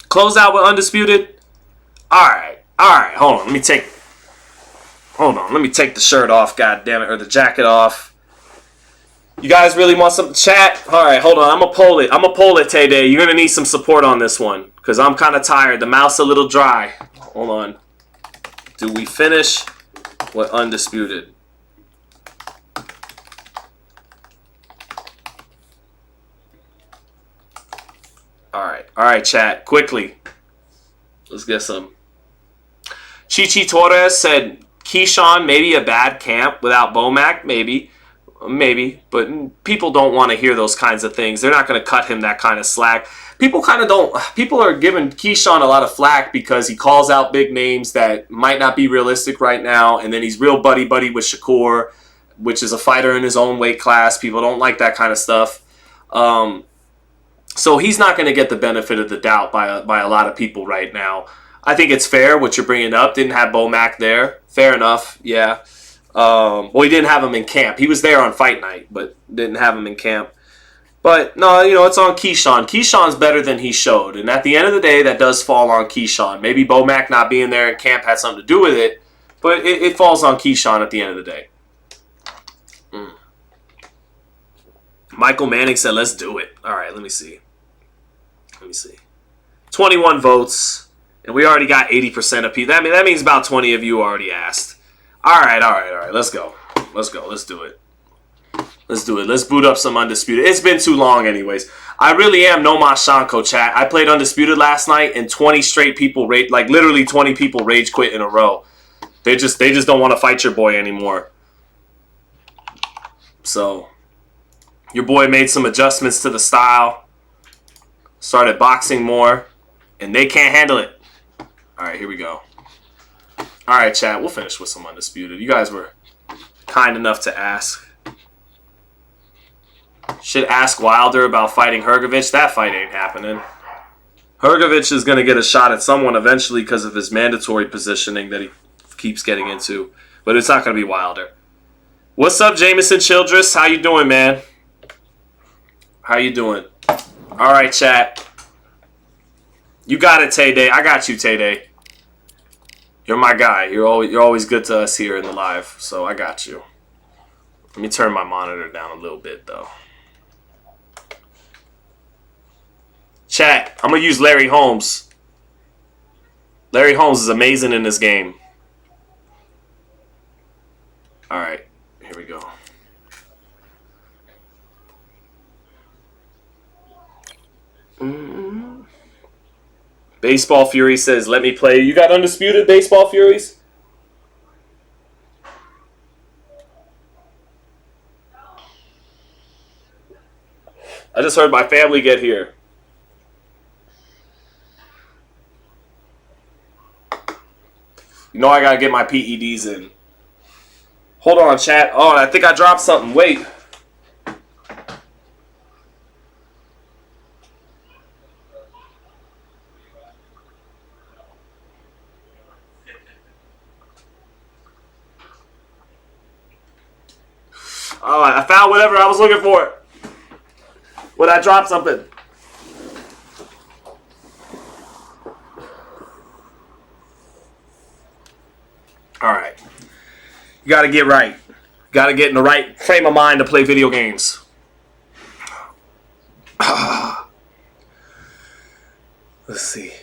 Speaker 1: Close out with undisputed. All right. Hold on. Let me take the shirt off, goddammit, or the jacket off. You guys really want some chat? All right, hold on. I'm going to poll it, Tay-Day. You're going to need some support on this one because I'm kind of tired. The mouth's a little dry. Hold on. Do we finish with undisputed? All right, chat. Quickly. Let's get some. Chichi Torres said, Keyshawn, maybe a bad camp without Bomac, maybe, but people don't want to hear those kinds of things. They're not going to cut him that kind of slack. People are giving Keyshawn a lot of flack because he calls out big names that might not be realistic right now, and then he's real buddy-buddy with Shakur, which is a fighter in his own weight class. People don't like that kind of stuff. So he's not going to get the benefit of the doubt by a lot of people right now. I think it's fair what you're bringing up. Didn't have Bomac there. Fair enough, yeah. He didn't have him in camp. He was there on fight night, but didn't have him in camp. But, no, it's on Keyshawn. Keyshawn's better than he showed. And at the end of the day, that does fall on Keyshawn. Maybe Bomac not being there in camp had something to do with it, but it falls on Keyshawn at the end of the day. Michael Manning said, let's do it. All right, let me see. 21 votes. And we already got 80% of people. That means about 20 of you already asked. All right. Let's go. Let's do it. Let's boot up some Undisputed. It's been too long anyways. I really am no Mashanko, chat. I played Undisputed last night and 20 straight people, literally 20 people rage quit in a row. They just don't want to fight your boy anymore. So, your boy made some adjustments to the style. Started boxing more. And they can't handle it. All right, here we go. All right, chat. We'll finish with some Undisputed. You guys were kind enough to ask. Should ask Wilder about fighting Hrgovic. That fight ain't happening. Hrgovic is going to get a shot at someone eventually because of his mandatory positioning that he keeps getting into. But it's not going to be Wilder. What's up, Jameson Childress? How you doing, man? How you doing? All right, chat. You got it, Tay-Day. I got you, Tay-Day. You're my guy. You're always good to us here in the live, so I got you. Let me turn my monitor down a little bit, though. Chat, I'm going to use Larry Holmes. Larry Holmes is amazing in this game. All right, here we go. Baseball Fury says, let me play. You got Undisputed, Baseball Furies? I just heard my family get here. You know I gotta get my PEDs in. Hold on, chat. Oh, I think I dropped something. Wait. Oh, I found whatever I was looking for. When I dropped something. All right. You got to get right. Got to get in the right frame of mind to play video games. Let's see.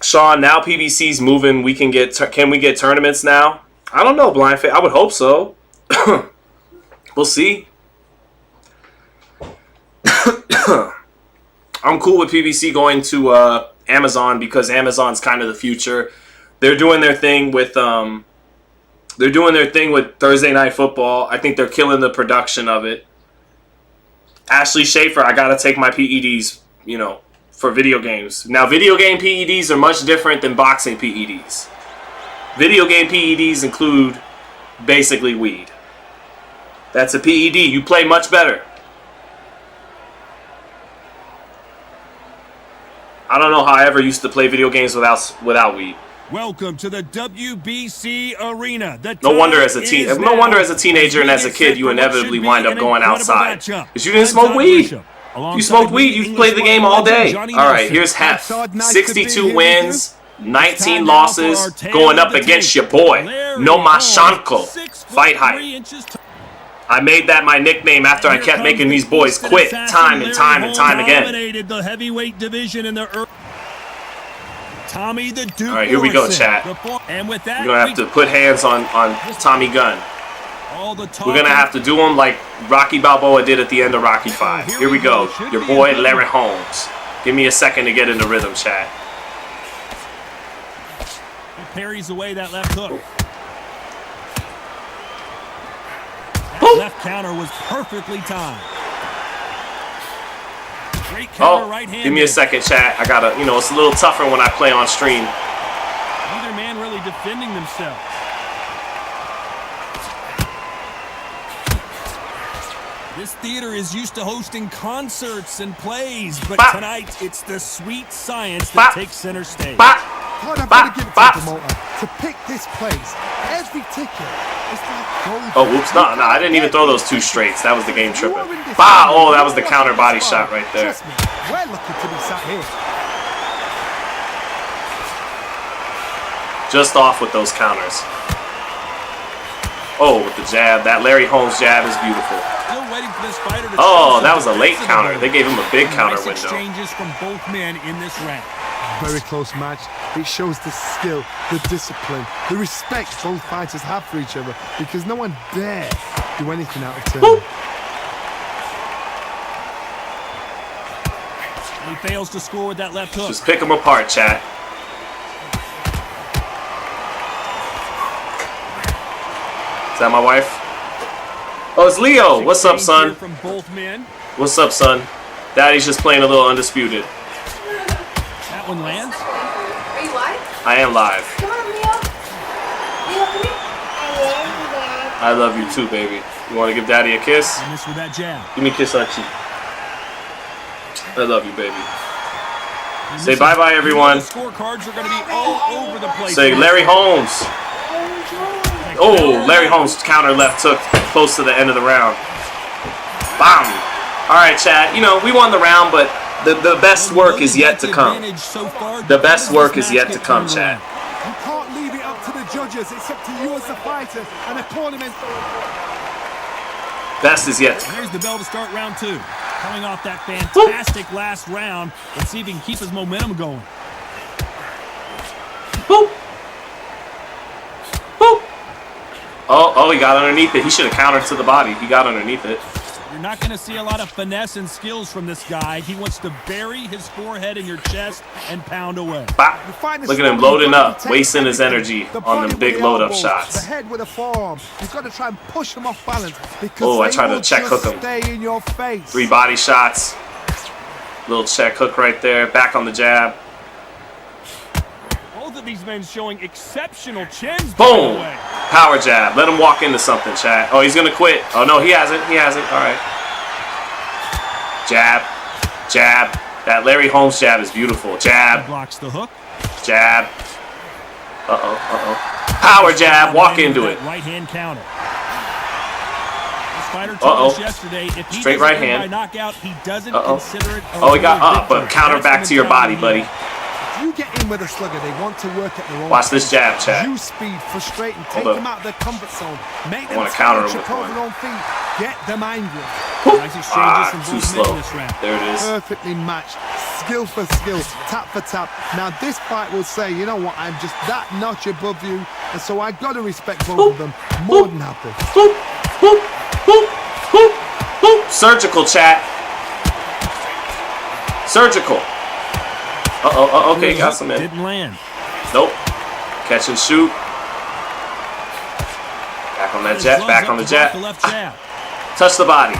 Speaker 1: Sean, now PBC's moving. We can get. Can we get tournaments now? I don't know, Blind Faith. I would hope so. We'll see. I'm cool with PBC going to Amazon because Amazon's kind of the future. They're doing their thing with Thursday Night Football. I think they're killing the production of it. Ashley Schaefer, I gotta take my PEDs, you know, for video games. Now, video game PEDs are much different than boxing PEDs. Video game PEDs include basically weed. That's a PED. You play much better. I don't know how I ever used to play video games without weed.
Speaker 9: Welcome to the WBC Arena.
Speaker 1: No wonder as a teenager and as a kid you inevitably wind up going outside. Because you didn't smoke weed. You smoked weed, you played the game all day. Alright, here's Hef. 62 wins, 19 losses, going up against your boy, Nomashanko. FightHype. I made that my nickname after I kept making these boys quit time and time and time again.
Speaker 9: The heavyweight division in the Tommy the Duke.
Speaker 1: All right, here we go, chat.
Speaker 9: And with that,
Speaker 1: we're going to have to put hands on Tommy Gunn. We're going to have to do him like Rocky Balboa did at the end of Rocky V. Here we go. Your boy, Larry Holmes. Give me a second to get in the rhythm, chat.
Speaker 9: He parries away that left hook. That left counter was perfectly timed. Great counter right hand.
Speaker 1: Give me a second, chat. I gotta, you know, it's a little tougher when I play on stream.
Speaker 9: Neither man really defending themselves. This theater is used to hosting concerts and plays, but tonight it's the sweet science that takes center stage.
Speaker 10: God, I've got to give it to the promoter to pick this place. Every ticket is like gold.
Speaker 1: Oh, whoops. No, I didn't even throw those two straights. That was the game tripping. Bah! Oh, that was the counter body shot right there.
Speaker 10: Trust me, we're lucky to be sat here.
Speaker 1: Just off with those counters. Oh, with the jab. That Larry Holmes jab is beautiful.
Speaker 9: Still waiting for this fighter to
Speaker 1: that was a late counter. They gave him a big counter window.
Speaker 9: Exchanges from both men in this round.
Speaker 10: Very close match. It shows the skill, the discipline, the respect both fighters have for each other because no one dare do anything out of turn.
Speaker 1: Woo!
Speaker 9: He fails to score with that left hook.
Speaker 1: Just pick them apart, chat. Is that my wife? Oh, it's Leo. What's up, son?
Speaker 9: From both men.
Speaker 1: What's up, son? Daddy's just playing a little Undisputed.
Speaker 9: That one lands.
Speaker 11: Are you live?
Speaker 1: I am live.
Speaker 11: Come on, Leo. Leo, come here.
Speaker 1: I love you too, baby. You want to give Daddy a kiss?
Speaker 9: And this with that jab.
Speaker 1: Give me a kiss on cheek. I love you, baby. Say bye-bye, everyone.
Speaker 9: The scorecards are going to be all over the place.
Speaker 1: Say Larry Holmes. Oh, Larry Holmes counter left hook close to the end of the round. Bam. All right, chat. You know, we won the round, but the best work is yet to come. The best work is yet to come, chat.
Speaker 10: You can't leave it up to the judges. It's up to you as the fighter and a tournament.
Speaker 1: Best is yet to come.
Speaker 9: Here's the bell to start round two. Coming off that fantastic last round. Let's see if he can keep his momentum going.
Speaker 1: Boop. Boop. Oh, he got underneath it. He should have countered to the body. He got underneath it.
Speaker 9: You're not going to see a lot of finesse and skills from this guy. He wants to bury his forehead in your chest and pound away.
Speaker 1: Bop. Look at him loading up, wasting his energy on them big load-up shots.
Speaker 10: The head with a forearm. You've got to try and push him off balance.
Speaker 1: Oh, I tried to check hook him.
Speaker 10: Stay in your face.
Speaker 1: 3 body shots. Little check hook right there. Back on the jab.
Speaker 9: Both of these men showing exceptional chins.
Speaker 1: Boom. Power jab. Let him walk into something, chat. Oh, he's going to quit. Oh, no, he hasn't. He hasn't. All right. Jab. Jab. That Larry Holmes jab is beautiful. Jab.
Speaker 9: Blocks the hook.
Speaker 1: Jab. Power jab. Walk into it.
Speaker 9: Right hand counter. This fighter told us yesterday, if he
Speaker 1: straight right hand.
Speaker 9: Knockout, he doesn't consider it.
Speaker 1: Oh, he got up, but counter back to your body, buddy.
Speaker 10: You get in in with a slugger. They want to work at their own.
Speaker 1: Watch this jab, chat.
Speaker 10: Use speed, frustrate them, take them out of their comfort zone, make them
Speaker 1: counter
Speaker 10: trip over their own feet, get them angry.
Speaker 9: Nice exchanges from
Speaker 1: Too
Speaker 9: both
Speaker 1: slow.
Speaker 9: men in this round.
Speaker 1: There it is.
Speaker 10: Perfectly matched, skill for skill, tap for tap. Now this fight will say, you know what, I'm just that notch above you, and so I got to respect both of them. More than happy.
Speaker 1: Boop, boop, boop, boop, boop. Surgical, chat. Surgical. Okay, got some in.
Speaker 9: Didn't land.
Speaker 1: Nope. Catch and shoot. Back on that jab. Back on the jab. Touch the body.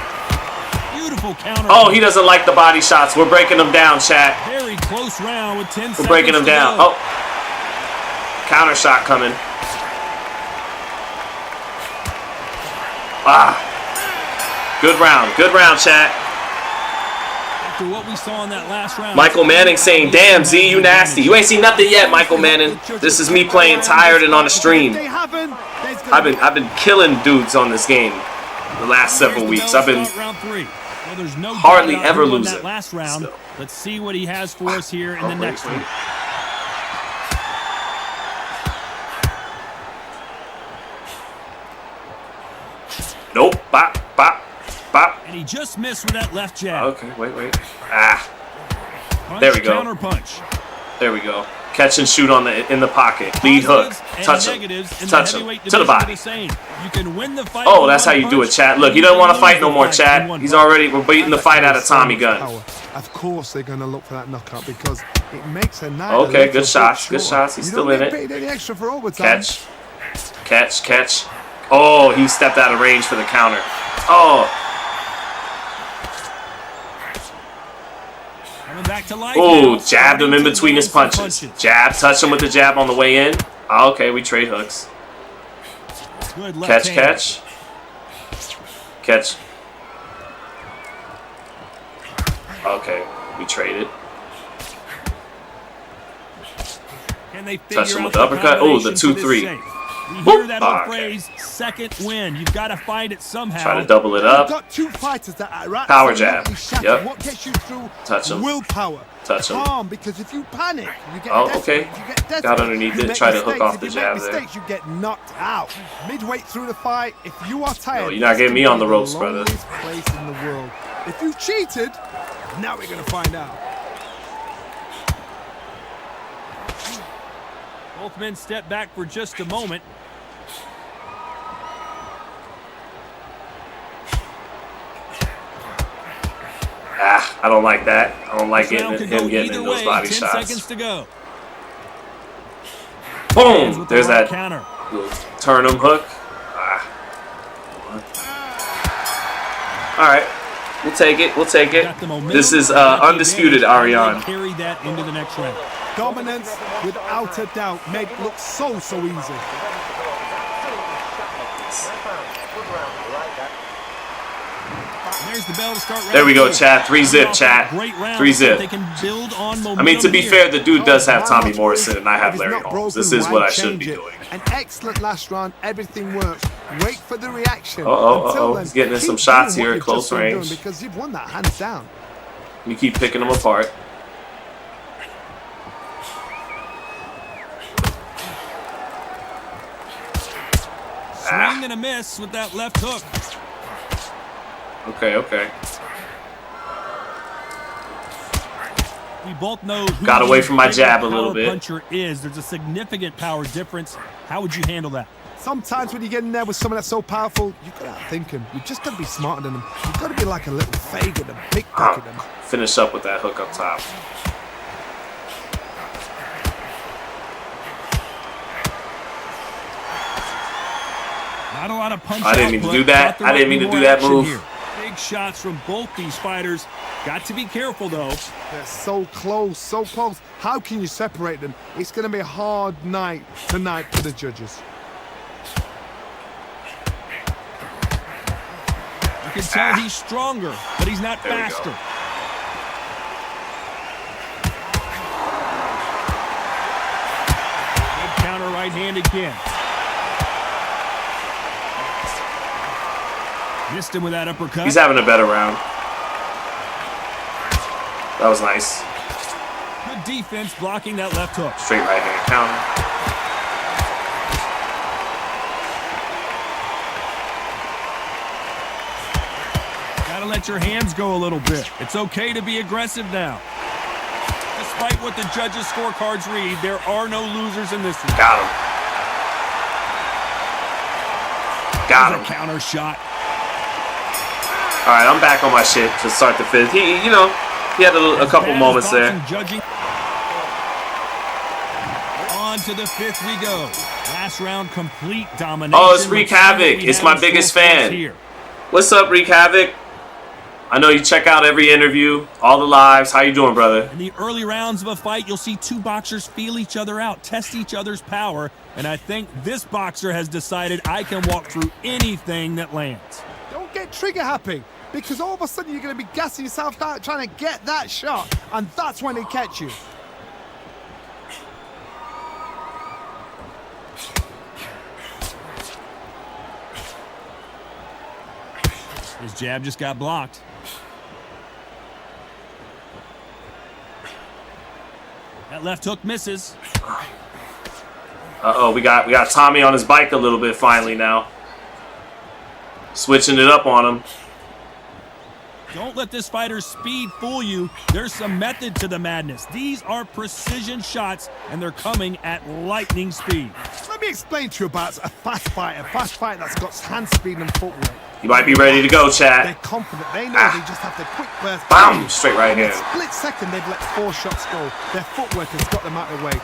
Speaker 9: Beautiful counter.
Speaker 1: Oh, he doesn't like the body shots. We're breaking them down, chat.
Speaker 9: Very close round with 10 seconds.
Speaker 1: We're breaking them down. Oh. Counter shot coming. Good round. Good round, chat.
Speaker 9: After what we saw in that last round.
Speaker 1: Michael Manning saying, "Damn, Z, you nasty. You ain't seen nothing yet, Michael Manning. This is me playing tired and on a stream. I've been killing dudes on this game the last several weeks. I've been hardly ever losing.
Speaker 9: Last round. Let's see what he has for us here in the next one.
Speaker 1: Nope. Bop, bop, bop.
Speaker 9: And he just missed with that left jab.
Speaker 1: Okay, wait. There we go.
Speaker 9: Counter punch.
Speaker 1: There we go. Catch and shoot in the pocket. Lead hook. Touch him. Touch him. To the body.
Speaker 9: You can win the fight.
Speaker 1: Oh, that's how you do it, chat. Look, he doesn't want to fight no more, chat. We're beating the fight out of Tommy Gunn.
Speaker 10: Of course they're going to look for that knockout because it makes a night.
Speaker 1: Okay, good shots. Good shots. He's still in it. Catch. Oh, he stepped out of range for the counter. Oh. Oh, jabbed him in between his punches. Jab, touch him with the jab on the way in. Oh, okay, we trade hooks. Catch. Okay, we traded. Touch him with the uppercut. Oh, the 2-3.
Speaker 9: We hear that old phrase, second win. You've got to find it somehow.
Speaker 1: Try to double it up.
Speaker 10: Got two fighters that are
Speaker 1: power jab. Yep.
Speaker 10: What gets you through?
Speaker 1: Touch him.
Speaker 10: Willpower.
Speaker 1: Touch him.
Speaker 10: Calm, because if you panic, you get
Speaker 1: okay. Got underneath it. Try to hook off the jab there.
Speaker 10: You get knocked out. Midway through the fight, if you are tired,
Speaker 1: no, you're not getting me on the ropes, brother.
Speaker 10: Place in the world. If you cheated, now we're gonna find out.
Speaker 9: Both men step back for just a moment.
Speaker 1: I don't like that. I don't like him getting in those body shots.
Speaker 9: 10 seconds to go.
Speaker 1: Boom! There's that little turn him hook. All right. We'll take it. This is undisputed, Ariane.
Speaker 9: Carry that into the next round.
Speaker 10: Dominance, without a doubt, made it look so easy.
Speaker 9: There's the bell to start round
Speaker 1: there we go,
Speaker 9: 2.
Speaker 1: chat. 3-zip, chat. 3-zip.
Speaker 9: They can build on
Speaker 1: I mean, to be fair, the dude does have Tommy Morrison, and I have Larry Holmes. This is what I should be doing.
Speaker 10: An excellent last round. Everything works. Wait for the reaction.
Speaker 1: He's getting in some shots here at close range.
Speaker 10: Because you've won that hands down.
Speaker 1: You keep picking them apart.
Speaker 9: Swing and a miss with that left hook.
Speaker 1: Okay.
Speaker 9: We both know who
Speaker 1: got away from my jab a little bit.
Speaker 9: Puncher is. There's a significant power difference. How would you handle that?
Speaker 10: Sometimes when you get in there with someone that's so powerful, you've got to outthink him. You've just got to be smarter than him. You've got to be like a little faggot and pickpocket him.
Speaker 1: Finish up with that hook up top.
Speaker 9: Not a lot of punch.
Speaker 1: I didn't mean to do that. I didn't mean to do that move.
Speaker 9: Here. Big shots from both these fighters. Got to be careful, though.
Speaker 10: They're so close, so close. How can you separate them? It's going to be a hard night tonight for the judges.
Speaker 9: You can tell he's stronger, but he's not faster. Good counter right hand again. Missed him with that uppercut.
Speaker 1: He's having a better round. That was nice.
Speaker 9: Good defense blocking that left hook.
Speaker 1: Straight right hand counter.
Speaker 9: Gotta let your hands go a little bit. It's okay to be aggressive now. Despite what the judges' scorecards read, there are no losers in this one.
Speaker 1: Got him. Got him.
Speaker 9: Counter shot.
Speaker 1: All right, I'm back on my shit to start the fifth. He had a couple moments there.
Speaker 9: On to the fifth we go. Last round, complete domination.
Speaker 1: Oh, it's Wreak Havoc. It's my biggest fan. What's up, Wreak Havoc? I know you check out every interview, all the lives. How you doing, brother?
Speaker 9: In the early rounds of a fight, you'll see two boxers feel each other out, test each other's power, and I think this boxer has decided I can walk through anything that lands.
Speaker 10: Don't get trigger happy, because all of a sudden you're going to be gassing yourself out trying to get that shot, and that's when it catch you.
Speaker 9: His jab just got blocked. That left hook misses.
Speaker 1: Uh-oh, we got Tommy on his bike a little bit finally now. Switching it up on him.
Speaker 9: Don't let this fighter's speed fool you. There's some method to the madness. These are precision shots, and they're coming at lightning speed.
Speaker 10: Let me explain to you about a fast fighter that's got hand speed and footwork.
Speaker 1: You might be ready to go, chat.
Speaker 10: They're confident. They know they just have to quick burst.
Speaker 1: Bam! Straight right here.
Speaker 10: Split second, they've let 4 shots go. Their footwork has got them out of the way.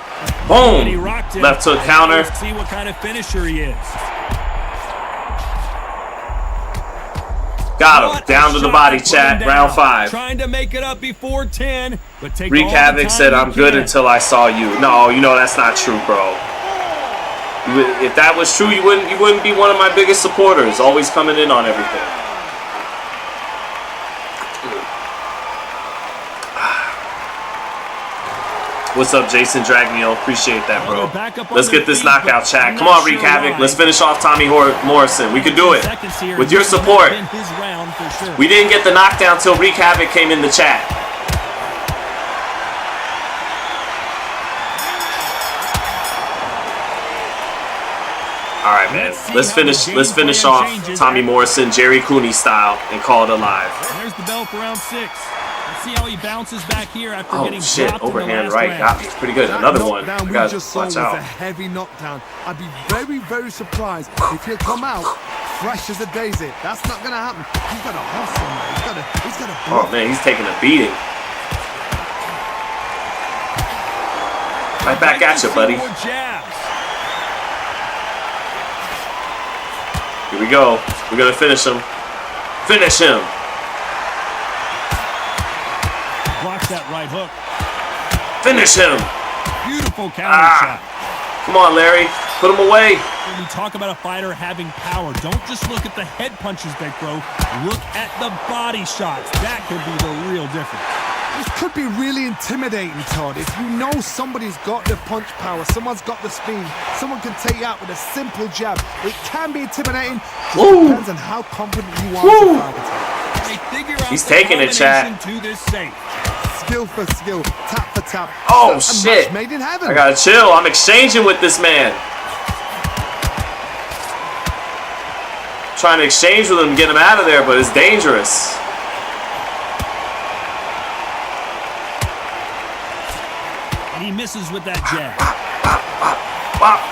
Speaker 1: Boom! Left hook counter.
Speaker 9: Let's see what kind of finisher he is.
Speaker 1: Got him. Down to the body, chat. Round 5.
Speaker 9: Trying to make it up before 10, but take
Speaker 1: Wreak Havoc said, "I'm good until I saw you." No, you know that's not true, bro. If that was true, you wouldn't be one of my biggest supporters. Always coming in on everything. What's up, Jason Dragneel? Appreciate that, bro. Let's get this knockout, chat. Come on, Wreak Havoc. Let's finish off Tommy Morrison. We could do it. With your support. We didn't get the knockdown till Wreak Havoc came in the chat. All right, man. Let's finish off Tommy Morrison, Jerry Cooney style, and call it a live.
Speaker 9: There's the bell for round 6. Let's see how he bounces back here after getting
Speaker 1: shit,
Speaker 9: dropped
Speaker 1: overhand
Speaker 9: in the
Speaker 1: right
Speaker 9: last
Speaker 1: got me. Pretty good. Another one.
Speaker 10: That knockdown we just saw was a heavy knockdown. I'd be very, very surprised if he'll come out fresh as a daisy. That's not going to happen. He's got a hustle, man. He's got a block.
Speaker 1: Oh, man, he's taking a beating. Right back at you, buddy. Here we go. We're going to finish him. Finish him.
Speaker 9: Blocks that right hook.
Speaker 1: Finish him.
Speaker 9: Beautiful counter shot.
Speaker 1: Come on, Larry. Put him away.
Speaker 9: When we talk about a fighter having power, don't just look at the head punches they throw. Look at the body shots. That could be the real difference.
Speaker 10: This could be really intimidating, Todd. If you know somebody's got the punch power, someone's got the speed, someone can take you out with a simple jab. It can be intimidating. It depends on how confident you are to target.
Speaker 1: He's taking it, chat.
Speaker 9: To this safe.
Speaker 10: Skill for skill, tap for tap.
Speaker 1: Oh, shit.
Speaker 10: Made in heaven.
Speaker 1: I gotta chill. I'm exchanging with this man. Trying to exchange with him, get him out of there, but it's dangerous.
Speaker 9: And he misses with that jab.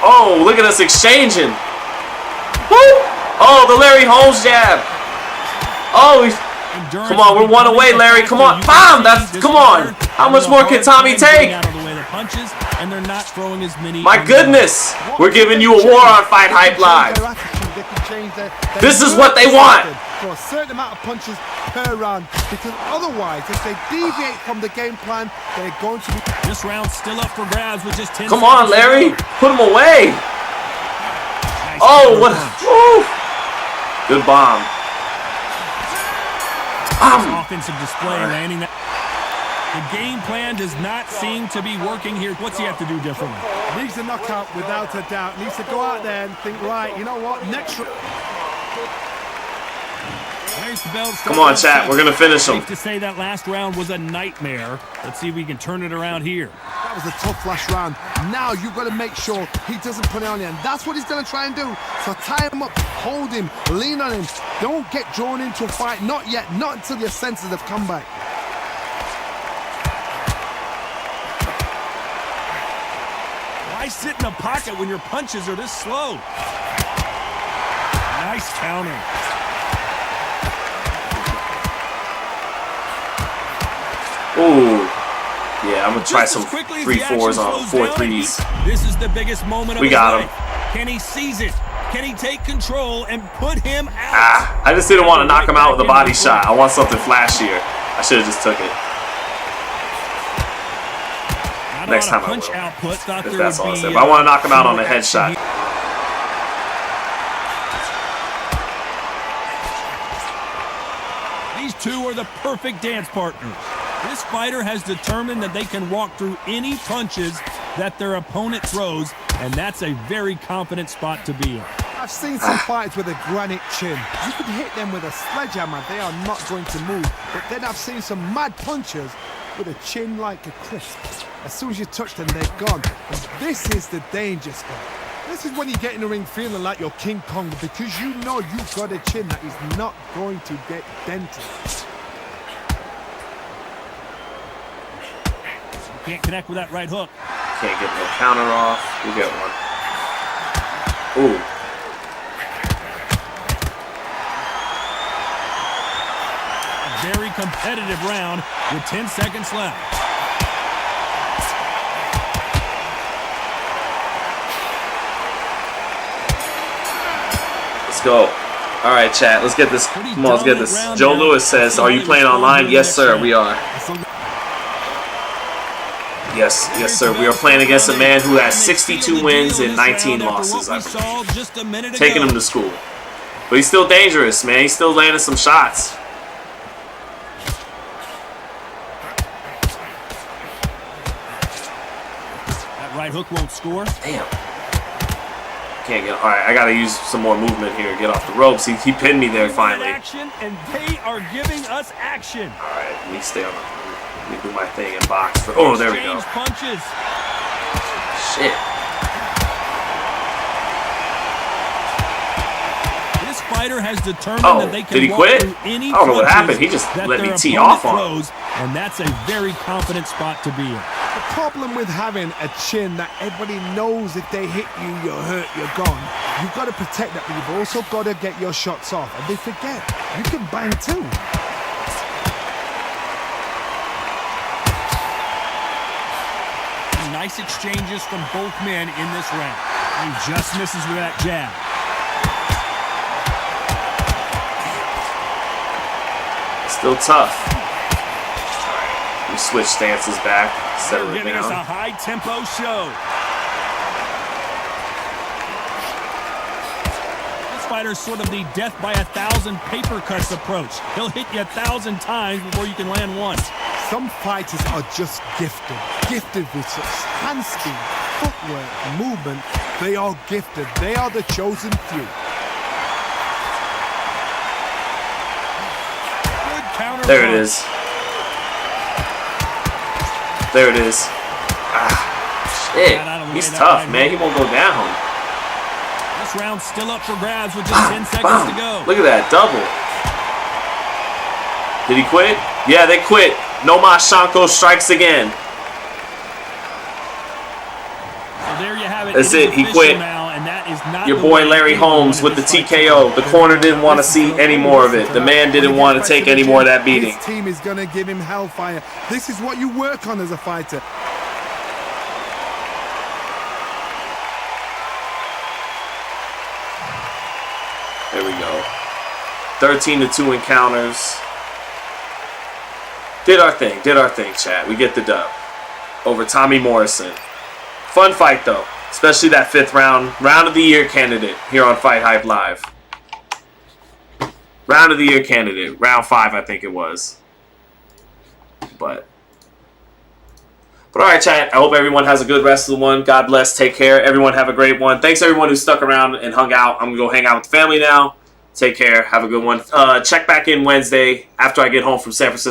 Speaker 1: Oh, look at us exchanging. Woo! Oh, the Larry Holmes jab. Oh, come on, we're one away, Larry. Come on. Bam! Come on. How much more can Tommy take? My goodness. We're giving you a war on FightHype Live. This is what they want.
Speaker 10: For a certain amount of punches per round, because otherwise, if they deviate from the game plan, they're going to be.
Speaker 9: This round's still up for grabs with just 10
Speaker 1: Come on, Larry. Put him away. Oh, what? Good bomb.
Speaker 9: Offensive display, landing that. The game plan does not seem to be working here. What's he have to do differently?
Speaker 10: Needs a knockout without a doubt. Needs to go out there and think, right, you know what, next round.
Speaker 9: There's the bell.
Speaker 1: Come on, chat. We're going to finish him.
Speaker 9: Safe to say that last round was a nightmare. Let's see if we can turn it around here.
Speaker 10: That was a tough last round. Now you've got to make sure he doesn't put it on you, and that's what he's going to try and do. So tie him up, hold him, lean on him. Don't get drawn into a fight. Not yet. Not until your senses have come back.
Speaker 9: Why sit in the pocket when your punches are this slow? Nice counter.
Speaker 1: Ooh. Yeah, I'm going to try some 3-4s on 4-3s.
Speaker 9: This is the biggest moment of
Speaker 1: We
Speaker 9: his
Speaker 1: got
Speaker 9: life. Can he seize it? Can he take control and put him out?
Speaker 1: Ah, I just didn't want to knock him out with a body shot. I want something flashier. I should have just took it. Next time I will. If that's all I said. But I want to knock him out on a headshot.
Speaker 9: These two are the perfect dance partners. This fighter has determined that they can walk through any punches that their opponent throws, and that's a very confident spot to be in.
Speaker 10: I've seen some fights with a granite chin. You can hit them with a sledgehammer, they are not going to move. But then I've seen some mad punchers with a chin like a crisp. As soon as you touch them, they're gone. And this is the danger spot. This is when you get in the ring feeling like you're King Kong, because you know you've got a chin that is not going to get dented.
Speaker 9: Can't connect with that right hook.
Speaker 1: Can't get no counter off. We'll get one. Ooh.
Speaker 9: A very competitive round with 10 seconds left.
Speaker 1: Let's go. All right, chat. Let's get this. Come on, let's get this. Joe Lewis says, "Are you playing online?" Yes, sir. We are. Yes, sir. We are playing against a man who has 62 wins and 19 losses, I believe. Taking him to school. But he's still dangerous, man. He's still landing some shots.
Speaker 9: That right hook won't score.
Speaker 1: Damn. Can't get. All right, I got to use some more movement here. Get off the ropes. He pinned me there finally.
Speaker 9: Action, and they are giving us action.
Speaker 1: All right, let me stay on the. Let me do my thing and box. Oh, there we go.
Speaker 9: Punches.
Speaker 1: Shit.
Speaker 9: This fighter has determined that they can
Speaker 1: did he
Speaker 9: walk
Speaker 1: quit?
Speaker 9: through any
Speaker 1: I don't know what happened.
Speaker 9: punches
Speaker 1: He just
Speaker 9: that
Speaker 1: let me
Speaker 9: their
Speaker 1: tee
Speaker 9: opponent
Speaker 1: off on him.
Speaker 9: throws, and that's a very confident spot to be in.
Speaker 10: The problem with having a chin that everybody knows if they hit you, you're hurt, you're gone. You've got to protect that, but you've also got to get your shots off. And they forget, you can bang too.
Speaker 9: Nice exchanges from both men in this round. He just misses with that jab.
Speaker 1: Still tough. We switch stances back. Settle it
Speaker 9: Giving us a
Speaker 1: down.
Speaker 9: high-tempo show. This fighter's sort of the death by 1,000 paper cuts approach. He'll hit you 1,000 times before you can land once.
Speaker 10: Some fighters are just gifted with such hand speed, footwork, movement. They are gifted. They are the chosen few.
Speaker 9: Good counter.
Speaker 1: There it is. There it is. Ah, shit. He's tough, man. He won't go down.
Speaker 9: This round's still up for grabs with just 10 seconds to go.
Speaker 1: Look at that double. Did he quit? Yeah, they quit. Nomashanko strikes again.
Speaker 9: So there you have it.
Speaker 1: That's it. He quit.
Speaker 9: Now, and that is not
Speaker 1: Your boy Larry Holmes with the TKO. The corner didn't want to see any more of it. The man didn't want to take any more of that beating.
Speaker 10: His team is going to give him hellfire. This is what you work on as a fighter.
Speaker 1: There we go. 13-2 encounters. Did our thing, chat. We get the dub over Tommy Morrison. Fun fight, though. Especially that 5th round of the year candidate here on FightHype Live. Round of the year candidate. Round 5, I think it was. But alright, chat. I hope everyone has a good rest of the one. God bless. Take care. Everyone have a great one. Thanks, everyone who stuck around and hung out. I'm going to go hang out with the family now. Take care. Have a good one. Check back in Wednesday after I get home from San Francisco.